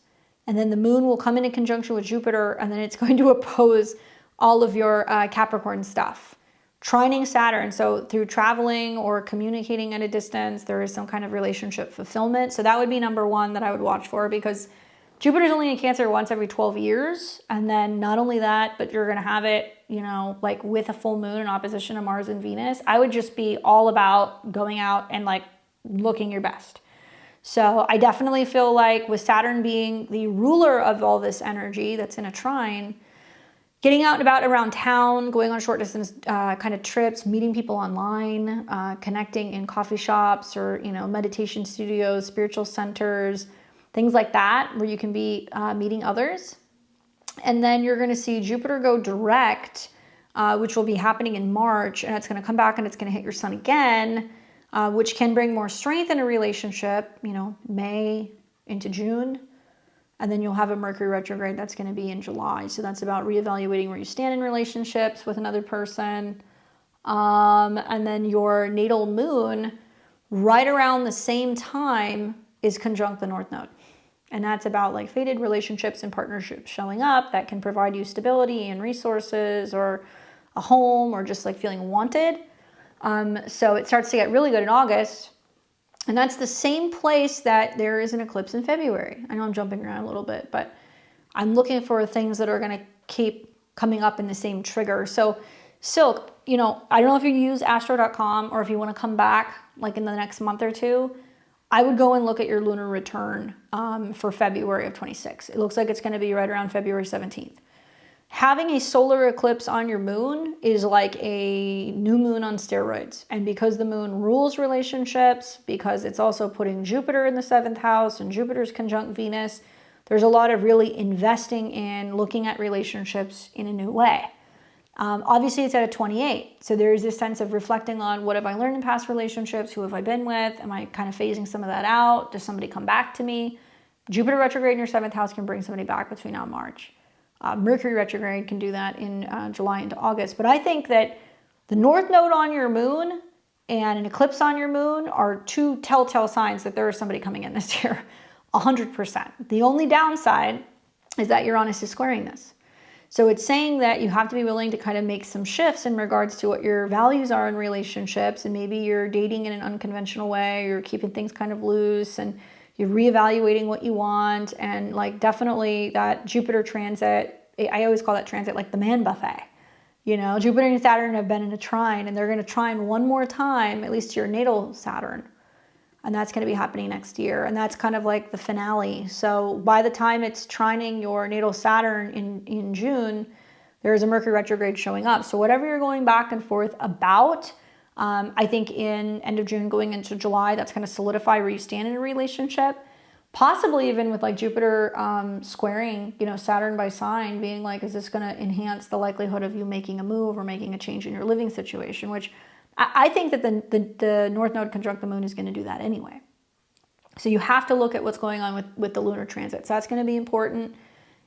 And then the moon will come into conjunction with Jupiter, and then it's going to oppose all of your Capricorn stuff. Trining Saturn, so through traveling or communicating at a distance, there is some kind of relationship fulfillment. So that would be number one that I would watch for, because Jupiter's only in Cancer once every 12 years. And then not only that, but you're going to have it, you know, like with a full moon in opposition to Mars and Venus. I would just be all about going out and like looking your best. So I definitely feel like with Saturn being the ruler of all this energy that's in a trine, getting out and about around town, going on short distance kind of trips, meeting people online, connecting in coffee shops or, you know, meditation studios, spiritual centers, things like that, where you can be meeting others. And then you're going to see Jupiter go direct, which will be happening in March, and it's going to come back and it's going to hit your sun again, which can bring more strength in a relationship, you know, May into June. And then you'll have a Mercury retrograde that's going to be in July. So that's about reevaluating where you stand in relationships with another person. And then your natal moon, right around the same time, is conjunct the North Node. And that's about like fated relationships and partnerships showing up that can provide you stability and resources or a home or just like feeling wanted. So it starts to get really good in August. And that's the same place that there is an eclipse in February. I know I'm jumping around a little bit, but I'm looking for things that are going to keep coming up in the same trigger. So Silk, you know, I don't know if you use astro.com or if you want to come back like in the next month or two, I would go and look at your lunar return for February of 26. It looks like it's going to be right around February 17th. Having a solar eclipse on your moon is like a new moon on steroids. And because the moon rules relationships, because it's also putting Jupiter in the 7th house and Jupiter's conjunct Venus, there's a lot of really investing in looking at relationships in a new way. Obviously, it's at a 28. So there's this sense of reflecting on what have I learned in past relationships? Who have I been with? Am I kind of phasing some of that out? Does somebody come back to me? Jupiter retrograde in your 7th house can bring somebody back between now and March. Mercury retrograde can do that in July into August. But I think that the North Node on your moon and an eclipse on your moon are two telltale signs that there is somebody coming in this year, 100%. The only downside is that Uranus is squaring this. So it's saying that you have to be willing to kind of make some shifts in regards to what your values are in relationships, and maybe you're dating in an unconventional way, you're keeping things kind of loose, and you're reevaluating what you want. And like definitely that Jupiter transit, I always call that transit like the man buffet. You know, Jupiter and Saturn have been in a trine, and they're going to trine one more time, at least to your natal Saturn. And that's going to be happening next year. And that's kind of like the finale. So by the time it's trining your natal Saturn in June, there's a Mercury retrograde showing up. So whatever you're going back and forth about, I think in end of June going into July, that's going to solidify where you stand in a relationship. Possibly even with like Jupiter squaring, you know, Saturn by sign, being like, is this going to enhance the likelihood of you making a move or making a change in your living situation? Which I think that the North Node conjunct the moon is going to do that anyway. So you have to look at what's going on with the lunar transit. So that's going to be important.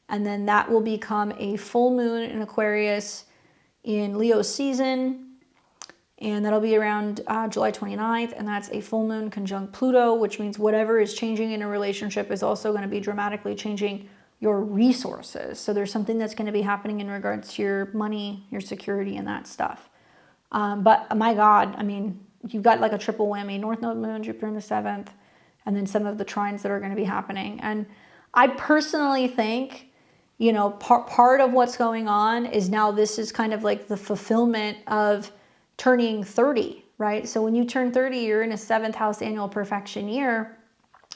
And then that will become a full moon in Aquarius in Leo season. And that'll be around July 29th. And that's a full moon conjunct Pluto, which means whatever is changing in a relationship is also going to be dramatically changing your resources. So there's something that's going to be happening in regards to your money, your security, and that stuff. But my God, I mean, you've got like a triple whammy, North Node moon, Jupiter in the 7th, and then some of the trines that are going to be happening. And I personally think, you know, part of what's going on is now this is kind of like the fulfillment of turning 30, right? So when you turn 30, you're in a 7th house annual perfection year.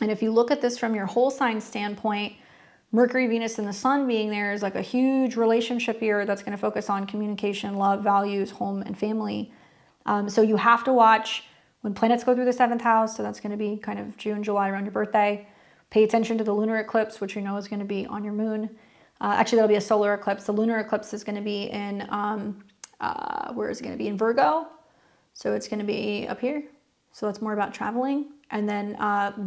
And if you look at this from your whole sign standpoint, Mercury, Venus, and the Sun being there is like a huge relationship year that's going to focus on communication, love, values, home, and family. So you have to watch when planets go through the 7th house. So that's going to be kind of June, July, around your birthday. Pay attention to the lunar eclipse, which you know is going to be on your moon. Actually, that'll be a solar eclipse. The lunar eclipse is going to be in, where is it going to be? In Virgo. So it's going to be up here. So it's more about traveling. And then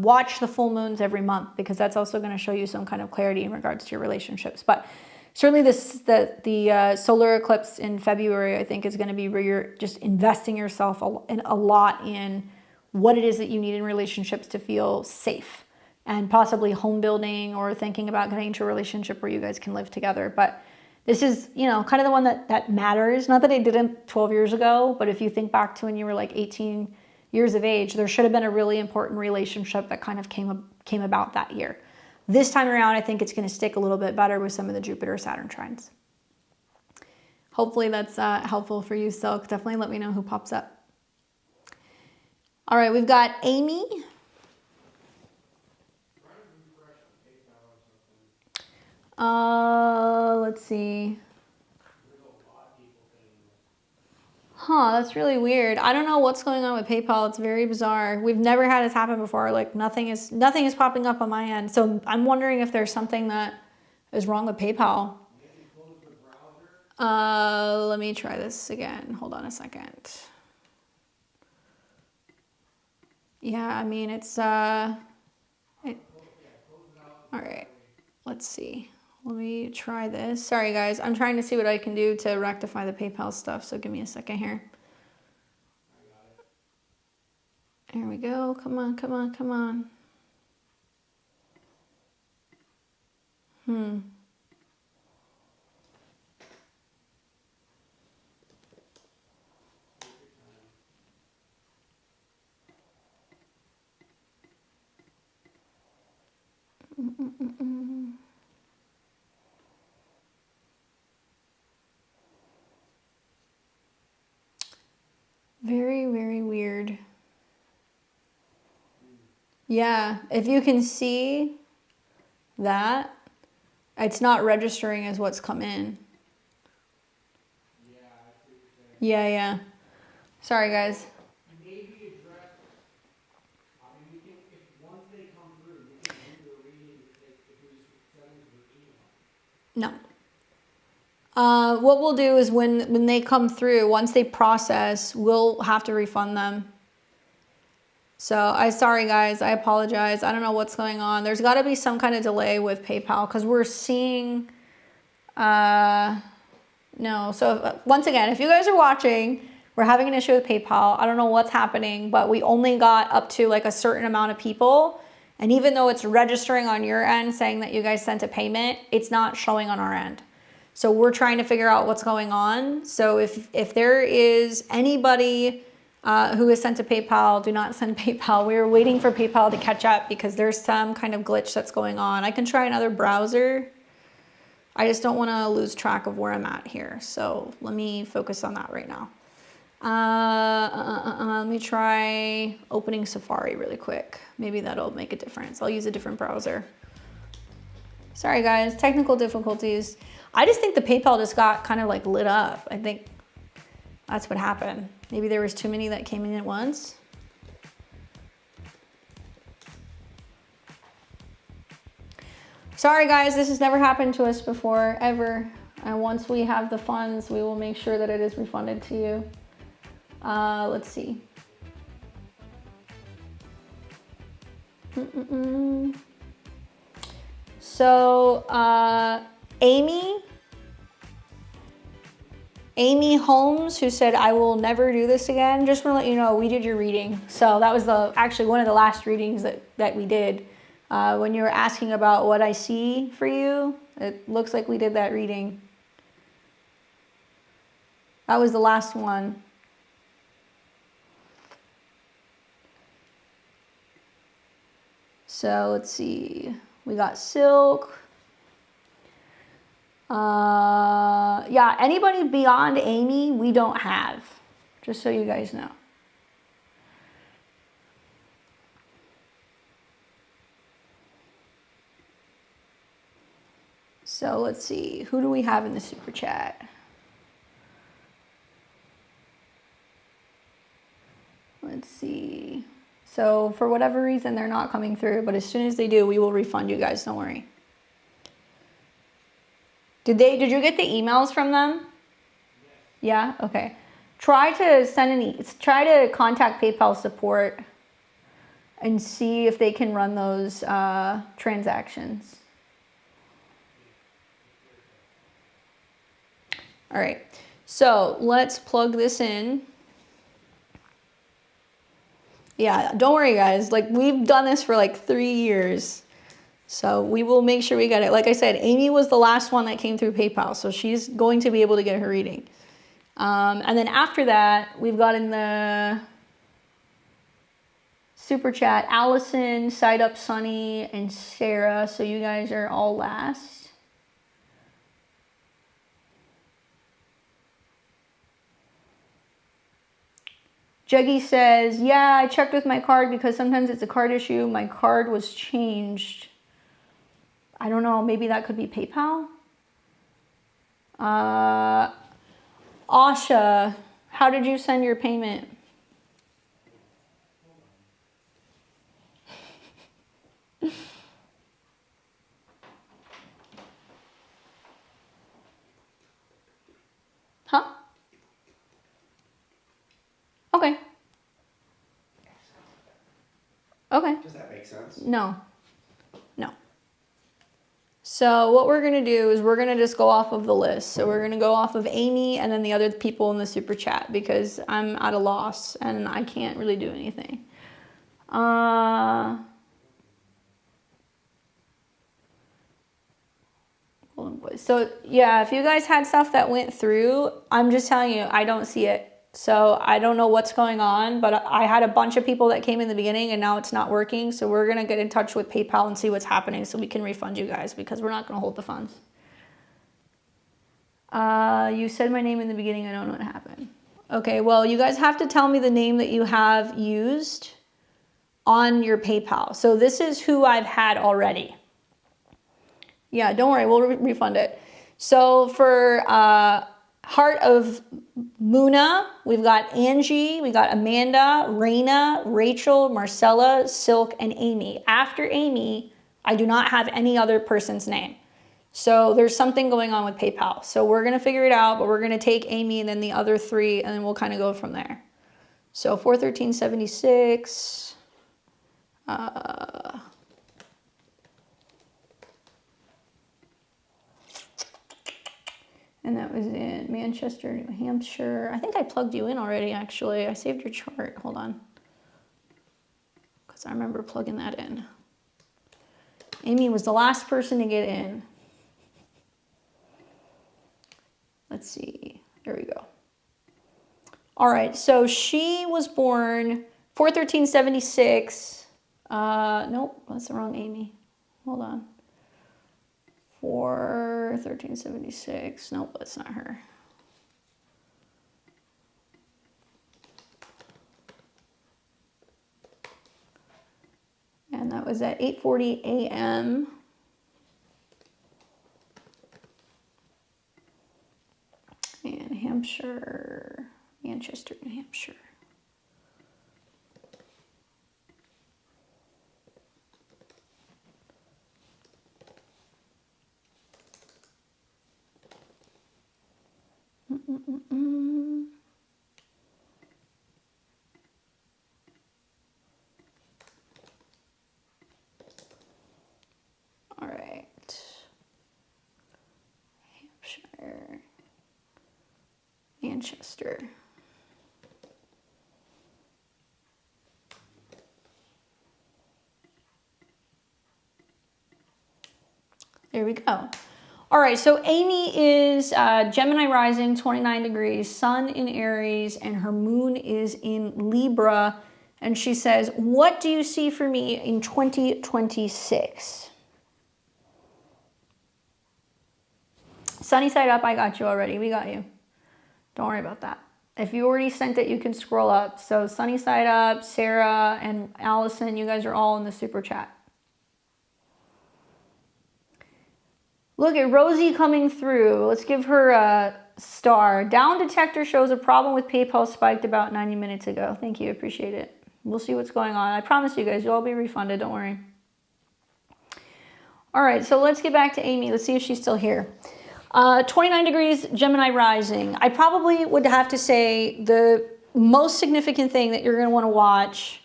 watch the full moons every month, because that's also going to show you some kind of clarity in regards to your relationships. But certainly the solar eclipse in February, I think, is going to be where you're just investing yourself a lot in what it is that you need in relationships to feel safe, and possibly home building or thinking about getting into a relationship where you guys can live together. But this is, you know, kind of the one that matters. Not that it didn't 12 years ago, but if you think back to when you were like 18 years of age, there should have been a really important relationship that kind of came about that year. This time around, I think it's going to stick a little bit better with some of the Jupiter-Saturn trines. Hopefully that's helpful for you, Silk. Definitely let me know who pops up. All right, we've got Amy. Let's see. Huh, that's really weird. I don't know what's going on with PayPal. It's very bizarre. We've never had this happen before. Like nothing is popping up on my end. So I'm wondering if there's something that is wrong with PayPal. Let me try this again. Hold on a second. Yeah, I mean it's all right. Let's see. Let me try this. Sorry, guys. I'm trying to see what I can do to rectify the PayPal stuff, so give me a second here. There we go. Come on, come on, come on. Very, very weird. Yeah, if you can see that, it's not registering as what's come in. Yeah. Sorry, guys. No. What we'll do is when they come through, once they process, we'll have to refund them. So sorry guys, I apologize. I don't know what's going on. There's got to be some kind of delay with PayPal because we're seeing, no. So once again, if you guys are watching, We're having an issue with PayPal. I don't know what's happening, but we only got up to like a certain amount of people. And even though it's registering on your end saying that you guys sent a payment, it's not showing on our end. So we're trying to figure out what's going on. So if there is anybody who has sent to PayPal, do not send PayPal. We are waiting for PayPal to catch up because there's some kind of glitch that's going on. I can try another browser. I just don't want to lose track of where I'm at here. So let me focus on that right now. Let me try opening Safari really quick. Maybe that'll make a difference. I'll use a different browser. Sorry guys, technical difficulties. I just think the PayPal just got kind of like lit up. I think that's what happened. Maybe there was too many that came in at once. Sorry guys, this has never happened to us before, ever. And once we have the funds, we will make sure that it is refunded to you. Let's see. So, Amy Holmes, who said, I will never do this again. Just want to let you know, we did your reading. So that was actually one of the last readings that we did. When you were asking about what I see for you, it looks like we did that reading. That was the last one. So let's see, we got Silk. Yeah, anybody beyond Amy, we don't have, just so you guys know. So let's see, who do we have in the super chat? Let's see. So for whatever reason, they're not coming through, but as soon as they do, we will refund you guys, don't worry. Did you get the emails from them? Yeah, okay. Try to contact PayPal support and see if they can run those transactions. All right, so let's plug this in. Yeah, don't worry guys, like we've done this for like 3 years. So we will make sure we get it. Like I said, Amy was the last one that came through PayPal, so she's going to be able to get her reading. And then after that, we've got in the super chat, Allison, Side Up Sunny, and Sarah. So you guys are all last. Juggy says, yeah, I checked with my card because sometimes it's a card issue. My card was changed. I don't know, maybe that could be PayPal? Asha, how did you send your payment? Huh? Okay. Okay. Does that make sense? No. No. So what we're going to do is we're going to just go off of the list. So we're going to go off of Amy and then the other people in the super chat because I'm at a loss and I can't really do anything. So yeah, if you guys had stuff that went through, I'm just telling you, I don't see it. So I don't know what's going on, but I had a bunch of people that came in the beginning and now it's not working. So we're going to get in touch with PayPal and see what's happening so we can refund you guys because we're not going to hold the funds. You said my name in the beginning. I don't know what happened. Okay, well, you guys have to tell me the name that you have used on your PayPal. So this is who I've had already. Yeah, don't worry, we'll refund it. So for Heart of Muna, we've got Angie, we got Amanda, Raina, Rachel, Marcella, Silk, and Amy. After Amy, I do not have any other person's name. So there's something going on with PayPal. So we're going to figure it out, but we're going to take Amy and then the other three, and then we'll kind of go from there. So 413.76. And that was in Manchester, New Hampshire. I think I plugged you in already, actually. I saved your chart. Hold on. Because I remember plugging that in. Amy was the last person to get in. Let's see. There we go. All right. So she was born 4/13/76. Nope, that's the wrong Amy. Hold on. 4/13/76. Nope, that's not her. And that was at 8:40 a.m. in Hampshire, Manchester, New Hampshire. All right. Hampshire, Manchester. There we go. All right, so Amy is Gemini rising, 29 degrees, sun in Aries, and her moon is in Libra. And she says, what do you see for me in 2026? Sunny side up, I got you already. We got you. Don't worry about that. If you already sent it, you can scroll up. So sunny side up, Sarah and Allison, you guys are all in the super chat. Look at Rosie coming through. Let's give her a star. Down detector shows a problem with PayPal spiked about 90 minutes ago. Thank you. Appreciate it. We'll see what's going on. I promise you guys, you'll all be refunded. Don't worry. All right, so let's get back to Amy. Let's see if she's still here. 29 degrees, Gemini rising. I probably would have to say the most significant thing that you're going to want to watch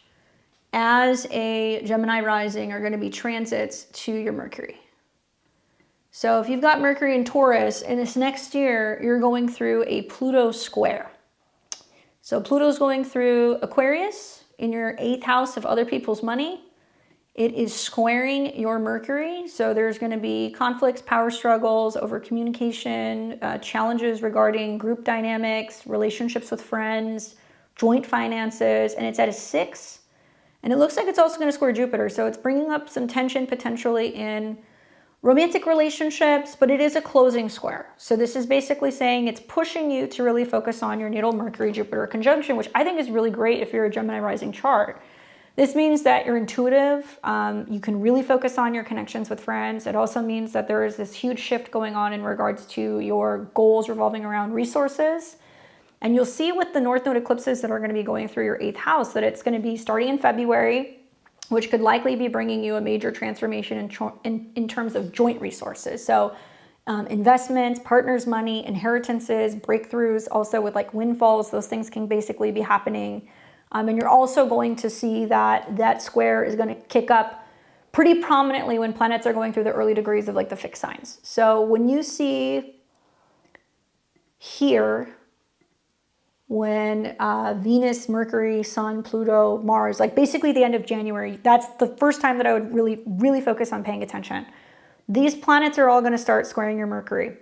as a Gemini rising are going to be transits to your Mercury. So if you've got Mercury in Taurus, and this next year, you're going through a Pluto square. So Pluto's going through Aquarius in your 8th house of other people's money. It is squaring your Mercury. So there's going to be conflicts, power struggles over communication, challenges regarding group dynamics, relationships with friends, joint finances, and it's at a 6. And it looks like it's also going to square Jupiter. So it's bringing up some tension potentially in romantic relationships, but it is a closing square. So this is basically saying it's pushing you to really focus on your natal Mercury-Jupiter conjunction, which I think is really great if you're a Gemini rising chart. This means that you're intuitive. You can really focus on your connections with friends. It also means that there is this huge shift going on in regards to your goals revolving around resources. And you'll see with the North Node eclipses that are going to be going through your 8th house that it's going to be starting in February, which could likely be bringing you a major transformation in terms of joint resources. So investments, partners' money, inheritances, breakthroughs, also with like windfalls, those things can basically be happening. And you're also going to see that that square is going to kick up pretty prominently when planets are going through the early degrees of like the fixed signs. So when you see here, when Venus, Mercury, Sun, Pluto, Mars, like basically the end of January, that's the first time that I would really focus on paying attention. These planets are all going to start squaring your Mercury.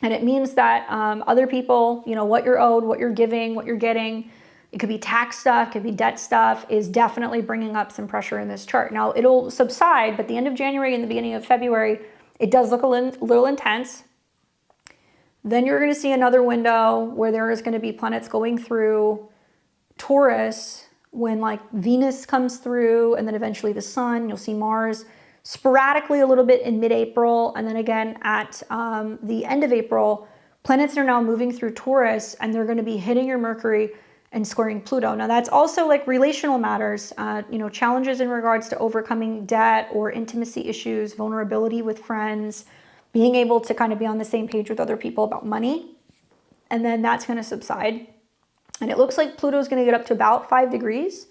And it means that other people, you know, what you're owed, what you're giving, what you're getting, it could be tax stuff, it could be debt stuff, is definitely bringing up some pressure in this chart. Now, it'll subside, but the end of January and the beginning of February, it does look a little intense. Then you're going to see another window where there is going to be planets going through Taurus when like Venus comes through, and then eventually the Sun. You'll see Mars sporadically a little bit in mid-April, and then again at the end of April, planets are now moving through Taurus, and they're going to be hitting your Mercury and squaring Pluto. Now that's also like relational matters, you know, challenges in regards to overcoming debt or intimacy issues, vulnerability with friends, being able to kind of be on the same page with other people about money. And then that's going to subside. And it looks like Pluto is going to get up to about 5 degrees.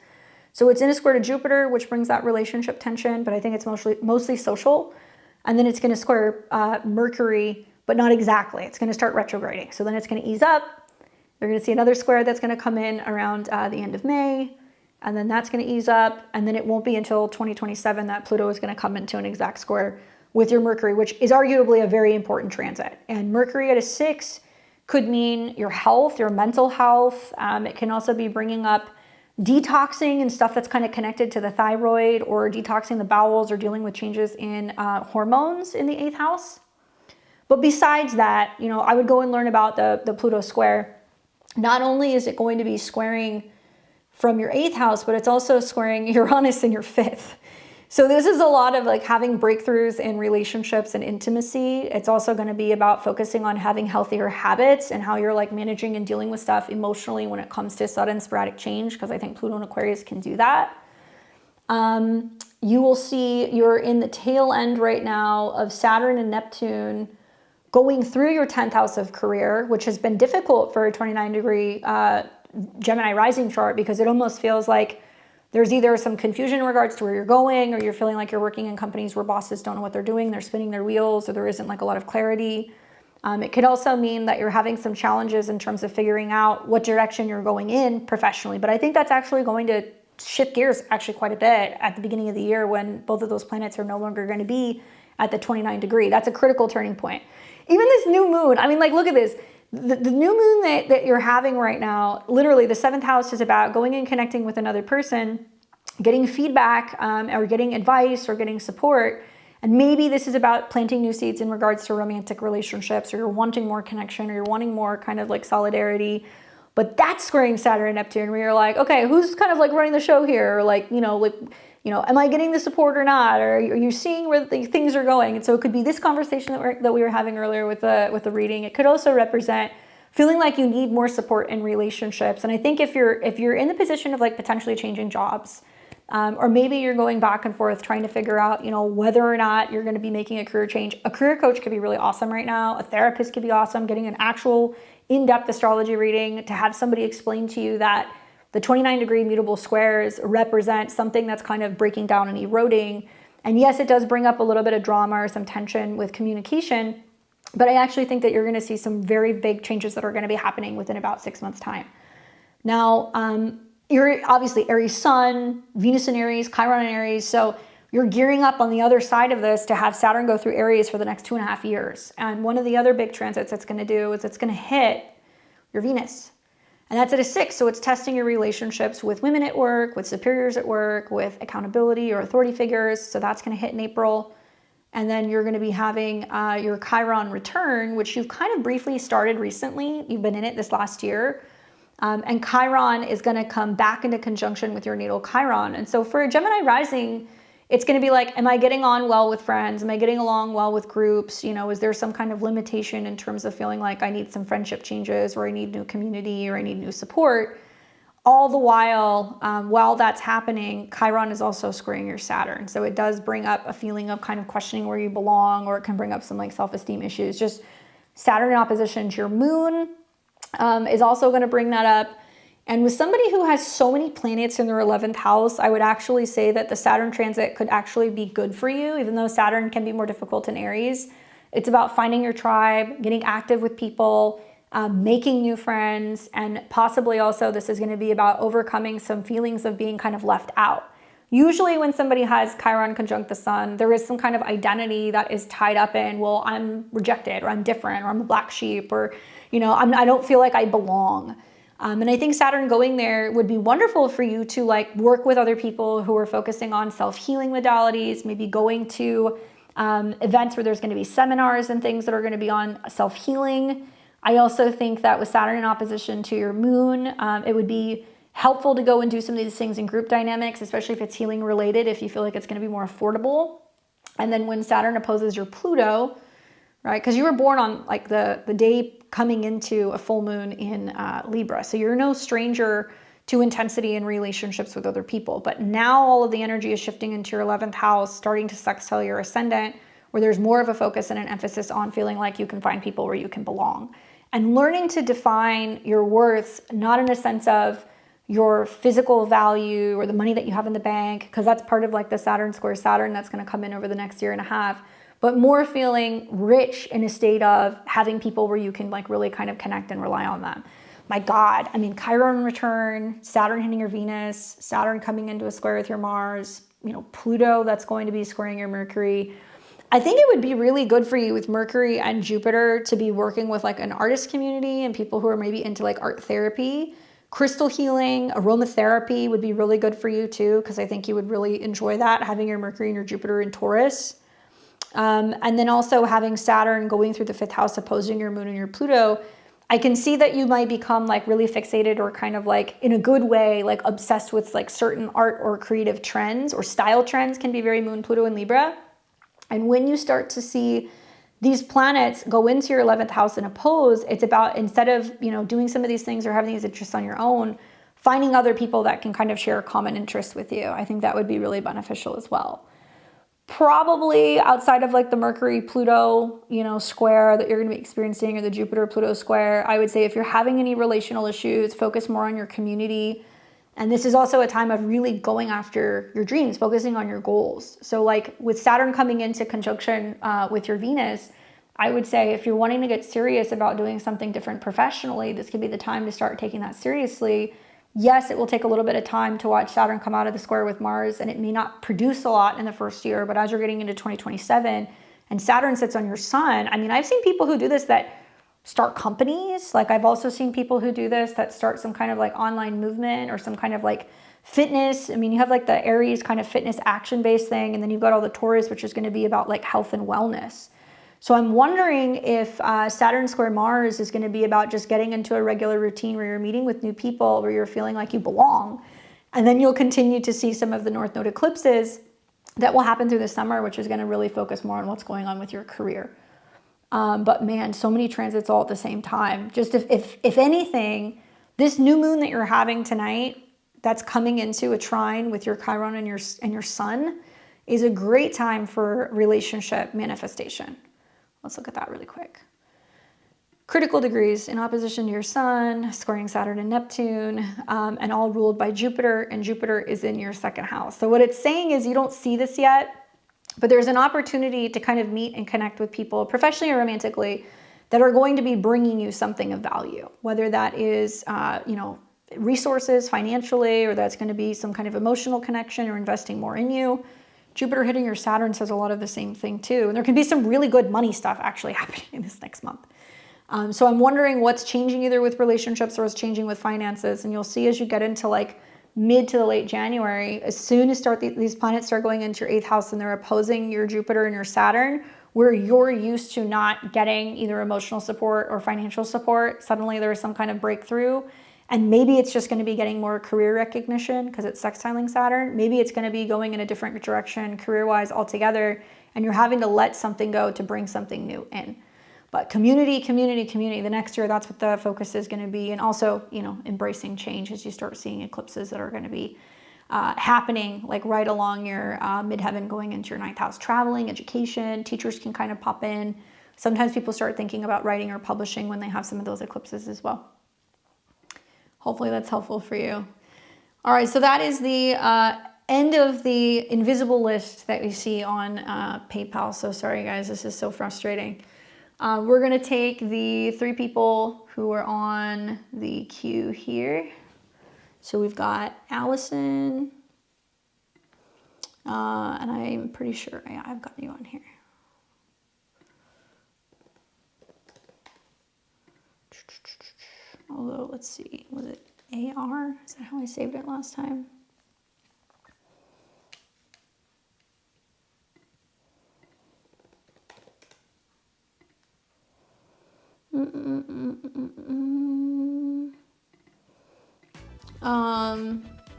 So it's in a square to Jupiter, which brings that relationship tension, but I think it's mostly social. And then it's going to square Mercury but not exactly. It's going to start retrograding. So then it's going to ease up. You're going to see another square that's going to come in around the end of May. And then that's going to ease up. And then it won't be until 2027 that Pluto is going to come into an exact square with your Mercury, which is arguably a very important transit. And Mercury at a 6 could mean your health, your mental health. It can also be bringing up detoxing and stuff that's kind of connected to the thyroid, or detoxing the bowels, or dealing with changes in hormones in the 8th house. But besides that, you know, I would go and learn about the Pluto square. Not only is it going to be squaring from your 8th house, but it's also squaring Uranus in your 5th. So this is a lot of like having breakthroughs in relationships and intimacy. It's also going to be about focusing on having healthier habits and how you're like managing and dealing with stuff emotionally when it comes to sudden sporadic change, because I think Pluto and Aquarius can do that. You will see you're in the tail end right now of Saturn and Neptune going through your 10th house of career, which has been difficult for a 29-degree Gemini rising chart, because it almost feels like there's either some confusion in regards to where you're going, or you're feeling like you're working in companies where bosses don't know what they're doing, they're spinning their wheels, or there isn't like a lot of clarity. It could also mean that you're having some challenges in terms of figuring out what direction you're going in professionally. But I think that's actually going to shift gears actually quite a bit at the beginning of the year, when both of those planets are no longer going to be at the 29 degree. That's a critical turning point. Even this new moon, I mean, like, look at this. The new moon that you're having right now, literally the 7th house is about going and connecting with another person, getting feedback, or getting advice, or getting support. And maybe this is about planting new seeds in regards to romantic relationships, or you're wanting more connection, or you're wanting more kind of like solidarity. But that's squaring Saturn and Neptune, where you're like, okay, who's kind of like running the show here? Or like, am I getting the support or not? Or are you seeing where the things are going? And so it could be this conversation that we were having earlier with the reading. It could also represent feeling like you need more support in relationships. And I think if you're in the position of like potentially changing jobs, or maybe you're going back and forth trying to figure out, whether or not you're going to be making a career change, a career coach could be really awesome right now. A therapist could be awesome. Getting an actual in-depth astrology reading to have somebody explain to you that the 29-degree mutable squares represent something that's kind of breaking down and eroding. And yes, it does bring up a little bit of drama or some tension with communication, but I actually think that you're going to see some very big changes that are going to be happening within about 6 months' time. Now, you're obviously Aries Sun, Venus in Aries, Chiron in Aries, so you're gearing up on the other side of this to have Saturn go through Aries for the next 2.5 years. And one of the other big transits it's going to do is it's going to hit your Venus. And that's at a 6, so it's testing your relationships with women at work, with superiors at work, with accountability or authority figures. So that's going to hit in April. And then you're going to be having your Chiron return, which you've kind of briefly started recently. You've been in it this last year. And Chiron is going to come back into conjunction with your natal Chiron. And so for a Gemini rising, it's going to be like, am I getting on well with friends? Am I getting along well with groups? Is there some kind of limitation in terms of feeling like I need some friendship changes, or I need new community, or I need new support? All the while that's happening, Chiron is also squaring your Saturn. So it does bring up a feeling of kind of questioning where you belong, or it can bring up some like self-esteem issues. Just Saturn in opposition to your moon is also going to bring that up. And with somebody who has so many planets in their 11th house, I would actually say that the Saturn transit could actually be good for you, even though Saturn can be more difficult in Aries. It's about finding your tribe, getting active with people, making new friends, and possibly also this is going to be about overcoming some feelings of being kind of left out. Usually when somebody has Chiron conjunct the sun, there is some kind of identity that is tied up in, well, I'm rejected, or I'm different, or I'm a black sheep, or, I don't feel like I belong. And I think Saturn going there would be wonderful for you to like work with other people who are focusing on self-healing modalities, maybe going to events where there's going to be seminars and things that are going to be on self-healing. I also think that with Saturn in opposition to your moon, it would be helpful to go and do some of these things in group dynamics, especially if it's healing related, if you feel like it's going to be more affordable. And then when Saturn opposes your Pluto, right? Because you were born on like the day coming into a full moon in Libra. So you're no stranger to intensity in relationships with other people. But now all of the energy is shifting into your 11th house, starting to sextile your ascendant, where there's more of a focus and an emphasis on feeling like you can find people where you can belong. And learning to define your worth, not in a sense of your physical value or the money that you have in the bank, because that's part of like the Saturn square Saturn that's going to come in over the next 1.5 years, but more feeling rich in a state of having people where you can like really kind of connect and rely on them. My God, I mean, Chiron return, Saturn hitting your Venus, Saturn coming into a square with your Mars, you know, Pluto that's going to be squaring your Mercury. I think it would be really good for you with Mercury and Jupiter to be working with like an artist community and people who are maybe into like art therapy. Crystal healing, aromatherapy would be really good for you too, because I think you would really enjoy that, having your Mercury and your Jupiter in Taurus. And then also having Saturn going through the 5th house opposing your Moon and your Pluto. I can see that you might become like really fixated or kind of like in a good way, like obsessed with like certain art or creative trends or style trends can be very Moon, Pluto, and Libra. And when you start to see these planets go into your 11th house and oppose, it's about, instead of, you know, doing some of these things or having these interests on your own, finding other people that can kind of share common interests with you. I think that would be really beneficial as well. Probably outside of like the Mercury Pluto, you know, square that you're going to be experiencing, or the Jupiter Pluto square, I would say if you're having any relational issues, focus more on your community. And this is also a time of really going after your dreams, focusing on your goals. So like with Saturn coming into conjunction with your Venus, I would say if you're wanting to get serious about doing something different professionally, this could be the time to start taking that seriously. Yes, it will take a little bit of time to watch Saturn come out of the square with Mars, and it may not produce a lot in the first year, but as you're getting into 2027 and Saturn sits on your sun, I mean, I've seen people who do this that start companies. Like I've also seen people who do this that start some kind of like online movement or some kind of like fitness. I mean, you have like the Aries kind of fitness action-based thing, and then you've got all the Taurus, which is going to be about like health and wellness. So I'm wondering if Saturn square Mars is going to be about just getting into a regular routine where you're meeting with new people, where you're feeling like you belong. And then you'll continue to see some of the North Node eclipses that will happen through the summer, which is going to really focus more on what's going on with your career. But man, so many transits all at the same time. Just if anything, this new moon that you're having tonight, that's coming into a trine with your Chiron and your sun, is a great time for relationship manifestation. Let's look at that really quick. Critical degrees in opposition to your sun, squaring Saturn and Neptune, and all ruled by Jupiter, and Jupiter is in your 2nd house. So what it's saying is you don't see this yet, but there's an opportunity to kind of meet and connect with people professionally or romantically that are going to be bringing you something of value, whether that is, you know, resources financially, or that's going to be some kind of emotional connection or investing more in you. Jupiter hitting your Saturn says a lot of the same thing too. And there can be some really good money stuff actually happening in this next month. So I'm wondering what's changing either with relationships or what's changing with finances. And you'll see as you get into like mid to the late January, as soon as these planets start going into your 8th house and they're opposing your Jupiter and your Saturn, where you're used to not getting either emotional support or financial support, suddenly there's some kind of breakthrough. And maybe it's just going to be getting more career recognition because it's sextiling Saturn. Maybe it's going to be going in a different direction career-wise altogether, and you're having to let something go to bring something new in. But community, the next year, that's what the focus is going to be. And also, you know, embracing change as you start seeing eclipses that are going to be happening like right along your midheaven going into your 9th house. Traveling, education, teachers can kind of pop in. Sometimes people start thinking about writing or publishing when they have some of those eclipses as well. Hopefully that's helpful for you. All right, so that is the end of the invisible list that we see on PayPal. So sorry guys, this is so frustrating. We're gonna take the 3 people who are on the queue here. So we've got Allison, and I'm pretty sure I've got you on here. Although, let's see, was it AR? Is that how I saved it last time?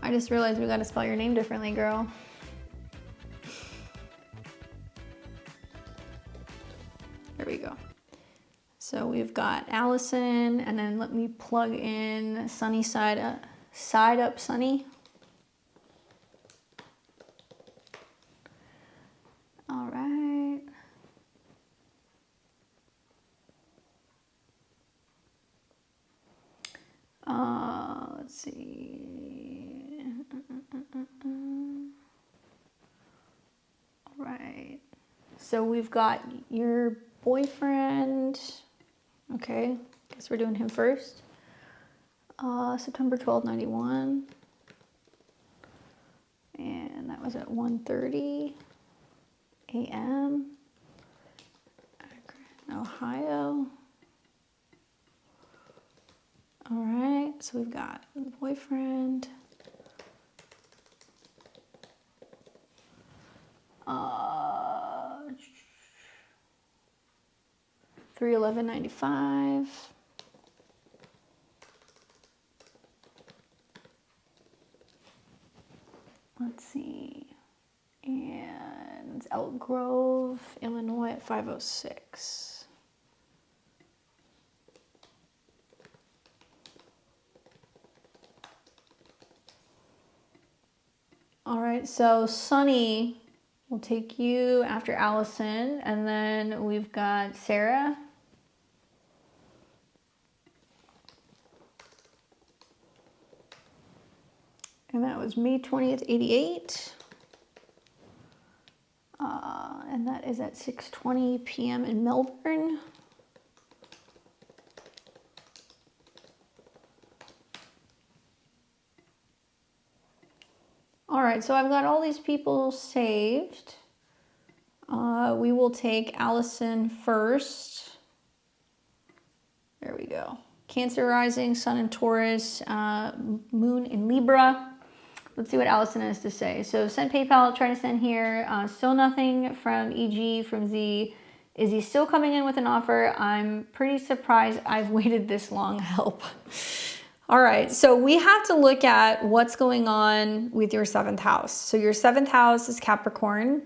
I just realized we gotta spell your name differently, girl. There we go. So we've got Allison, and then let me plug in Sunny Side Up Sunny. All right. Let's see. All right. so we've got your boyfriend. Okay, guess we're doing him first. September 12th, 91. And that was at 1:30 a.m. Akron, Ohio. All right, so we've got the boyfriend. 3/11/95. Let's see. And it's Elk Grove, Illinois at 5:06. All right, so Sunny will take you after Allison, and then we've got Sarah. And that was May 20th, 88. And that is at 6:20 p.m. in Melbourne. All right, so I've got all these people saved. We will take Allison first. There we go. Cancer rising, Sun in Taurus, Moon in Libra. Let's see what Allison has to say. So send PayPal, trying to send here. Still nothing from EG, from Z. Is he still coming in with an offer? I'm pretty surprised I've waited this long. Help. All right, so we have to look at what's going on with your 7th house. So your 7th house is Capricorn.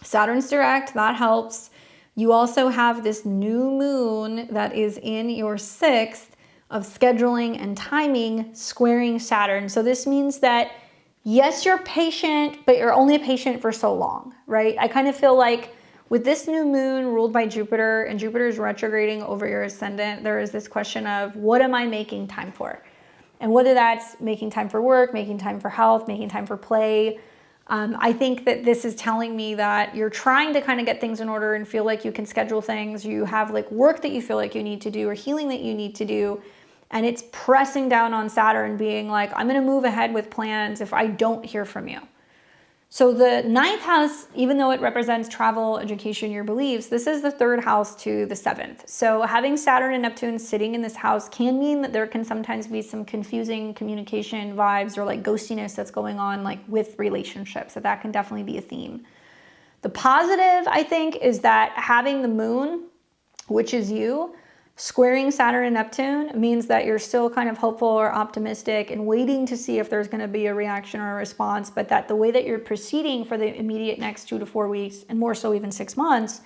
Saturn's direct, that helps. You also have this new moon that is in your 6th of scheduling and timing, squaring Saturn. So this means that yes, you're patient, but you're only patient for so long, right? I kind of feel like with this new moon ruled by Jupiter and Jupiter's retrograding over your ascendant, there is this question of what am I making time for? And whether that's making time for work, making time for health, making time for play, I think that this is telling me that you're trying to kind of get things in order and feel like you can schedule things. You have like work that you feel like you need to do or healing that you need to do. And it's pressing down on Saturn being like, I'm going to move ahead with plans if I don't hear from you. So the 9th house, even though it represents travel, education, your beliefs, this is the 3rd house to the 7th. So having Saturn and Neptune sitting in this house can mean that there can sometimes be some confusing communication vibes or like ghostiness that's going on like with relationships. So that can definitely be a theme. The positive, I think, is that having the moon, which is you, squaring Saturn and Neptune means that you're still kind of hopeful or optimistic and waiting to see if there's going to be a reaction or a response, but that the way that you're proceeding for the immediate next 2 to 4 weeks, and more so even 6 months,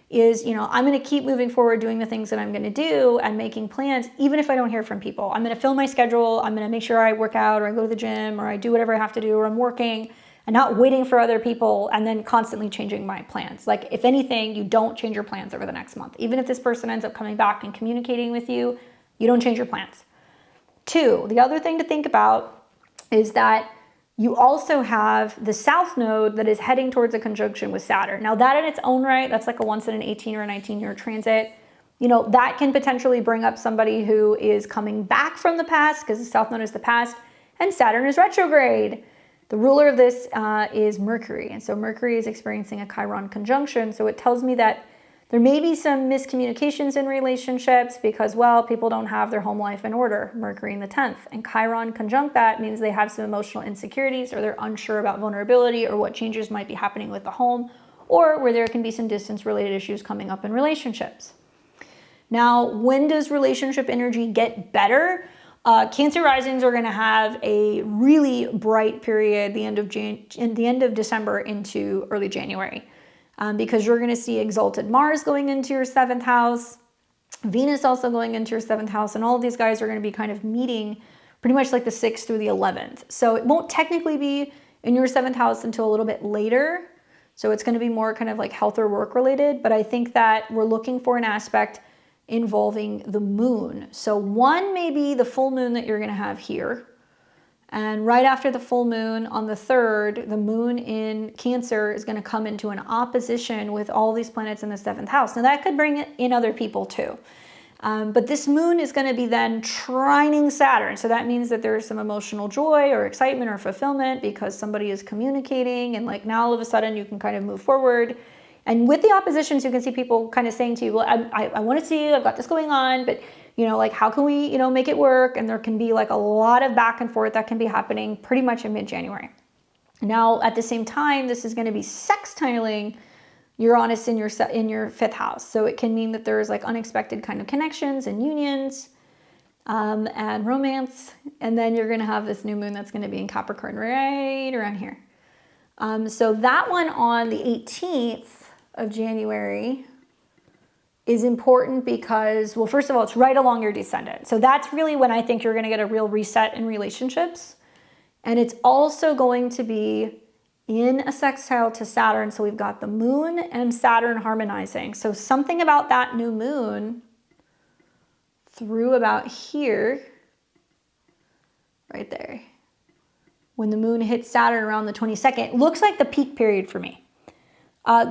is, you know, I'm going to keep moving forward doing the things that I'm going to do and making plans, even if I don't hear from people. I'm going to fill my schedule. I'm going to make sure I work out or I go to the gym or I do whatever I have to do or I'm working, and not waiting for other people and then constantly changing my plans. Like if anything, you don't change your plans over the next month. Even if this person ends up coming back and communicating with you, you don't change your plans. 2, the other thing to think about is that you also have the South Node that is heading towards a conjunction with Saturn. Now that in its own right, that's like a once in an 18 or a 19-year transit. You know, that can potentially bring up somebody who is coming back from the past because the South Node is the past and Saturn is retrograde. The ruler of this is Mercury. And so Mercury is experiencing a Chiron conjunction. So it tells me that there may be some miscommunications in relationships because, well, people don't have their home life in order. Mercury in the 10th. And Chiron conjunct that means they have some emotional insecurities or they're unsure about vulnerability or what changes might be happening with the home, or where there can be some distance-related issues coming up in relationships. Now, when does relationship energy get better? Cancer risings are going to have a really bright period the end of December into early January, because you're going to see exalted Mars going into your 7th house, Venus also going into your 7th house, and all of these guys are going to be kind of meeting pretty much like the 6th through the 11th. So it won't technically be in your 7th house until a little bit later. So it's going to be more kind of like health or work related, but I think that we're looking for an aspect involving the moon. So one may be the full moon that you're going to have here. And right after the full moon on the 3rd, the moon in Cancer is going to come into an opposition with all these planets in the 7th house. Now that could bring in other people too. But this moon is going to be then trining Saturn. So that means that there's some emotional joy or excitement or fulfillment because somebody is communicating, and like now all of a sudden you can kind of move forward. And with the oppositions, you can see people kind of saying to you, well, I want to see you, I've got this going on, but you know, like how can we, you know, make it work? And there can be like a lot of back and forth that can be happening pretty much in mid-January. Now, at the same time, this is going to be sextiling Uranus in your 5th house. So it can mean that there's like unexpected kind of connections and unions and romance. And then you're going to have this new moon that's going to be in Capricorn right around here. So that one on the 18th of January is important because, well, first of all, it's right along your descendant. So that's really when I think you're going to get a real reset in relationships. And it's also going to be in a sextile to Saturn. So we've got the moon and Saturn harmonizing. So something about that new moon through about here, right there, when the moon hits Saturn around the 22nd, looks like the peak period for me.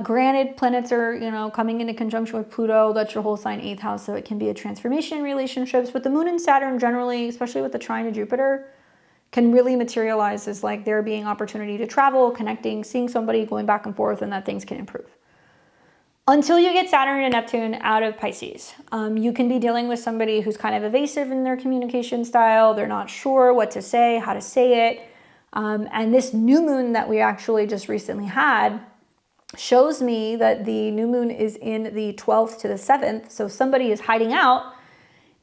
Granted, planets are, you know, coming into conjunction with Pluto. That's your whole sign 8th house. So it can be a transformation in relationships. But the moon and Saturn generally, especially with the trine to Jupiter, can really materialize as like there being opportunity to travel, connecting, seeing somebody, going back and forth, and that things can improve. Until you get Saturn and Neptune out of Pisces. You can be dealing with somebody who's kind of evasive in their communication style. They're not sure what to say, how to say it. And this new moon that we actually just recently had shows me that the new moon is in the 12th to the 7th. So somebody is hiding out,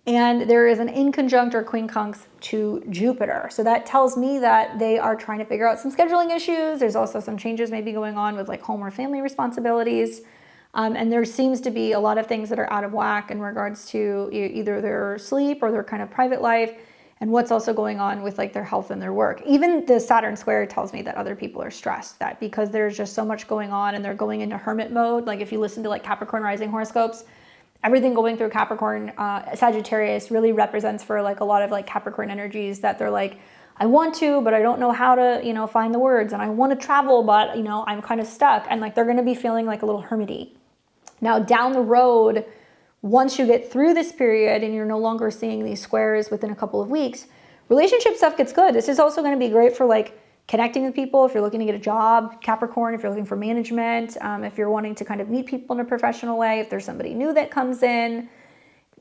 and there is an inconjunct or quincunx to Jupiter. So that tells me that they are trying to figure out some scheduling issues. There's also some changes maybe going on with like home or family responsibilities. And there seems to be a lot of things that are out of whack in regards to either their sleep or their kind of private life, and what's also going on with like their health and their work. Even the Saturn square tells me that other people are stressed, that because there's just so much going on and they're going into hermit mode. Like if you listen to like Capricorn rising horoscopes, everything going through Capricorn, Sagittarius really represents for like a lot of like Capricorn energies that they're like, I want to, but I don't know how to, you know, find the words, and I want to travel, but you know, I'm kind of stuck. And like, they're going to be feeling like a little hermity. Now down the road, once you get through this period and you're no longer seeing these squares within a couple of weeks, relationship stuff gets good. This is also going to be great for like connecting with people. If you're looking to get a job, Capricorn, if you're looking for management, if you're wanting to kind of meet people in a professional way, if there's somebody new that comes in.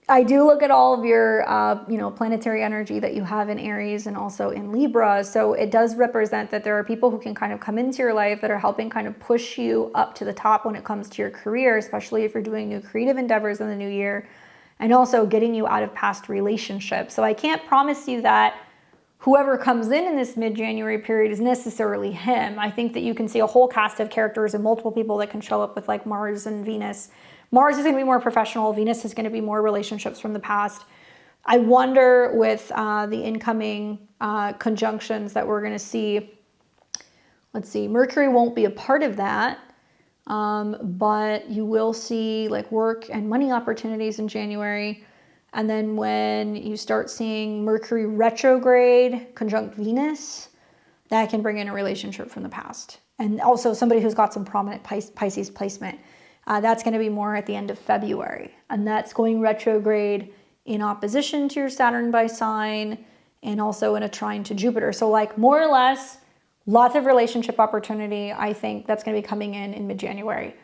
I do look at all of your, you know, planetary energy that you have in Aries and also in Libra. So it does represent that there are people who can kind of come into your life that are helping kind of push you up to the top when it comes to your career, especially if you're doing new creative endeavors in the new year, and also getting you out of past relationships. So I can't promise you that whoever comes in this mid-January period is necessarily him. I think that you can see a whole cast of characters and multiple people that can show up with like Mars and Venus. Mars is going to be more professional. Venus is going to be more relationships from the past. I wonder with the incoming conjunctions that we're going to see, let's see, Mercury won't be a part of that, but you will see like work and money opportunities in January. And then when you start seeing Mercury retrograde conjunct Venus, that can bring in a relationship from the past. And also somebody who's got some prominent Pisces placement. That's going to be more at the end of February. And that's going retrograde in opposition to your Saturn by sign and also in a trine to Jupiter. So like more or less, lots of relationship opportunity. I think that's going to be coming in mid-January.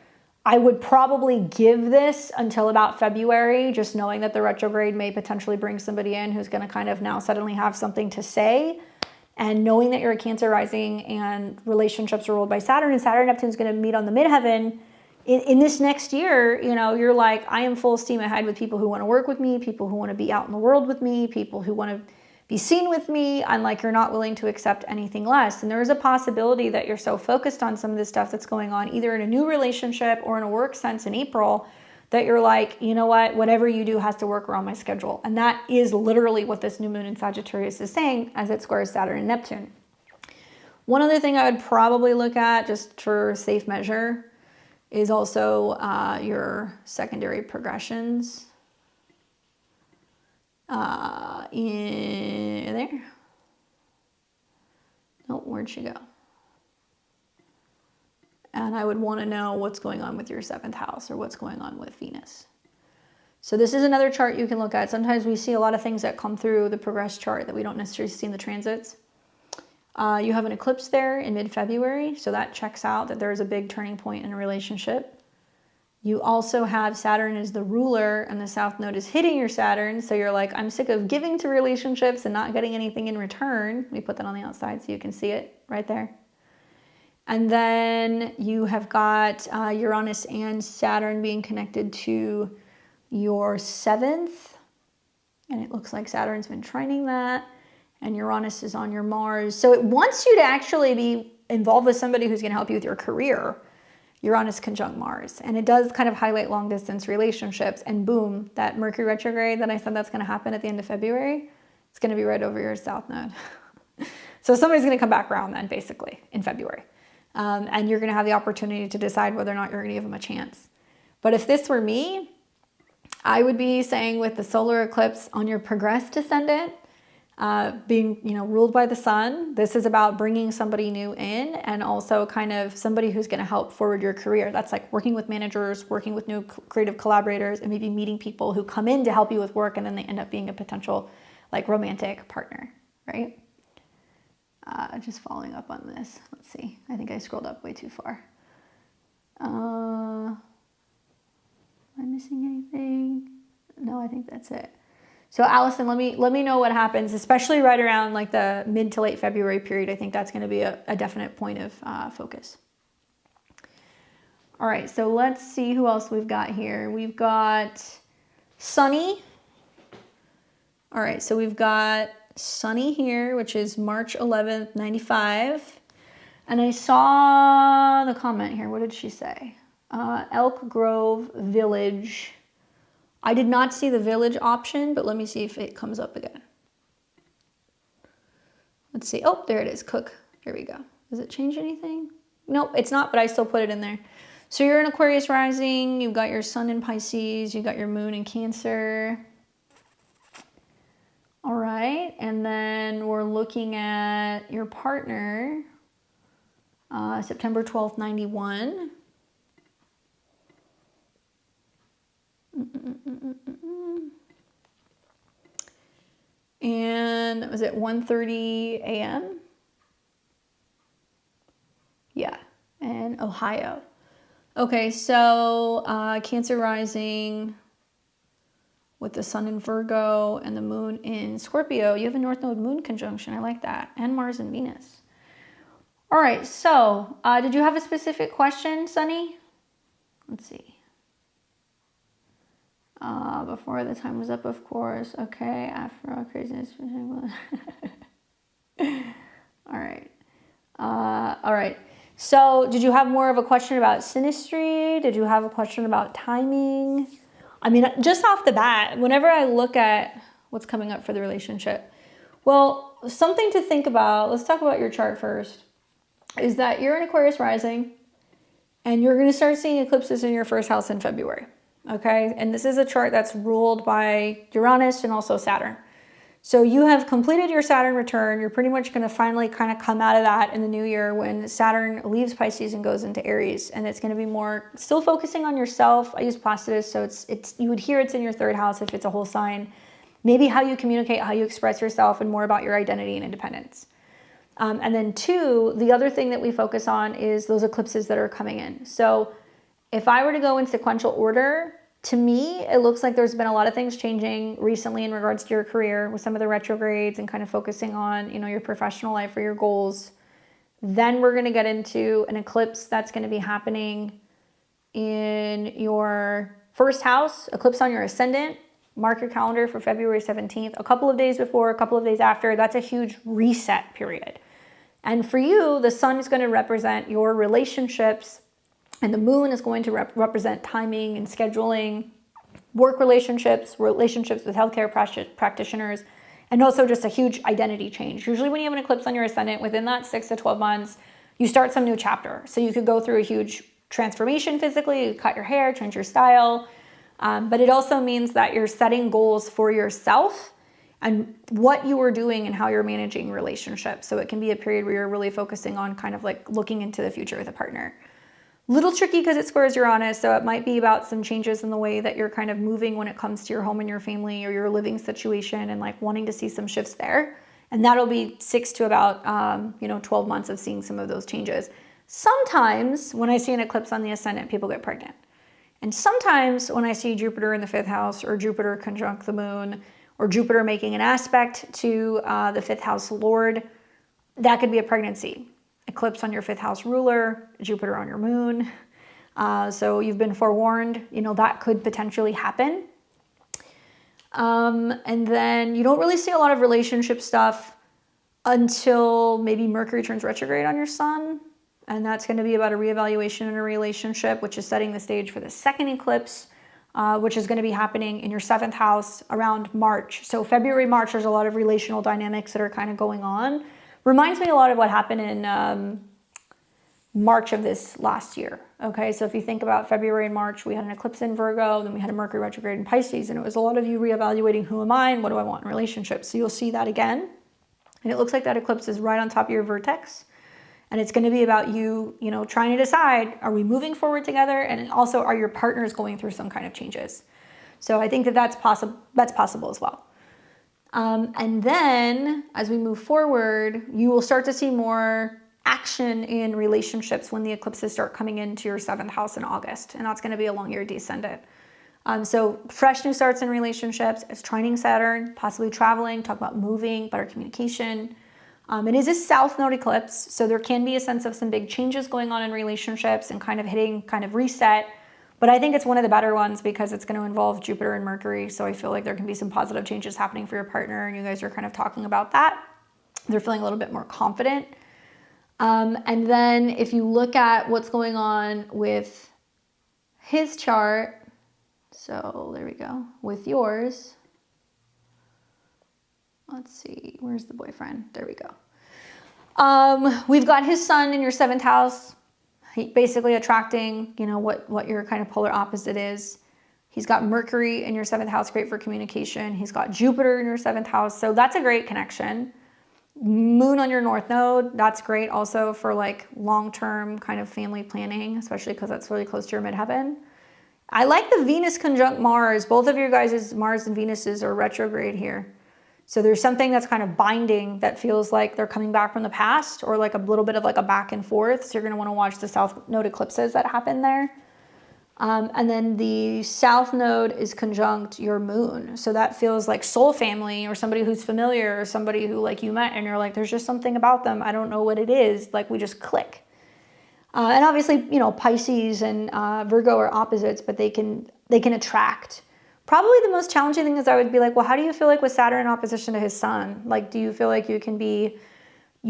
I would probably give this until about February, just knowing that the retrograde may potentially bring somebody in who's going to kind of now suddenly have something to say. And knowing that you're a Cancer rising and relationships are ruled by Saturn, and Saturn and Neptune is going to meet on the midheaven. In this next year, you know, you're like, I am full steam ahead with people who want to work with me, people who want to be out in the world with me, people who want to be seen with me. And like, you're not willing to accept anything less. And there is a possibility that you're so focused on some of this stuff that's going on, either in a new relationship or in a work sense in April, that you're like, you know what, whatever you do has to work around my schedule. And that is literally what this new moon in Sagittarius is saying as it squares Saturn and Neptune. One other thing I would probably look at just for safe measure is also your secondary progressions in there. Oh, where'd she go? And I would want to know what's going on with your 7th house or what's going on with Venus. So this is another chart you can look at. Sometimes we see a lot of things that come through the progress chart that we don't necessarily see in the transits. You have an eclipse there in mid-February, so that checks out that there is a big turning point in a relationship. You also have Saturn as the ruler, and the South Node is hitting your Saturn, so you're like, I'm sick of giving to relationships and not getting anything in return. Let me put that on the outside so you can see it right there. And then you have got Uranus and Saturn being connected to your 7th, and it looks like Saturn's been trining that, and Uranus is on your Mars. So it wants you to actually be involved with somebody who's going to help you with your career. Uranus conjunct Mars, and it does kind of highlight long distance relationships, and boom, that Mercury retrograde that I said that's going to happen at the end of February, it's going to be right over your South Node. So somebody's going to come back around then, basically, in February. And you're going to have the opportunity to decide whether or not you're going to give them a chance. But if this were me, I would be saying with the solar eclipse on your progressed ascendant, being, ruled by the sun, this is about bringing somebody new in, and also kind of somebody who's going to help forward your career. That's like working with managers, working with new creative collaborators, and maybe meeting people who come in to help you with work, and then they end up being a potential like romantic partner, right? Just following up on this. Let's see. I think I scrolled up way too far. Am I missing anything? No, I think that's it. So Allison, let me know what happens, especially right around like the mid to late February period. I think that's going to be a definite point of focus. All right, so let's see who else we've got here. We've got Sunny. All right, so we've got Sunny here, which is March 11th, 95. And I saw the comment here. What did she say? Elk Grove Village. I did not see the village option, but let me see if it comes up again. Let's see. Oh, there it is. Cook. Here we go. Does it change anything? Nope, it's not, but I still put it in there. So you're in Aquarius rising. You've got your sun in Pisces. You've got your moon in Cancer. All right. And then we're looking at your partner, September 12th, 91. And was it 1:30 a.m.? Yeah, in Ohio. Okay, so Cancer rising with the sun in Virgo and the moon in Scorpio. You have a North Node moon conjunction. I like that. And Mars and Venus. All right, so did you have a specific question, Sunny? Let's see. Before the time was up, of course. Okay, after all craziness. All right. All right. So did you have more of a question about synastry? Did you have a question about timing? I mean, just off the bat, whenever I look at what's coming up for the relationship, well, something to think about, let's talk about your chart first, is that you're in Aquarius rising, and you're going to start seeing eclipses in your first house in February. Okay, and this is a chart that's ruled by Uranus and also Saturn. So you have completed your Saturn return. You're pretty much going to finally kind of come out of that in the new year when Saturn leaves Pisces and goes into Aries, and it's going to be more still focusing on yourself. I use Placidus, so it's you would hear it's in your third house if it's a whole sign. Maybe how you communicate, how you express yourself, and more about your identity and independence. And then two, the other thing that we focus on is those eclipses that are coming in. So if I were to go in sequential order, to me, it looks like there's been a lot of things changing recently in regards to your career with some of the retrogrades and kind of focusing on, your professional life or your goals. Then we're going to get into an eclipse that's going to be happening in your first house, eclipse on your ascendant. Mark your calendar for February 17th, a couple of days before, a couple of days after. That's a huge reset period. And for you, the sun is going to represent your relationships, and the moon is going to represent timing and scheduling, work relationships, relationships with healthcare practitioners, and also just a huge identity change. Usually when you have an eclipse on your ascendant, within that 6 to 12 months, you start some new chapter. So you could go through a huge transformation physically, you cut your hair, change your style, but it also means that you're setting goals for yourself, and what you are doing and how you're managing relationships. So it can be a period where you're really focusing on kind of like looking into the future with a partner. Little tricky because it squares Uranus, so it might be about some changes in the way that you're kind of moving when it comes to your home and your family or your living situation, and like wanting to see some shifts there. And that'll be 6 to about 12 months of seeing some of those changes. Sometimes when I see an eclipse on the ascendant, people get pregnant. And sometimes when I see Jupiter in the 5th house, or Jupiter conjunct the moon, or Jupiter making an aspect to the 5th house lord, that could be a pregnancy. Eclipse on your 5th house ruler, Jupiter on your moon. So you've been forewarned, that could potentially happen. And then you don't really see a lot of relationship stuff until maybe Mercury turns retrograde on your sun. And that's going to be about a reevaluation in a relationship, which is setting the stage for the second eclipse, which is going to be happening in your 7th house around March. So February, March, there's a lot of relational dynamics that are kind of going on. Reminds me a lot of what happened in March of this last year. Okay, so if you think about February and March, we had an eclipse in Virgo, then we had a Mercury retrograde in Pisces, and it was a lot of you reevaluating who am I and what do I want in relationships. So you'll see that again. And it looks like that eclipse is right on top of your vertex. And it's going to be about you, trying to decide, are we moving forward together? And also, are your partners going through some kind of changes? So I think that's possible as well. And then as we move forward, you will start to see more action in relationships when the eclipses start coming into your 7th house in August. And that's going to be along your descendant. So fresh new starts in relationships, it's trining Saturn, possibly traveling, talk about moving, better communication. It is a south node eclipse, so there can be a sense of some big changes going on in relationships and kind of hitting kind of reset. But I think it's one of the better ones because it's going to involve Jupiter and Mercury. So I feel like there can be some positive changes happening for your partner, and you guys are kind of talking about that. They're feeling a little bit more confident. And then if you look at what's going on with his chart, so there we go, with yours, let's see, where's the boyfriend? There we go. We've got his sun in your 7th house, basically attracting, what your kind of polar opposite is. He's got Mercury in your 7th house, great for communication. He's got Jupiter in your 7th house, so that's a great connection. Moon on your north node, that's great also for like long-term kind of family planning, especially because that's really close to your midheaven. I like the Venus conjunct Mars. Both of your guys' Mars and Venuses are retrograde here. So there's something that's kind of binding that feels like they're coming back from the past, or like a little bit of like a back and forth. So you're going to want to watch the south node eclipses that happen there. And then the south node is conjunct your moon. So that feels like soul family, or somebody who's familiar, or somebody who like you met and you're like, there's just something about them. I don't know what it is. Like we just click. And obviously, Pisces and Virgo are opposites, but they can attract. Probably the most challenging thing is I would be like, well, how do you feel like with Saturn in opposition to his sun? Like, do you feel like you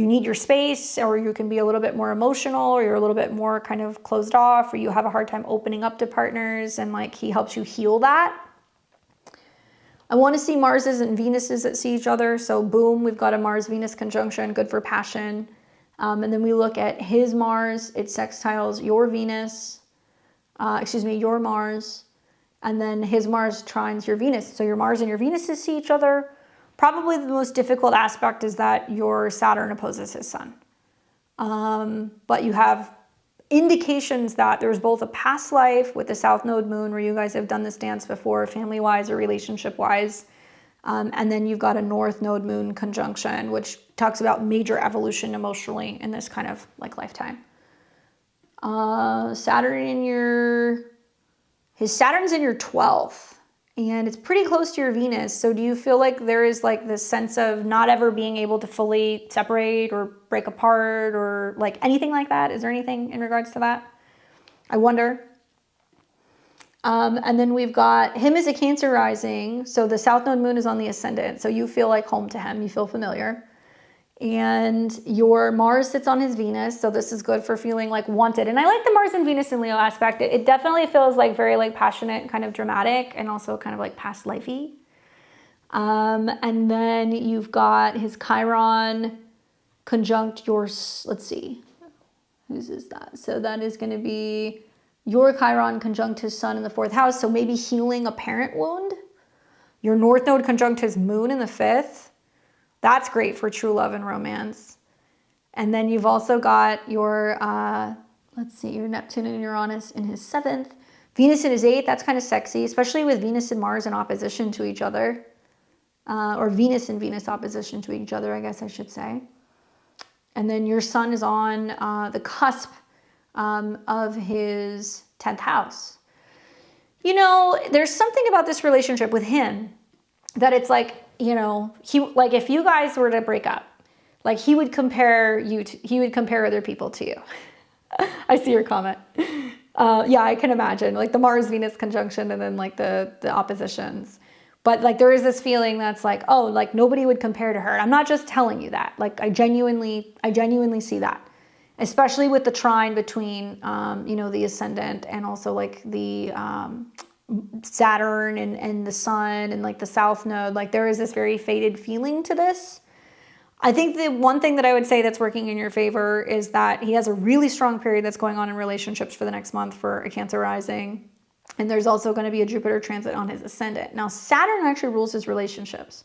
need your space, or you can be a little bit more emotional, or you're a little bit more kind of closed off, or you have a hard time opening up to partners and like he helps you heal that? I want to see Marses and Venuses that see each other. So boom, we've got a Mars-Venus conjunction, good for passion. And then we look at his Mars, it sextiles your Venus, your Mars. And then his Mars trines your Venus. So your Mars and your Venuses see each other. Probably the most difficult aspect is that your Saturn opposes his sun. But you have indications that there's both a past life with the South Node Moon where you guys have done this dance before, family-wise or relationship-wise. And then you've got a North Node Moon conjunction, which talks about major evolution emotionally in this kind of like lifetime. His Saturn's in your 12th, and it's pretty close to your Venus. So do you feel like there is like this sense of not ever being able to fully separate or break apart or like anything like that? Is there anything in regards to that? I wonder. And then we've got him as a Cancer rising. So the South Node Moon is on the ascendant. So you feel like home to him. You feel familiar. And your Mars sits on his Venus. So this is good for feeling like wanted. And I like the Mars and Venus in Leo aspect. It definitely feels like very like passionate, kind of dramatic, and also kind of like past lifey. And then you've got his Chiron conjunct your, let's see, whose is that? So that is going to be your Chiron conjunct his sun in the 4th house. So maybe healing a parent wound. Your North Node conjunct his moon in the 5th. That's great for true love and romance. And then you've also got your, let's see, your Neptune and Uranus in his 7th. Venus in his 8th, that's kind of sexy, especially with Venus and Mars in opposition to each other. Or Venus and Venus opposition to each other, I guess I should say. And then your Sun is on the cusp of his 10th house. You know, there's something about this relationship with him that it's like, you know, like if you guys were to break up, like he would compare other people to you. I see your comment. Yeah, I can imagine like the Mars-Venus conjunction and then like the oppositions. But like there is this feeling that's like, oh, like nobody would compare to her. I'm not just telling you that. Like I genuinely see that, especially with the trine between, you know, the ascendant and also like the Saturn and the Sun and like the South Node. Like there is this very fated feeling to this. I think the one thing that I would say that's working in your favor is that he has a really strong period that's going on in relationships for the next month for a Cancer rising. And there's also going to be a Jupiter transit on his ascendant. Now, Saturn actually rules his relationships.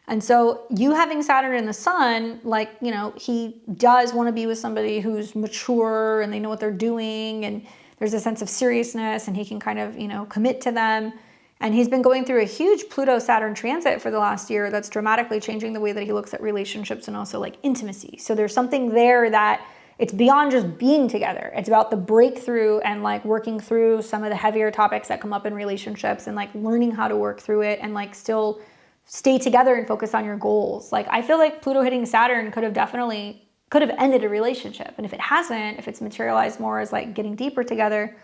And so you having Saturn in the Sun, like, you know, he does want to be with somebody who's mature and they know what they're doing. And there's a sense of seriousness and he can kind of, you know, commit to them. And he's been going through a huge Pluto-Saturn transit for the last year that's dramatically changing the way that he looks at relationships and also like intimacy. So there's something there that it's beyond just being together. It's about the breakthrough and like working through some of the heavier topics that come up in relationships and like learning how to work through it and like still stay together and focus on your goals. Like I feel like Pluto hitting Saturn could have ended a relationship. And if it hasn't, if it's materialized more as like getting deeper together,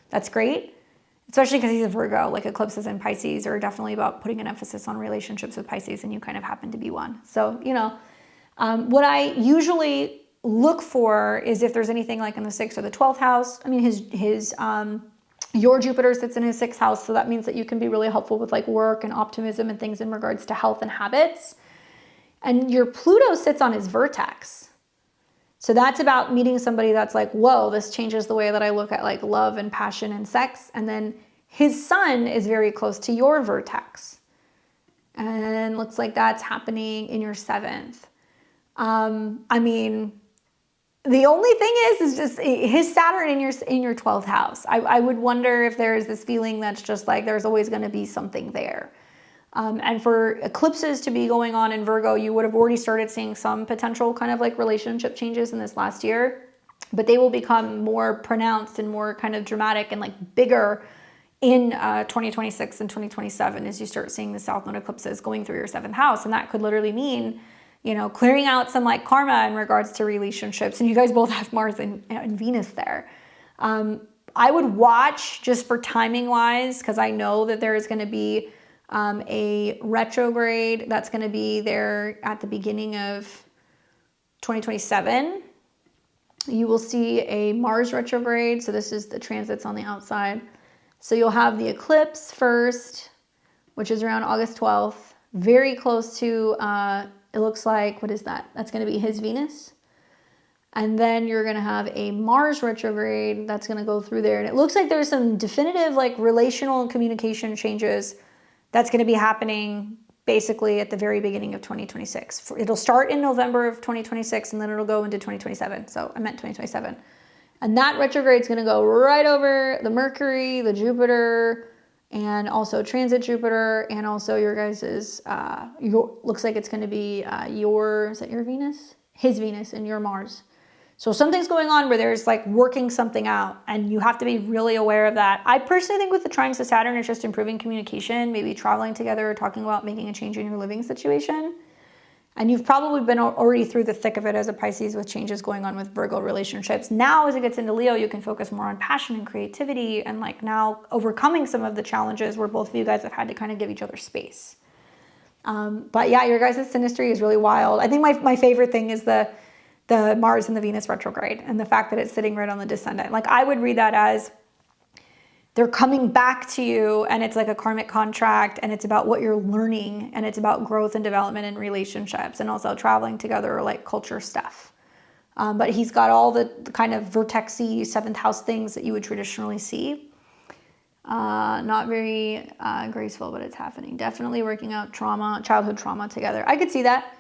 that's great. Especially because he's a Virgo, like eclipses in Pisces are definitely about putting an emphasis on relationships with Pisces, and you kind of happen to be one. So, you know, what I usually look for is if there's anything like in the 6th or the 12th house. I mean, your Jupiter sits in his 6th house, so that means that you can be really helpful with like work and optimism and things in regards to health and habits. And your Pluto sits on his vertex. So that's about meeting somebody that's like, whoa, this changes the way that I look at like love and passion and sex. And then his Sun is very close to your vertex. And looks like that's happening in your 7th. I mean, the only thing is just his Saturn in your 12th house. I would wonder if there's this feeling that's just like there's always going to be something there. And for eclipses to be going on in Virgo, you would have already started seeing some potential kind of like relationship changes in this last year, but they will become more pronounced and more kind of dramatic and like bigger in 2026 and 2027 as you start seeing the South Node eclipses going through your 7th house. And that could literally mean, you know, clearing out some like karma in regards to relationships. And you guys both have Mars and Venus there. I would watch just for timing wise, because I know that there is going to be a retrograde that's going to be there at the beginning of 2027. You will see a Mars retrograde. So this is the transits on the outside. So you'll have the eclipse first, which is around August 12th, very close to, it looks like, what is that? That's going to be his Venus. And then you're going to have a Mars retrograde that's going to go through there. And it looks like there's some definitive like relational and communication changes that's going to be happening basically at the very beginning of 2026. It'll start in November of 2026 and then it'll go into 2027. So I meant 2027. And that retrograde is going to go right over the Mercury, the Jupiter, and also transit Jupiter, and also your guys's, looks like it's going to be is that your Venus? His Venus and your Mars. So something's going on where there's like working something out and you have to be really aware of that. I personally think with the trines to Saturn, it's just improving communication, maybe traveling together or talking about making a change in your living situation. And you've probably been already through the thick of it as a Pisces with changes going on with Virgo relationships. Now, as it gets into Leo, you can focus more on passion and creativity and like now overcoming some of the challenges where both of you guys have had to kind of give each other space. But yeah, your guys' synastry is really wild. I think my favorite thing is the Mars and the Venus retrograde and the fact that it's sitting right on the descendant. Like I would read that as they're coming back to you and it's like a karmic contract and it's about what you're learning and it's about growth and development in relationships and also traveling together or like culture stuff. But he's got all the kind of vertexy 7th house things that you would traditionally see. Not very graceful, but it's happening. Definitely working out trauma, childhood trauma together. I could see that,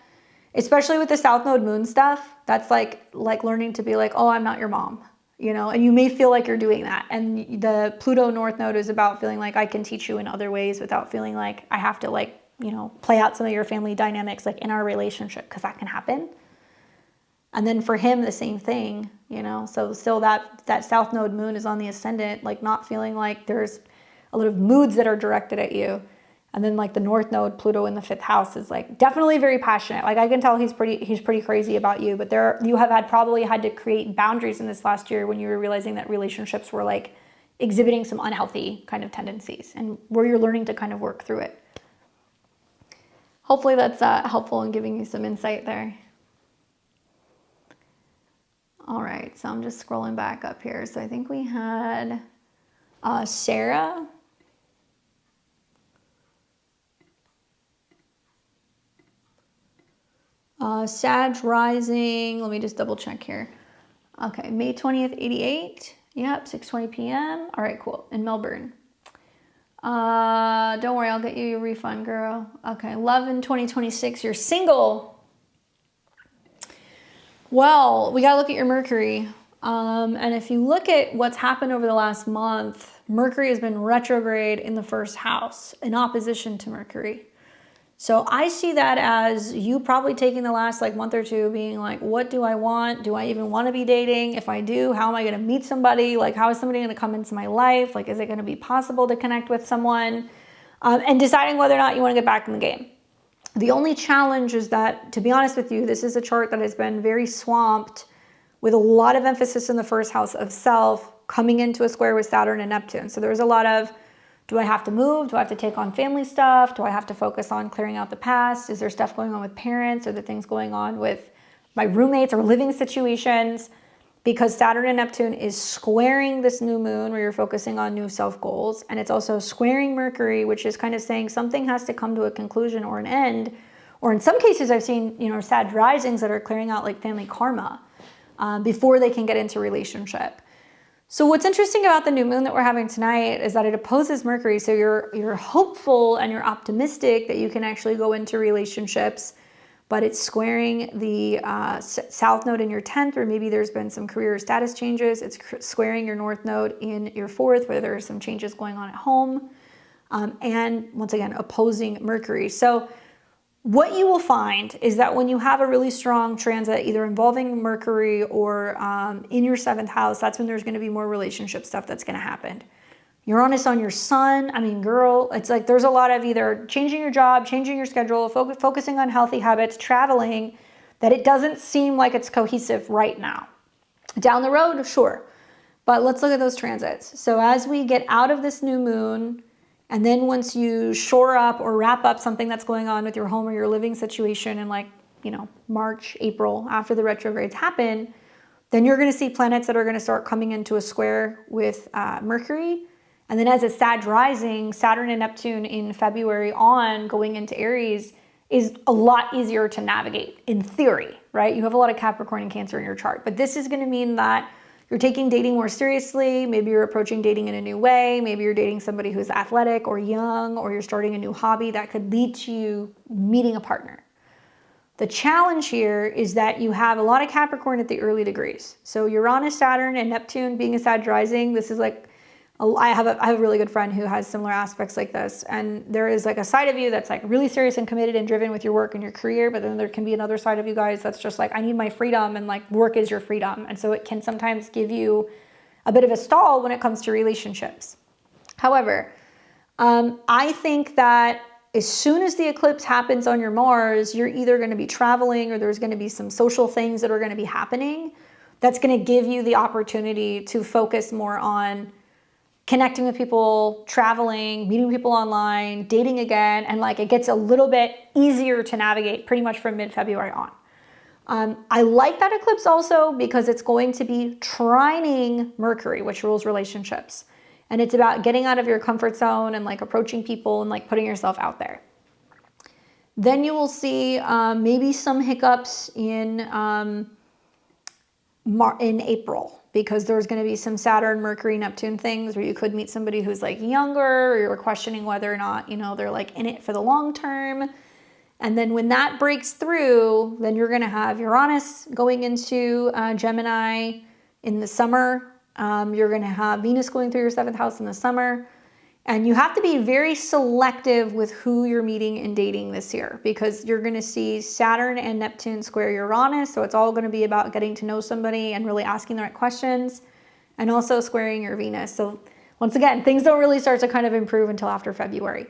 especially with the South Node moon stuff. That's like learning to be like, oh, I'm not your mom, you know, and you may feel like you're doing that. And the Pluto North Node is about feeling like I can teach you in other ways without feeling like I have to, like, you know, play out some of your family dynamics like in our relationship, because that can happen. And then for him, the same thing, you know, so still that South Node moon is on the ascendant, like not feeling like there's a lot of moods that are directed at you. And then like the North Node, Pluto in the 5th house, is like definitely very passionate. Like I can tell he's pretty crazy about you, but you have probably had to create boundaries in this last year when you were realizing that relationships were like exhibiting some unhealthy kind of tendencies, and where you're learning to kind of work through it. Hopefully that's helpful in giving you some insight there. All right, so I'm just scrolling back up here. So I think we had Sarah. Sag rising. Let me just double check here. Okay, May 20th, 88. Yep, 6:20 p.m. All right, cool. In Melbourne. Don't worry, I'll get you your refund, girl. Okay, love in 2026. You're single. Well, we got to look at your Mercury. And if you look at what's happened over the last month, Mercury has been retrograde in the 1st house in opposition to Mercury. So I see that as you probably taking the last like month or two being like, what do I want? Do I even want to be dating? If I do, how am I going to meet somebody? Like, how is somebody going to come into my life? Like, is it going to be possible to connect with someone? And deciding whether or not you want to get back in the game. The only challenge is that, to be honest with you, this is a chart that has been very swamped with a lot of emphasis in the 1st house of self, coming into a square with Saturn and Neptune. So there's a lot of, do I have to move? Do I have to take on family stuff? Do I have to focus on clearing out the past? Is there stuff going on with parents? Are there things going on with my roommates or living situations? Because Saturn and Neptune is squaring this new moon where you're focusing on new self goals. And it's also squaring Mercury, which is kind of saying something has to come to a conclusion or an end. Or in some cases, I've seen, you know, Sag risings that are clearing out like family karma before they can get into relationship. So what's interesting about the new moon that we're having tonight is that it opposes Mercury. So you're hopeful and you're optimistic that you can actually go into relationships, but it's squaring the South Node in your 10th, or maybe there's been some career or status changes. It's squaring your North Node in your 4th, where there are some changes going on at home. And once again, opposing Mercury. So what you will find is that when you have a really strong transit, either involving Mercury or in your 7th house, that's when there's going to be more relationship stuff that's going to happen. Uranus on your sun, I mean, girl, it's like there's a lot of either changing your job, changing your schedule, focusing on healthy habits, traveling, that it doesn't seem like it's cohesive right now. Down the road, sure. But let's look at those transits. So as we get out of this new moon, and then once you shore up or wrap up something that's going on with your home or your living situation in like, you know, March, April, after the retrogrades happen, then you're going to see planets that are going to start coming into a square with Mercury. And then as a Sag rising, Saturn and Neptune in February on going into Aries is a lot easier to navigate in theory, right? You have a lot of Capricorn and Cancer in your chart, but this is going to mean that you're taking dating more seriously. Maybe you're approaching dating in a new way. Maybe you're dating somebody who's athletic or young, or you're starting a new hobby that could lead to you meeting a partner. The challenge here is that you have a lot of Capricorn at the early degrees. So Uranus, Saturn, and Neptune being a Sag rising, this is like, I have a really good friend who has similar aspects like this. And there is like a side of you that's like really serious and committed and driven with your work and your career. But then there can be another side of you guys that's just like, I need my freedom, and like work is your freedom. And so it can sometimes give you a bit of a stall when it comes to relationships. However, I think that as soon as the eclipse happens on your Mars, you're either going to be traveling or there's going to be some social things that are going to be happening. That's going to give you the opportunity to focus more on connecting with people, traveling, meeting people online, dating again, and like it gets a little bit easier to navigate pretty much from mid-February on. I like that eclipse also because it's going to be trining Mercury, which rules relationships. And it's about getting out of your comfort zone and like approaching people and like putting yourself out there. Then you will see maybe some hiccups in in April, because there's going to be some Saturn, Mercury, Neptune things where you could meet somebody who's like younger, or you're questioning whether or not, you know, they're like in it for the long term. And then when that breaks through, then you're going to have Uranus going into Gemini in the summer. You're going to have Venus going through your 7th house in the summer. And you have to be very selective with who you're meeting and dating this year, because you're going to see Saturn and Neptune square Uranus. So it's all going to be about getting to know somebody and really asking the right questions, and also squaring your Venus. So once again, things don't really start to kind of improve until after February.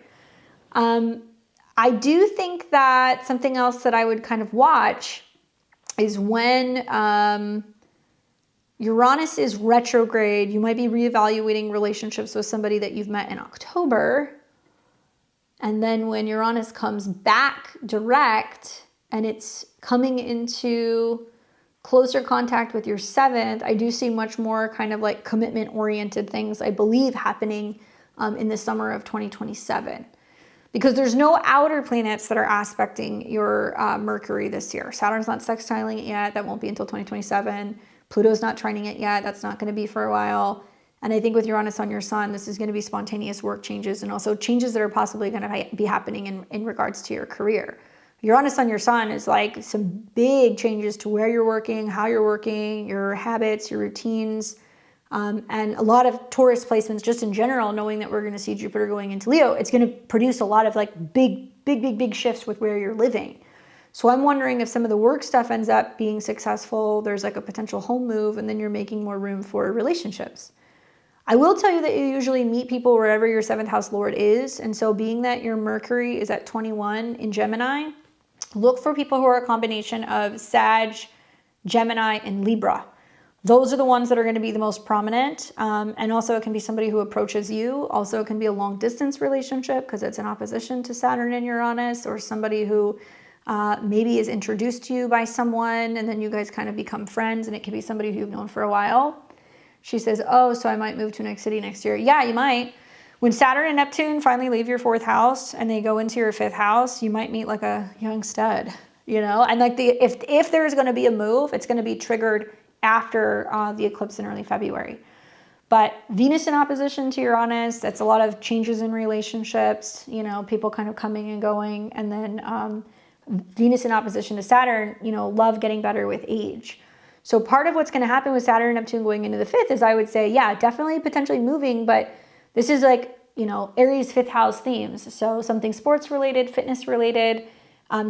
I do think that something else that I would kind of watch is when Uranus is retrograde. You might be reevaluating relationships with somebody that you've met in October. And then when Uranus comes back direct and it's coming into closer contact with your 7th, I do see much more kind of like commitment-oriented things, I believe, happening in the summer of 2027. Because there's no outer planets that are aspecting your Mercury this year. Saturn's not sextiling it yet. That won't be until 2027. Pluto's not trining it yet. That's not going to be for a while. And I think with Uranus on your Sun, this is going to be spontaneous work changes, and also changes that are possibly going to be happening in regards to your career. Uranus on your Sun is like some big changes to where you're working, how you're working, your habits, your routines, and a lot of Taurus placements just in general, knowing that we're going to see Jupiter going into Leo. It's going to produce a lot of like big shifts with where you're living. So I'm wondering if some of the work stuff ends up being successful, there's like a potential home move, and then you're making more room for relationships. I will tell you that you usually meet people wherever your 7th house lord is. And so being that your Mercury is at 21 in Gemini, look for people who are a combination of Sag, Gemini, and Libra. Those are the ones that are going to be the most prominent. And also it can be somebody who approaches you. Also it can be a long distance relationship because it's in opposition to Saturn and Uranus, or somebody who maybe is introduced to you by someone and then you guys kind of become friends, and it can be somebody who you've known for a while. She says, oh, so I might move to a next city next year. Yeah, you might. When Saturn and Neptune finally leave your 4th house and they go into your 5th house, you might meet like a young stud, you know? And like if there's going to be a move, it's going to be triggered after the eclipse in early February. But Venus in opposition to Uranus, that's a lot of changes in relationships, you know, people kind of coming and going. And then Venus in opposition to Saturn, you know, love getting better with age. So part of what's going to happen with Saturn and Neptune going into the 5th is, I would say, yeah, definitely potentially moving, but this is like, you know, Aries 5th house themes. So something sports related, fitness related,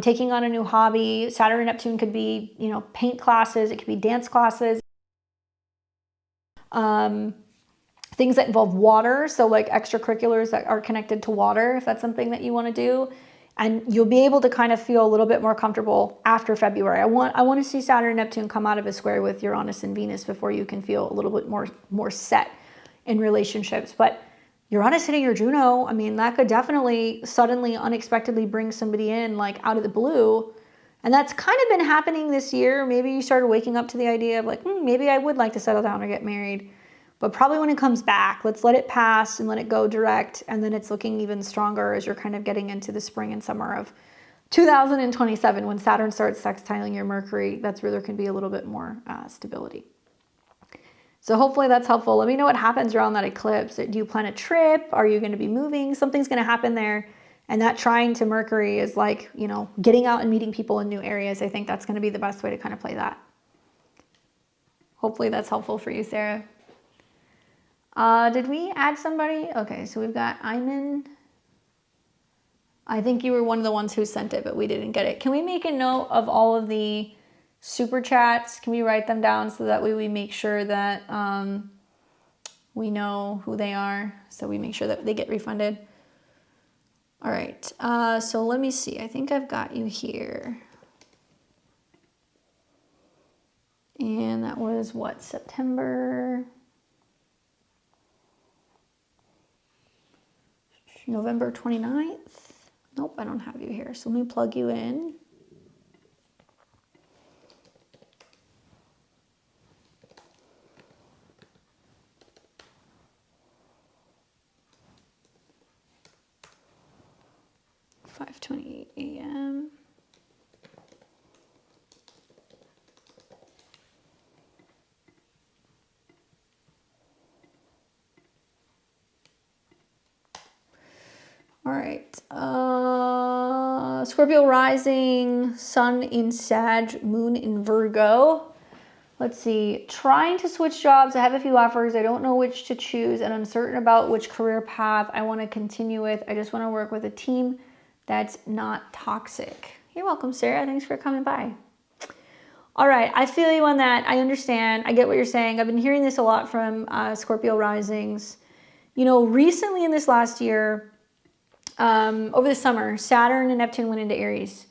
taking on a new hobby. Saturn and Neptune could be, you know, paint classes. It could be dance classes. Things that involve water. So like extracurriculars that are connected to water, if that's something that you want to do. And you'll be able to kind of feel a little bit more comfortable after February. I want to see Saturn and Neptune come out of a square with Uranus and Venus before you can feel a little bit more set in relationships. But Uranus hitting your Juno, I mean, that could definitely suddenly, unexpectedly bring somebody in like out of the blue. And that's kind of been happening this year. Maybe you started waking up to the idea of like, maybe I would like to settle down or get married. But probably when it comes back, let's let it pass and let it go direct. And then it's looking even stronger as you're kind of getting into the spring and summer of 2027, when Saturn starts sextiling your Mercury. That's where there can be a little bit more stability. So hopefully that's helpful. Let me know what happens around that eclipse. Do you plan a trip? Are you going to be moving? Something's going to happen there. And that trine to Mercury is like, you know, getting out and meeting people in new areas. I think that's going to be the best way to kind of play that. Hopefully that's helpful for you, Sarah. Did we add somebody? Okay, so we've got Iman. I think you were one of the ones who sent it, but we didn't get it. Can we make a note of all of the super chats? Can we write them down so that way we make sure that we know who they are, so we make sure that they get refunded? All right, so let me see. I think I've got you here. And that was what, September? November 29th. Nope, I don't have you here. So let me plug you in. (5:28 a.m.) All right. Scorpio rising, sun in Sag, moon in Virgo. Let's see. Trying to switch jobs. I have a few offers. I don't know which to choose and uncertain about which career path I want to continue with. I just want to work with a team that's not toxic. You're welcome, Sarah. Thanks for coming by. All right. I feel you on that. I understand. I get what you're saying. I've been hearing this a lot from Scorpio risings. You know, recently in this last year, over the summer, Saturn and Neptune went into Aries.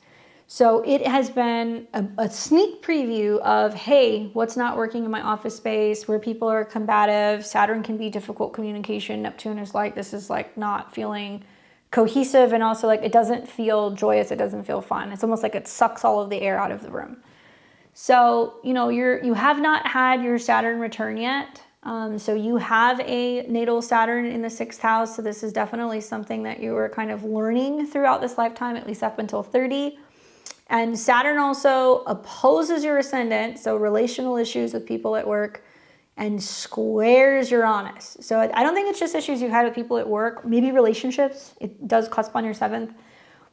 So it has been a sneak preview of, hey, what's not working in my office space, where people are combative. Saturn can be difficult communication. Neptune is like, this is like not feeling cohesive, and also like it doesn't feel joyous. It doesn't feel fun. It's almost like it sucks all of the air out of the room. So, you know, you have not had your Saturn return yet. So you have a natal Saturn in the 6th house. So this is definitely something that you are kind of learning throughout this lifetime, at least up until 30. And Saturn also opposes your ascendant, so relational issues with people at work, and squares Uranus. So I don't think it's just issues you had with people at work, maybe relationships. It does cusp on your 7th,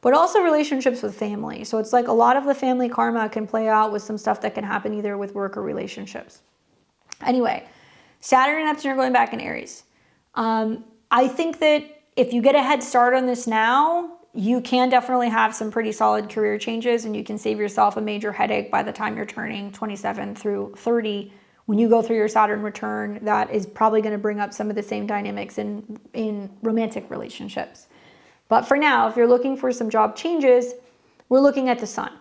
but also relationships with family. So it's like a lot of the family karma can play out with some stuff that can happen either with work or relationships. Anyway, Saturn and Neptune are going back in Aries. I think that if you get a head start on this now, you can definitely have some pretty solid career changes, and you can save yourself a major headache by the time you're turning 27 through 30. When you go through your Saturn return, that is probably going to bring up some of the same dynamics in romantic relationships. But for now, if you're looking for some job changes, we're looking at the sun.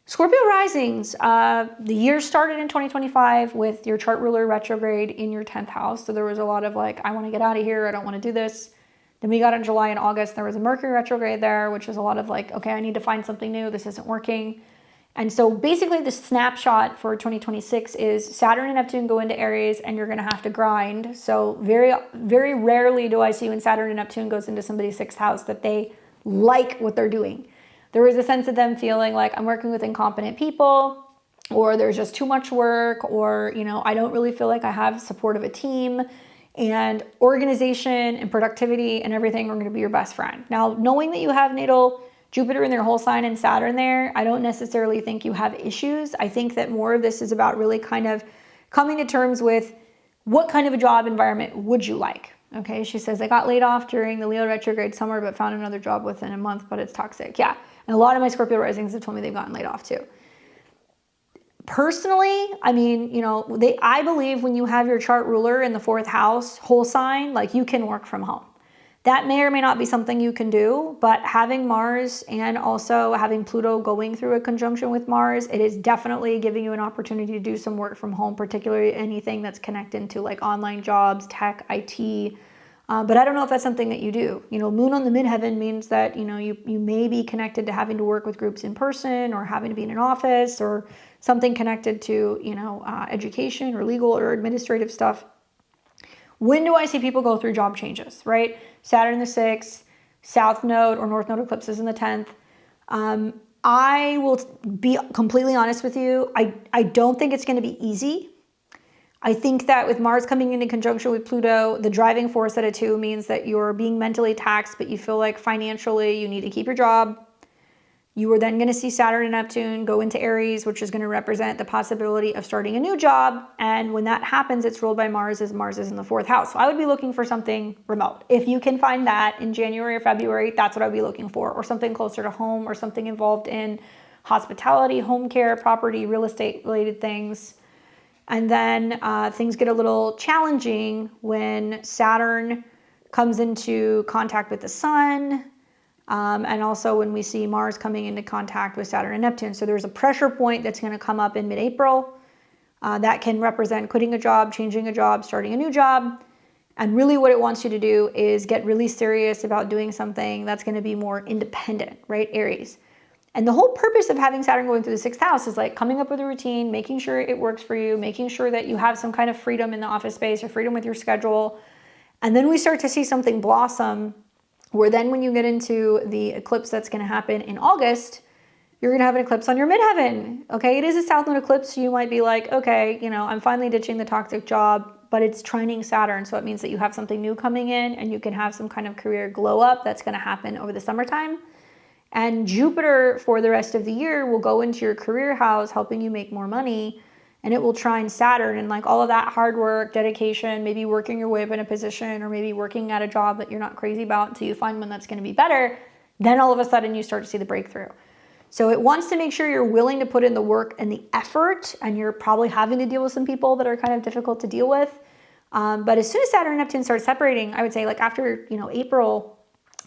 Scorpio risings, the year started in 2025 with your chart ruler retrograde in your 10th house. So there was a lot of like, I want to get out of here. I don't want to do this. Then we got in July and August, there was a Mercury retrograde there, which is a lot of like, okay, I need to find something new. This isn't working. And so basically the snapshot for 2026 is Saturn and Neptune go into Aries, and you're going to have to grind. So very, very rarely do I see when Saturn and Neptune goes into somebody's 6th house that they like what they're doing. There is a sense of them feeling like I'm working with incompetent people, or there's just too much work, or, you know, I don't really feel like I have support of a team. And organization and productivity and everything are going to be your best friend. Now, knowing that you have natal Jupiter in their whole sign and Saturn there, I don't necessarily think you have issues. I think that more of this is about really kind of coming to terms with what kind of a job environment would you like? Okay, she says, I got laid off during the Leo retrograde summer, but found another job within a month, but it's toxic. Yeah, and a lot of my Scorpio risings have told me they've gotten laid off too. Personally, I mean, you know, I believe when you have your chart ruler in the 4th house, whole sign, like you can work from home. That may or may not be something you can do, but having Mars and also having Pluto going through a conjunction with Mars, it is definitely giving you an opportunity to do some work from home, particularly anything that's connected to like online jobs, tech, IT. But I don't know if that's something that you do. You know, moon on the midheaven means that, you know, you may be connected to having to work with groups in person, or having to be in an office, or something connected to, you know, education or legal or administrative stuff. When do I see people go through job changes, right? Saturn in the 6th, South Node or North Node eclipses in the 10th. I will be completely honest with you. I don't think it's going to be easy. I think that with Mars coming into conjunction with Pluto, the driving force at a 2 means that you're being mentally taxed, but you feel like financially you need to keep your job. You are then going to see Saturn and Neptune go into Aries, which is going to represent the possibility of starting a new job. And when that happens, it's ruled by Mars, as Mars is in the 4th house. So I would be looking for something remote. If you can find that in January or February, that's what I'd be looking for, or something closer to home, or something involved in hospitality, home care, property, real estate related things. And then things get a little challenging when Saturn comes into contact with the sun. And also when we see Mars coming into contact with Saturn and Neptune. So there's a pressure point that's going to come up in mid-April that can represent quitting a job, changing a job, starting a new job. And really what it wants you to do is get really serious about doing something that's going to be more independent, right? Aries. And the whole purpose of having Saturn going through the 6th house is like coming up with a routine, making sure it works for you, making sure that you have some kind of freedom in the office space or freedom with your schedule. And then we start to see something blossom, where then when you get into the eclipse that's going to happen in August, you're going to have an eclipse on your midheaven. Okay, it is a South Node eclipse. So you might be like, okay, you know, I'm finally ditching the toxic job. but it's trining Saturn. So it means that you have something new coming in and you can have some kind of career glow up that's going to happen over the summertime. And Jupiter for the rest of the year will go into your career house, helping you make more money. And it will trine Saturn, and like all of that hard work, dedication, maybe working your way up in a position, or maybe working at a job that you're not crazy about until you find one that's going to be better. Then all of a sudden you start to see the breakthrough. So it wants to make sure you're willing to put in the work and the effort, and you're probably having to deal with some people that are kind of difficult to deal with. But as soon as Saturn and Neptune start separating, I would say like after, April,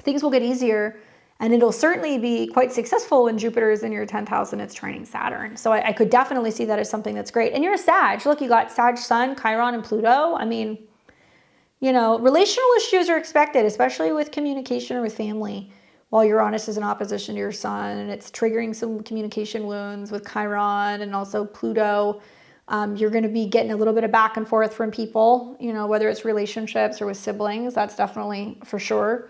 things will get easier. And it'll certainly be quite successful when Jupiter is in your 10th house and it's trining Saturn. So I could definitely see that as something that's great. And you're a Sag. Look, you got Sag Sun, Chiron, and Pluto. I mean, relational issues are expected, especially with communication or with family. While Uranus is in opposition to your Sun, and it's triggering some communication wounds with Chiron and also Pluto. You're going to be getting a little bit of back and forth from people, whether it's relationships or with siblings. That's definitely for sure.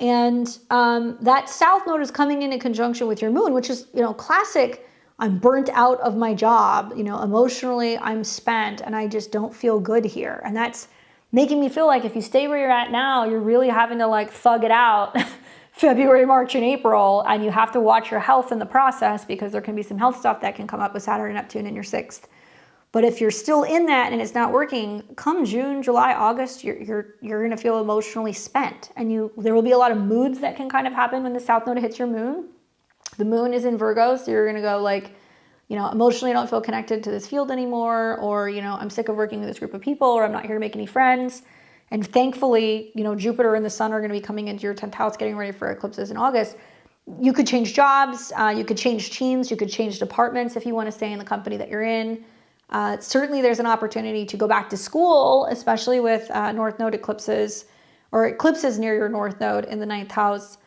And that South Node is coming in conjunction with your Moon, which is, classic. I'm burnt out of my job. Emotionally, I'm spent and I just don't feel good here. And that's making me feel like if you stay where you're at now, you're really having to like thug it out February, March, and April. And you have to watch your health in the process because there can be some health stuff that can come up with Saturn and Neptune in your 6th. But if you're still in that and it's not working, come June, July, August, you're going to feel emotionally spent. And there will be a lot of moods that can kind of happen when the South Node hits your Moon. The Moon is in Virgo, so you're going to go like, emotionally I don't feel connected to this field anymore, or, I'm sick of working with this group of people, or I'm not here to make any friends. And thankfully, Jupiter and the Sun are going to be coming into your 10th house, getting ready for eclipses in August. You could change jobs, you could change teams, you could change departments if you want to stay in the company that you're in. Certainly there's an opportunity to go back to school, especially with North Node eclipses or eclipses near your North Node in the 9th house.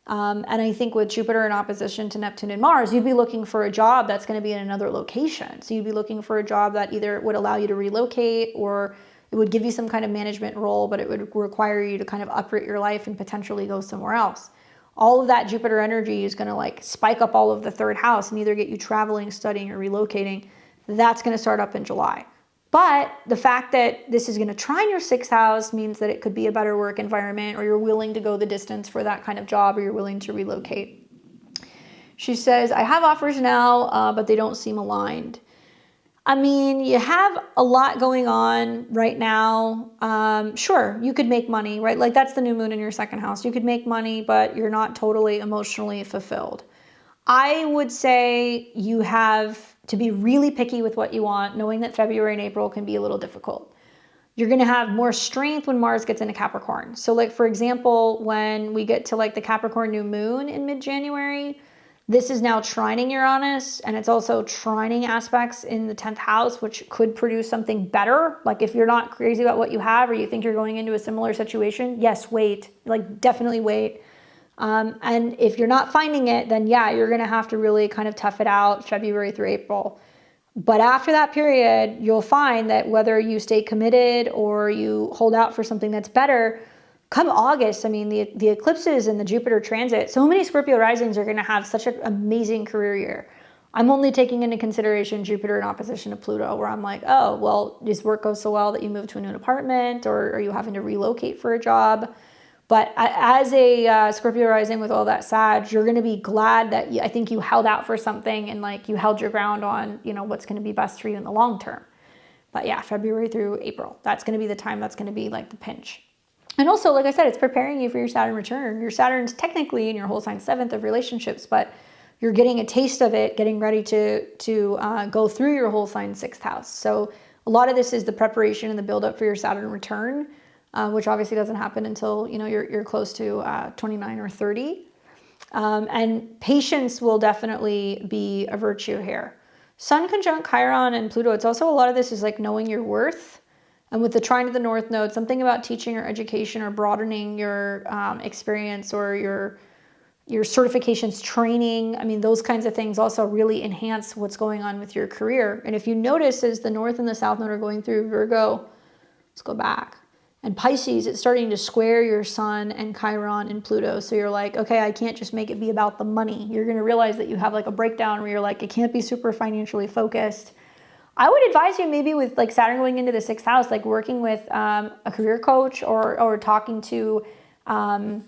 And I think with Jupiter in opposition to Neptune and Mars, you'd be looking for a job that's going to be in another location. So you'd be looking for a job that either would allow you to relocate, or it would give you some kind of management role, but it would require you to kind of uproot your life and potentially go somewhere else. All of that Jupiter energy is going to like spike up all of the 3rd house and either get you traveling, studying, or relocating. That's going to start up in July. But the fact that this is going to trine your 6th house means that it could be a better work environment, or you're willing to go the distance for that kind of job, or you're willing to relocate. She says, I have offers now, but they don't seem aligned. I mean, you have a lot going on right now. Sure, you could make money, right? Like that's the new Moon in your 2nd house. You could make money, but you're not totally emotionally fulfilled. I would say you have to be really picky with what you want, knowing that February and April can be a little difficult. You're going to have more strength when Mars gets into Capricorn. So like, for example, when we get to like the Capricorn new Moon in mid-January, this is now trining Uranus, and it's also trining aspects in the 10th house, which could produce something better. Like if you're not crazy about what you have, or you think you're going into a similar situation, yes, wait, like definitely wait. And if you're not finding it, then yeah, you're going to have to really kind of tough it out February through April. But after that period, you'll find that whether you stay committed or you hold out for something that's better, come August, I mean, the eclipses and the Jupiter transit, so many Scorpio risings are going to have such an amazing career year. I'm only taking into consideration Jupiter in opposition to Pluto, where I'm like, oh, well, does work go so well that you move to a new apartment, or are you having to relocate for a job? But as a Scorpio rising with all that Sag, you're going to be glad that I think you held out for something and like you held your ground on, what's going to be best for you in the long term. But yeah, February through April, that's going to be the time that's going to be like the pinch. And also, like I said, it's preparing you for your Saturn return. Your Saturn's technically in your whole sign 7th of relationships, but you're getting a taste of it, getting ready to go through your whole sign 6th house. So a lot of this is the preparation and the buildup for your Saturn return. Which obviously doesn't happen until you're close to 29 or 30. And patience will definitely be a virtue here. Sun conjunct Chiron and Pluto, it's also a lot of this is like knowing your worth. And with the trine of the North Node, something about teaching or education or broadening your experience or your certifications, training. I mean, those kinds of things also really enhance what's going on with your career. And if you notice, as the North and the South Node are going through Virgo, let's go back. And Pisces, it's starting to square your Sun and Chiron and Pluto. So you're like, okay, I can't just make it be about the money. You're going to realize that you have like a breakdown where you're like, it can't be super financially focused. I would advise you maybe with like Saturn going into the 6th house, like working with a career coach or talking to not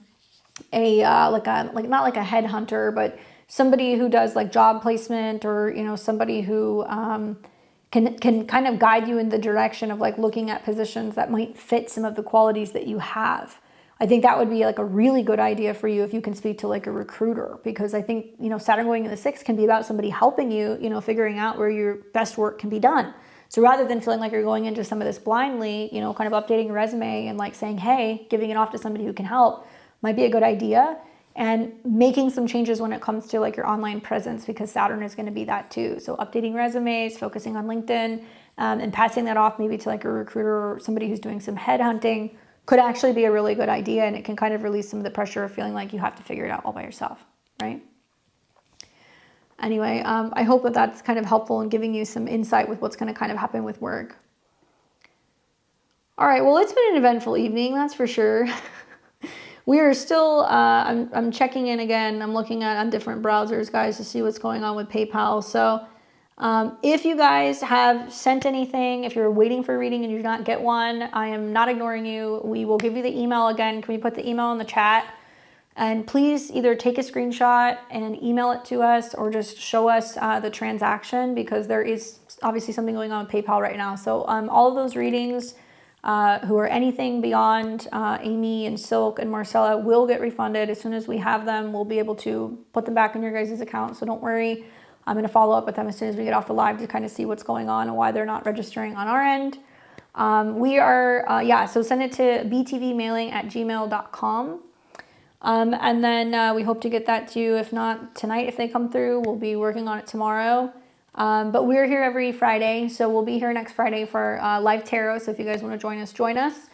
like a headhunter, but somebody who does like job placement, or, you know, somebody who can kind of guide you in the direction of like looking at positions that might fit some of the qualities that you have. I think that would be like a really good idea for you if you can speak to like a recruiter, because I think, you know, Saturn going in the 6th can be about somebody helping you, you know, figuring out where your best work can be done. So rather than feeling like you're going into some of this blindly, you know, kind of updating your resume and like saying, hey, giving it off to somebody who can help might be a good idea. And making some changes when it comes to like your online presence, because Saturn is going to be that too. So updating resumes, focusing on LinkedIn, and passing that off maybe to like a recruiter or somebody who's doing some headhunting could actually be a really good idea. And it can kind of release some of the pressure of feeling like you have to figure it out all by yourself, right? Anyway, I hope that that's kind of helpful in giving you some insight with what's going to kind of happen with work. All right, well, it's been an eventful evening, that's for sure. We are still, I'm checking in again. I'm looking at on different browsers, guys, to see what's going on with PayPal. So if you guys have sent anything, if you're waiting for a reading and you do not get one, I am not ignoring you. We will give you the email again. Can we put the email in the chat? And please either take a screenshot and email it to us, or just show us the transaction, because there is obviously something going on with PayPal right now. So all of those readings who are anything beyond Amy and Silk and Marcella will get refunded. As soon as we have them, we'll be able to put them back in your guys' account. So don't worry. I'm going to follow up with them as soon as we get off the live to kind of see what's going on and why they're not registering on our end. We are, so send it to btvmailing@gmail.com. And then we hope to get that to you. If not tonight, if they come through, we'll be working on it tomorrow. But we're here every Friday, so we'll be here next Friday for live tarot. So if you guys want to join us, join us.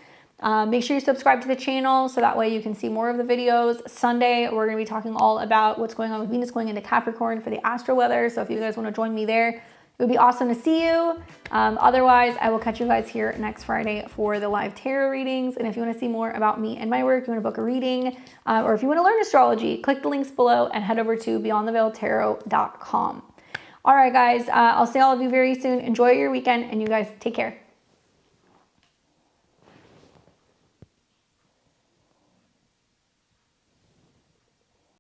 Make sure you subscribe to the channel so that way you can see more of the videos. Sunday, we're going to be talking all about what's going on with Venus going into Capricorn for the astro weather. So if you guys want to join me there, it would be awesome to see you. Otherwise, I will catch you guys here next Friday for the live tarot readings. And if you want to see more about me and my work, you want to book a reading, or if you want to learn astrology, click the links below and head over to beyondtheveiltarot.com. All right, guys, I'll see all of you very soon. Enjoy your weekend, and you guys take care.